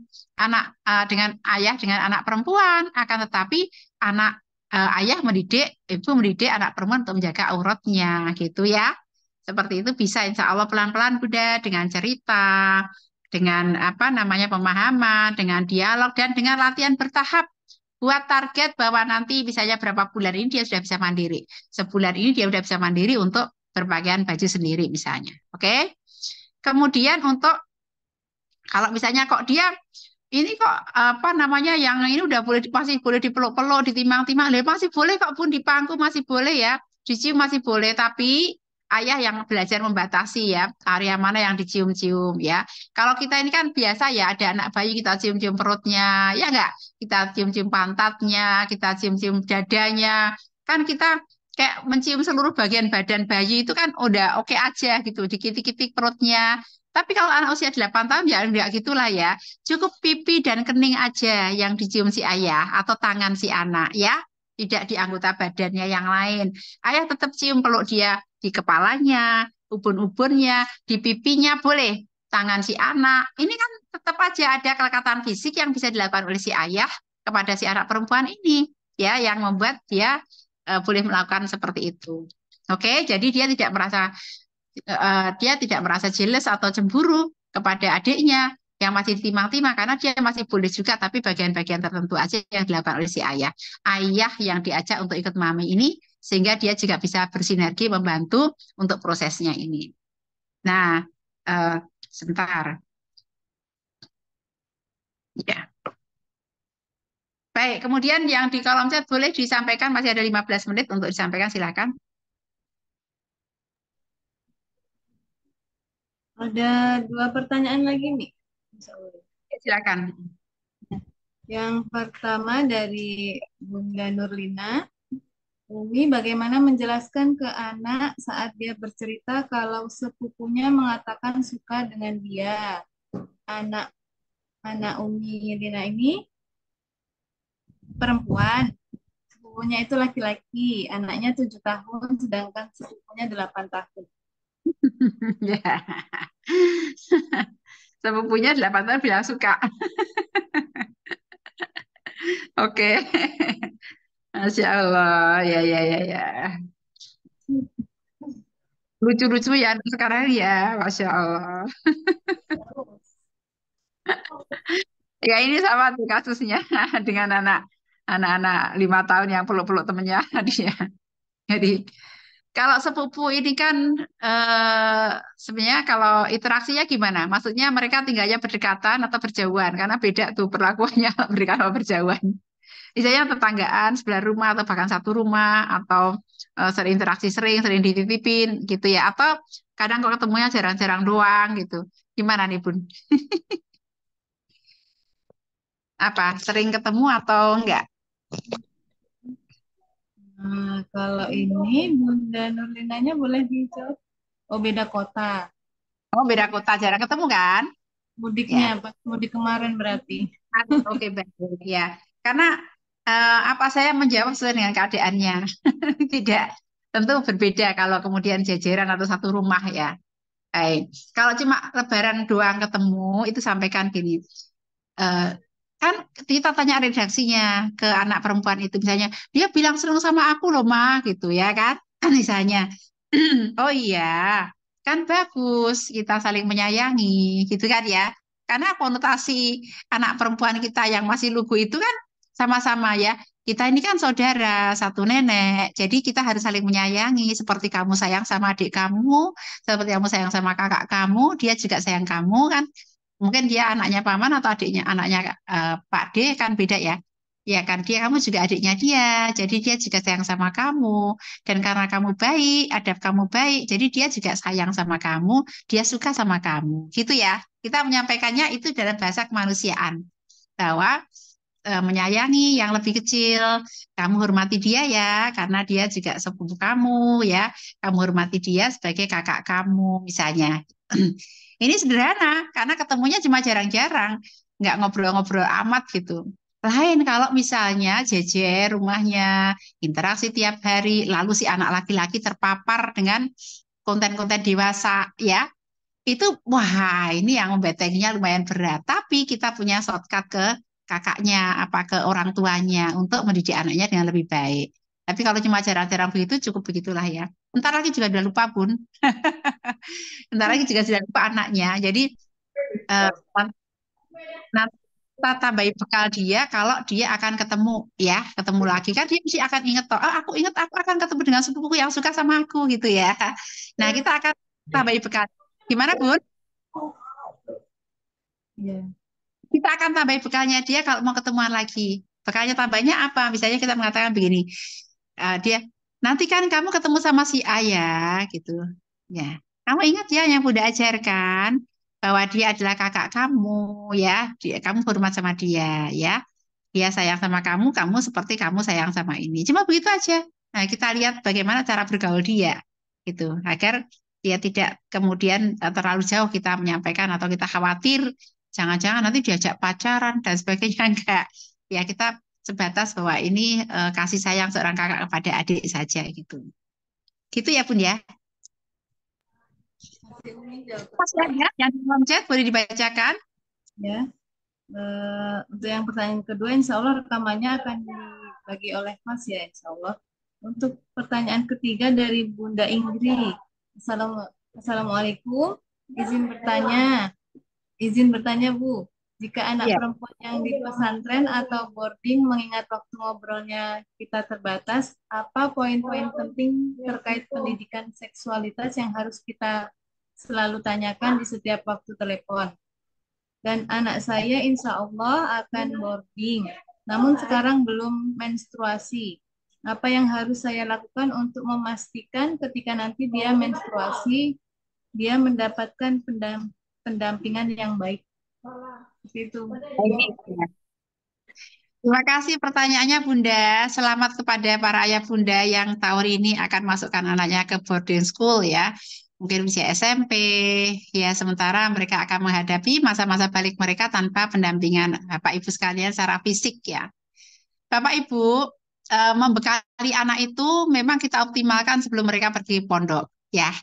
ayah dengan anak perempuan, akan tetapi anak ayah mendidik, ibu mendidik anak perempuan untuk menjaga auratnya gitu ya. Seperti itu bisa insya Allah pelan-pelan Bunda dengan cerita, dengan apa namanya pemahaman, dengan dialog dan dengan latihan bertahap. Buat target bahwa nanti misalnya berapa bulan ini dia sudah bisa mandiri. Sebulan ini dia sudah bisa mandiri untuk berpakaian baju sendiri misalnya. Oke. Kemudian untuk kalau misalnya kok dia ini kok apa namanya yang ini udah boleh masih boleh dipeluk-peluk, ditimang-timang, masih boleh kok Bun dipangku masih boleh ya, dicium masih boleh, tapi ayah yang belajar membatasi ya area mana yang dicium-cium ya. Kalau kita ini kan biasa ya ada anak bayi kita cium-cium perutnya, ya enggak? Kita cium-cium pantatnya, kita cium-cium dadanya, kan kita kayak mencium seluruh bagian badan bayi itu kan udah oke aja gitu, dikit-dikit perutnya. Tapi kalau anak usia 8 tahun ya enggak gitulah ya. Cukup pipi dan kening aja yang dicium si ayah atau tangan si anak ya. Tidak di anggota badannya yang lain. Ayah tetap cium peluk dia di kepalanya, ubun-ubunnya, di pipinya boleh. Tangan si anak. Ini kan tetap aja ada kelekatan fisik yang bisa dilakukan oleh si ayah kepada si anak perempuan ini. Ya, yang membuat dia boleh melakukan seperti itu. Oke, jadi dia tidak merasa jealous atau cemburu kepada adiknya yang masih ditimang-timang karena dia masih boleh juga tapi bagian-bagian tertentu aja yang dilakukan oleh si ayah. Ayah yang diajak untuk ikut mami ini sehingga dia juga bisa bersinergi membantu untuk prosesnya ini. Nah, sebentar. Ya. Baik, kemudian yang di kolom chat boleh disampaikan, masih ada 15 menit untuk disampaikan, silakan. Ada 2 pertanyaan lagi nih. Silakan. Yang pertama dari Bunda Nurlina. Umi bagaimana menjelaskan ke anak saat dia bercerita kalau sepupunya mengatakan suka dengan dia. Anak anak Umi Lina ini perempuan, sepupunya itu laki-laki, anaknya 7 tahun, sedangkan sepupunya 8 tahun. Ya. Sepupunya 8 tahun bilang suka. Oke. Masya Allah. Ya, ya, ya, ya. Lucu-lucu ya anak sekarang ya. Masya Allah. Ya ini sama tuh kasusnya dengan anak-anak 5 tahun yang peluk-peluk temennya dia. Jadi kalau sepupu ini kan sebenarnya kalau interaksinya gimana? Maksudnya mereka tinggalnya berdekatan atau berjauhan? Karena beda tuh perlakuannya berdekatan atau berjauhan. Misalnya tetanggaan, sebelah rumah atau bahkan satu rumah atau sering interaksi sering dititipin gitu ya. Atau kadang kok ketemunya jarang-jarang doang gitu. Gimana nih Bun? Apa? Sering ketemu atau enggak? Nah, kalau ini Bunda Nurlinanya boleh dijawab. Oh, beda kota. Oh, beda kota, jarang ketemu kan? Mudiknya, Ya. pas mudik kemarin berarti. Oke, baik. Ya. Karena apa saya menjawab sesuai dengan keadaannya. Tidak, tentu berbeda kalau kemudian jajaran atau satu rumah ya. Baik. Kalau cuma lebaran doang ketemu, itu sampaikan gini. eh, kan kita tanya redaksinya ke anak perempuan itu misalnya, dia bilang seneng sama aku loh, Ma, gitu ya kan? Misalnya, oh iya, kan bagus kita saling menyayangi, gitu kan ya. Karena konotasi anak perempuan kita yang masih lugu itu kan sama-sama ya. Kita ini kan saudara, satu nenek. Jadi kita harus saling menyayangi. Seperti kamu sayang sama adik kamu, seperti kamu sayang sama kakak kamu, dia juga sayang kamu kan. Mungkin dia anaknya paman atau adiknya anaknya Pak D kan beda ya. Ya kan dia kamu juga adiknya dia. Jadi dia juga sayang sama kamu. Dan karena kamu baik, adab kamu baik, jadi dia juga sayang sama kamu, dia suka sama kamu. Gitu ya. Kita menyampaikannya itu dalam bahasa kemanusiaan bahwa menyayangi yang lebih kecil. Kamu hormati dia ya, karena dia juga sepupu kamu ya. Kamu hormati dia sebagai kakak kamu misalnya. Ini sederhana, karena ketemunya cuma jarang-jarang, nggak ngobrol-ngobrol amat gitu. Lain kalau misalnya jejer rumahnya, interaksi tiap hari, lalu si anak laki-laki terpapar dengan konten-konten dewasa, ya, itu wah ini yang membetenginya lumayan berat. Tapi kita punya shortcut ke kakaknya, apa ke orang tuanya untuk mendidik anaknya dengan lebih baik. Tapi kalau cuma jarang-jarang begitu cukup begitulah ya. Ntar lagi juga udah lupa Bun. Ntar lagi juga sudah lupa anaknya. Jadi eh, nanti kita tambahin bekal dia kalau dia akan ketemu ya, ketemu lagi kan dia mesti akan inget toh, oh, aku inget aku akan ketemu dengan sepupuku yang suka sama aku gitu ya. Nah, kita akan tambahin bekal. Gimana, Bun? Iya. Kita akan tambahin bekalnya dia kalau mau ketemuan lagi. Bekalnya tambahnya apa? Misalnya kita mengatakan begini, dia nanti kan kamu ketemu sama si ayah gitu. Ya, kamu ingat ya yang Bunda ajarkan bahwa dia adalah kakak kamu ya. Kamu hormat sama dia ya. Dia sayang sama kamu seperti kamu sayang sama ini. Cuma begitu aja. Nah, kita lihat bagaimana cara bergaul dia gitu agar dia tidak kemudian terlalu jauh kita menyampaikan atau kita khawatir jangan-jangan nanti diajak pacaran dan sebagainya enggak. Ya kita sebatas bahwa ini kasih sayang seorang kakak kepada adik saja gitu. Gitu ya Bun ya. Masih Umi jawab Masih ada yang di kolom chat boleh dibacakan. ya. Untuk yang pertanyaan kedua, insya Allah rekamannya akan dibagi oleh Mas ya, insya Allah. Untuk pertanyaan ketiga dari Bunda Ingrid. Assalamualaikum. Izin bertanya Bu. Jika anak Iya. perempuan yang di pesantren atau boarding mengingat waktu ngobrolnya kita terbatas, apa poin-poin penting terkait pendidikan seksualitas yang harus kita selalu tanyakan di setiap waktu telepon? Dan anak saya insya Allah akan boarding, namun sekarang belum menstruasi. Apa yang harus saya lakukan untuk memastikan ketika nanti dia menstruasi, dia mendapatkan pendampingan yang baik? Seperti itu. Baik. Terima kasih pertanyaannya Bunda. Selamat kepada para ayah Bunda yang tahun ini akan masukkan anaknya ke boarding school ya. Mungkin usia SMP, ya sementara mereka akan menghadapi masa-masa balik mereka tanpa pendampingan Bapak Ibu sekalian secara fisik ya. Bapak Ibu, membekali anak itu memang kita optimalkan sebelum mereka pergi pondok ya.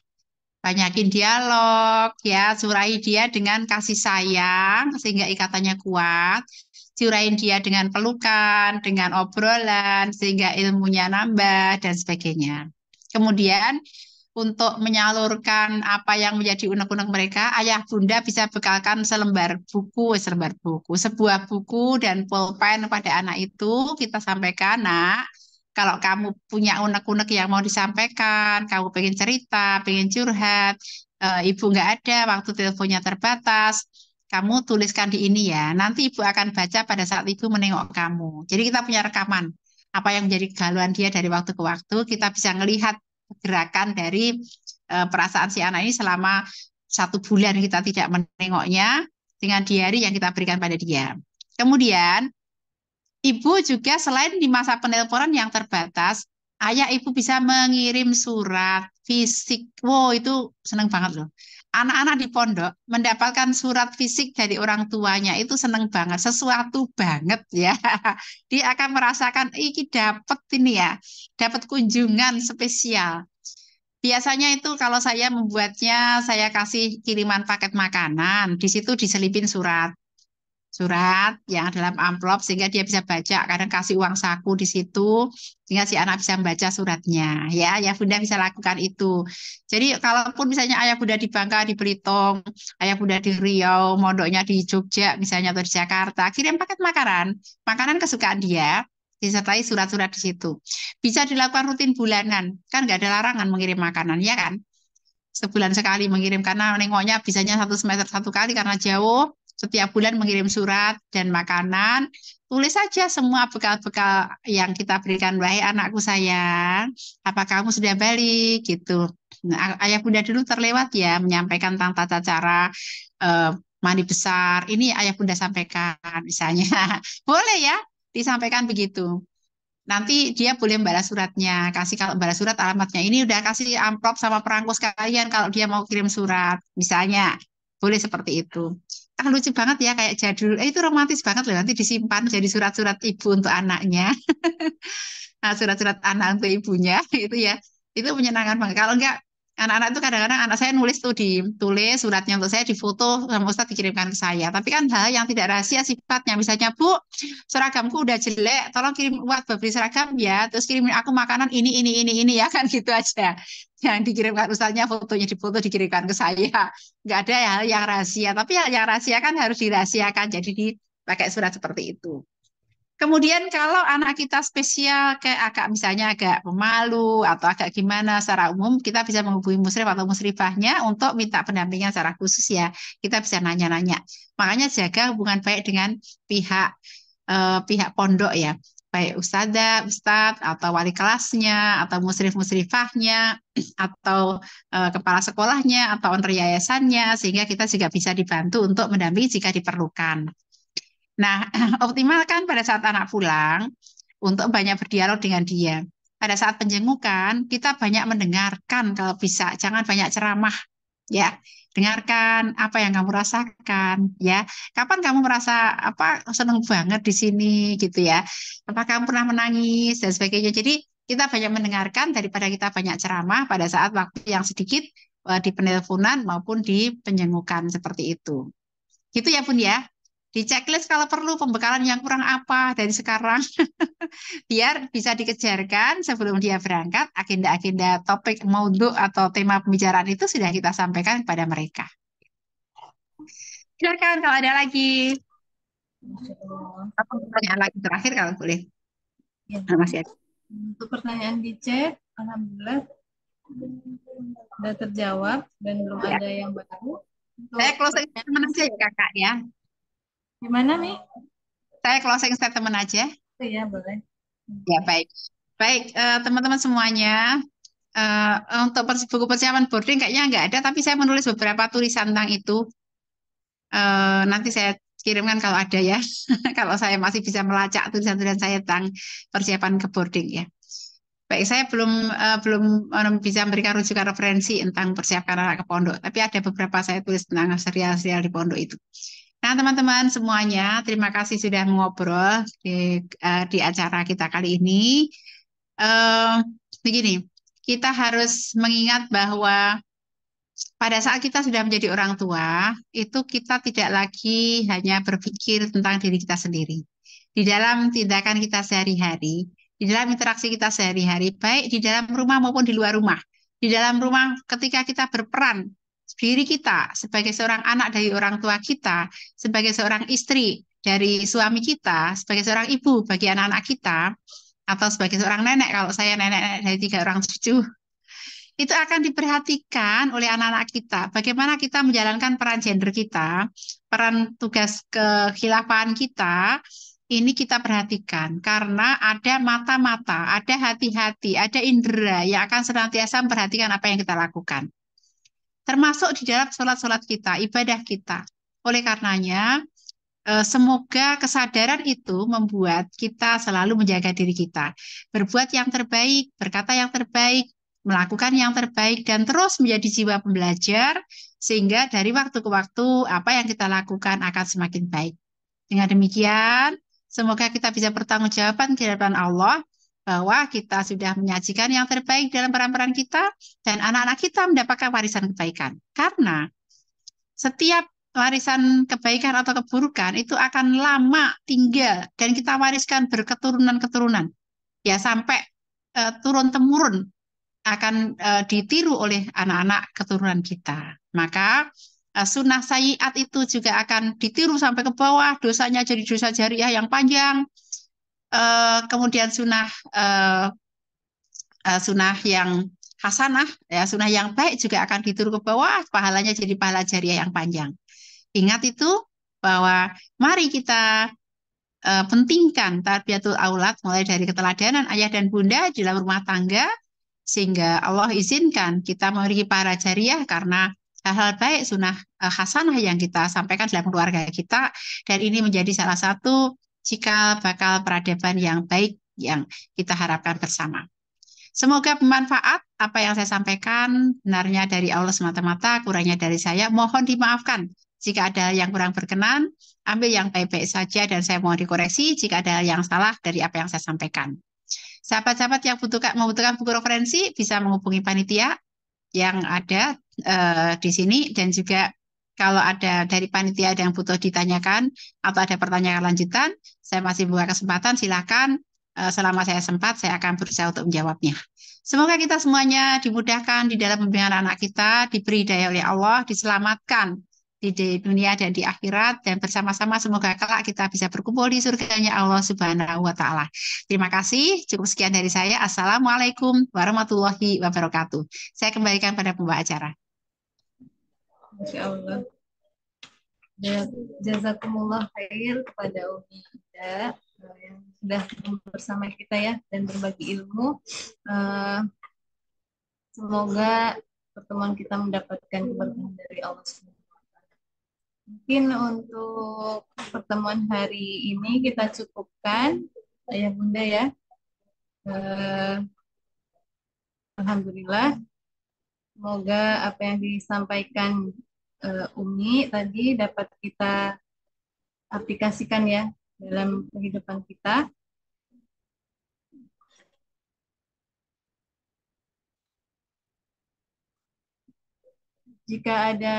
Banyakin dialog ya, surai dia dengan kasih sayang sehingga ikatannya kuat. Curain dia dengan pelukan, dengan obrolan sehingga ilmunya nambah dan sebagainya. Kemudian untuk menyalurkan apa yang menjadi unek-unek mereka, ayah bunda bisa bekalkan selembar buku, sebuah buku dan pulpen pada anak itu kita sampaikan, nak, kalau kamu punya unek-unek yang mau disampaikan, kamu pengen cerita, pengen curhat, ibu nggak ada, waktu teleponnya terbatas, kamu tuliskan di ini ya. Nanti ibu akan baca pada saat ibu menengok kamu. Jadi kita punya rekaman apa yang menjadi kegalauan dia dari waktu ke waktu. Kita bisa melihat gerakan dari perasaan si anak ini selama 1 bulan kita tidak menengoknya dengan diary yang kita berikan pada dia. Kemudian ibu juga selain di masa penelponan yang terbatas, ayah ibu bisa mengirim surat fisik. Wow, itu seneng banget loh. Anak-anak di pondok mendapatkan surat fisik dari orang tuanya itu seneng banget, sesuatu banget ya. Dia akan merasakan, iki dapat ini ya, dapat kunjungan spesial. Biasanya itu kalau saya membuatnya, saya kasih kiriman paket makanan, di situ diselipin surat yang dalam amplop sehingga dia bisa baca. Kadang kasih uang saku di situ sehingga si anak bisa membaca suratnya. Ya, ya Bunda bisa lakukan itu. Jadi kalaupun misalnya ayah Bunda di Bangka, di Belitung, ayah Bunda di Riau, mondoknya di Jogja misalnya atau di Jakarta, kirim paket makanan, makanan kesukaan dia. disertai surat-surat di situ. Bisa dilakukan rutin bulanan, kan nggak ada larangan mengirim makanan, ya kan? Sebulan sekali mengirim karena nengoknya bisanya 1 semester 1 kali karena jauh. Setiap bulan mengirim surat dan makanan. Tulis saja semua bekal-bekal yang kita berikan. Wahai anakku sayang, apa kamu sudah balik gitu. Nah, ayah bunda dulu terlewat ya menyampaikan tentang tata cara eh, mandi besar. Ini ayah bunda sampaikan misalnya. Boleh ya disampaikan begitu. Nanti dia boleh membalas suratnya. Kasih kalau balas surat alamatnya. Ini udah kasih amplop sama perangko sekalian kalau dia mau kirim surat. Misalnya. Boleh seperti itu. Ah, lucu banget ya kayak jadul. Itu romantis banget loh. Nanti disimpan jadi surat-surat ibu untuk anaknya. Nah, surat-surat anak untuk ibunya itu ya. Itu menyenangkan banget. Kalau enggak anak-anak itu kadang-kadang anak saya nulis tuh ditulis suratnya untuk saya difoto sama Ustadz dikirimkan ke saya. Tapi kan hal yang tidak rahasia sifatnya. Misalnya, Bu, seragamku udah jelek, tolong kirim buat beli seragam ya. Terus kirimin aku makanan ini ya kan gitu aja. Yang dikirimkan Ustadznya fotonya difoto dikirimkan ke saya. Nggak ada hal yang rahasia. Tapi hal yang rahasia kan harus dirahasiakan. Jadi dipakai surat seperti itu. Kemudian kalau anak kita spesial kayak agak misalnya agak pemalu atau agak gimana secara umum kita bisa menghubungi musrif atau musrifahnya untuk minta pendampingan secara khusus ya. Kita bisa nanya-nanya. Makanya jaga hubungan baik dengan pihak pihak pondok ya. Baik ustadzah, ustadz atau wali kelasnya atau musrif-musrifahnya atau kepala sekolahnya atau owner yayasannya sehingga kita juga bisa dibantu untuk mendampingi jika diperlukan. Nah, optimalkan pada saat anak pulang untuk banyak berdialog dengan dia. Pada saat penjengukan, kita banyak mendengarkan kalau bisa, jangan banyak ceramah. Ya, dengarkan apa yang kamu rasakan, ya. Kapan kamu merasa apa seneng banget di sini gitu ya. Apa kamu pernah menangis dan sebagainya. Jadi, kita banyak mendengarkan daripada kita banyak ceramah pada saat waktu yang sedikit di penelponan maupun di penjengukan seperti itu. Gitu ya, Bun ya. Di checklist kalau perlu pembekalan yang kurang apa dari sekarang biar bisa dikejarkan sebelum dia berangkat agenda-agenda topik maudhu atau tema pembicaraan itu sudah kita sampaikan kepada mereka. Silakan kalau ada lagi. Masya Allah. Apa pertanyaan lagi terakhir kalau boleh. Ya. Masih ada. Untuk pertanyaan di chat, alhamdulillah sudah terjawab dan belum Ya. ada yang baru. Saya closing statement aja ya kakak ya. Gimana nih? Saya closing statement aja. Oh, iya boleh. Ya baik. Baik teman-teman semuanya. Untuk buku persiapan boarding kayaknya nggak ada, tapi saya menulis beberapa tulisan tentang itu. Nanti saya kirimkan kalau ada ya. Kalau saya masih bisa melacak tulisan-tulisan saya tentang persiapan ke boarding ya. Baik, saya belum bisa memberikan rujukan referensi tentang persiapan anak ke pondok, tapi ada beberapa saya tulis tentang serial-serial di pondok itu. Nah, teman-teman semuanya, terima kasih sudah mengobrol di acara kita kali ini. Begini, kita harus mengingat bahwa pada saat kita sudah menjadi orang tua, itu kita tidak lagi hanya berpikir tentang diri kita sendiri. Di dalam tindakan kita sehari-hari, di dalam interaksi kita sehari-hari, baik di dalam rumah maupun di luar rumah. Di dalam rumah ketika kita berperan, diri kita sebagai seorang anak dari orang tua kita, sebagai seorang istri dari suami kita, sebagai seorang ibu bagi anak-anak kita, atau sebagai seorang nenek, kalau saya nenek dari 3 orang cucu, itu akan diperhatikan oleh anak-anak kita. Bagaimana kita menjalankan peran gender kita, peran tugas kekhilafahan kita, ini kita perhatikan. Karena ada mata-mata, ada hati-hati, ada indera yang akan senantiasa memperhatikan apa yang kita lakukan. Termasuk di dalam sholat-sholat kita, ibadah kita. Oleh karenanya, semoga kesadaran itu membuat kita selalu menjaga diri kita. Berbuat yang terbaik, berkata yang terbaik, melakukan yang terbaik, dan terus menjadi jiwa pembelajar, sehingga dari waktu ke waktu apa yang kita lakukan akan semakin baik. Dengan demikian, semoga kita bisa bertanggungjawaban di hadapan Allah, bahwa kita sudah menyajikan yang terbaik dalam peran-peran kita, dan anak-anak kita mendapatkan warisan kebaikan. Karena setiap warisan kebaikan atau keburukan itu akan lama tinggal dan kita wariskan berketurunan-keturunan ya sampai turun-temurun akan ditiru oleh anak-anak keturunan kita. Maka sunnah sayyiat itu juga akan ditiru sampai ke bawah, dosanya jadi dosa jariah yang panjang. kemudian sunnah yang hasanah, ya, sunnah yang baik juga akan diturun ke bawah, pahalanya jadi pahala jariah yang panjang. Ingat itu bahwa mari kita pentingkan tarbiyatul aulad mulai dari keteladanan ayah dan bunda di dalam rumah tangga sehingga Allah izinkan kita memiliki pahala jariah karena hal-hal baik sunnah hasanah yang kita sampaikan dalam keluarga kita dan ini menjadi salah satu cikal bakal peradaban yang baik yang kita harapkan bersama. Semoga bermanfaat apa yang saya sampaikan, benarnya dari Allah semata-mata, kurangnya dari saya. Mohon dimaafkan jika ada yang kurang berkenan, ambil yang baik-baik saja dan saya mohon dikoreksi jika ada yang salah dari apa yang saya sampaikan. Sahabat-sahabat yang membutuhkan buku referensi bisa menghubungi panitia yang ada di sini dan juga kalau ada dari panitia ada yang butuh ditanyakan atau ada pertanyaan lanjutan, saya masih buka kesempatan, silakan. Selama saya sempat, saya akan berusaha untuk menjawabnya. Semoga kita semuanya dimudahkan di dalam pembimbingan anak kita, diberi daya oleh Allah, diselamatkan di dunia dan di akhirat, dan bersama-sama semoga kelak kita bisa berkumpul di surganya Allah Subhanahu wa Ta'ala. Terima kasih. Cukup sekian dari saya. Assalamualaikum warahmatullahi wabarakatuh. Saya kembalikan pada pembawa acara. Masya Allah. Jazakumullah khair kepada Umi Ida yang sudah bersama kita ya dan berbagi ilmu. Semoga pertemuan kita mendapatkan keberkahan dari Allah SWT. Mungkin untuk pertemuan hari ini kita cukupkan, Ayah Bunda ya. Alhamdulillah. Semoga apa yang disampaikan Umi tadi dapat kita aplikasikan ya dalam kehidupan kita. Jika ada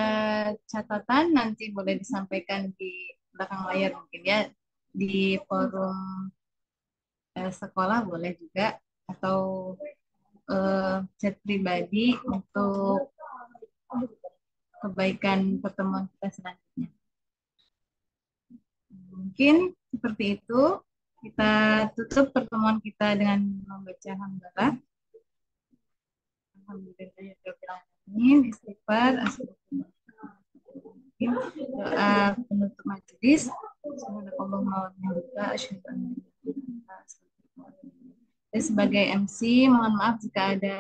catatan nanti boleh disampaikan di belakang layar mungkin ya di forum sekolah boleh juga atau chat pribadi untuk kebaikan pertemuan kita selanjutnya. Mungkin seperti itu. Kita tutup pertemuan kita dengan membaca hamdalah. Alhamdulillahirrahmanirrahim. Istighfar. Doa penutup majelis. Sebagai MC, mohon maaf jika ada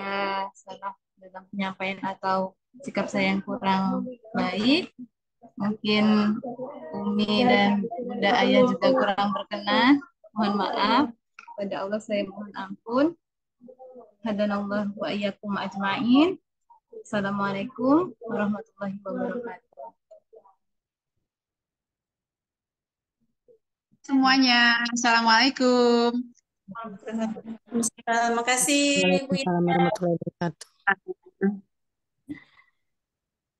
salah dalam penyampaian atau sikap saya yang kurang baik. Mungkin Umi dan Bunda Ayah juga kurang berkenan. Mohon maaf. Pada Allah saya mohon ampun. Hadanallah wa iyyakum ajma'in. Assalamualaikum warahmatullahi wabarakatuh. Semuanya, Assalamualaikum. Terima kasih, Bu. Waalaikumsalam warahmatullahi wabarakatuh.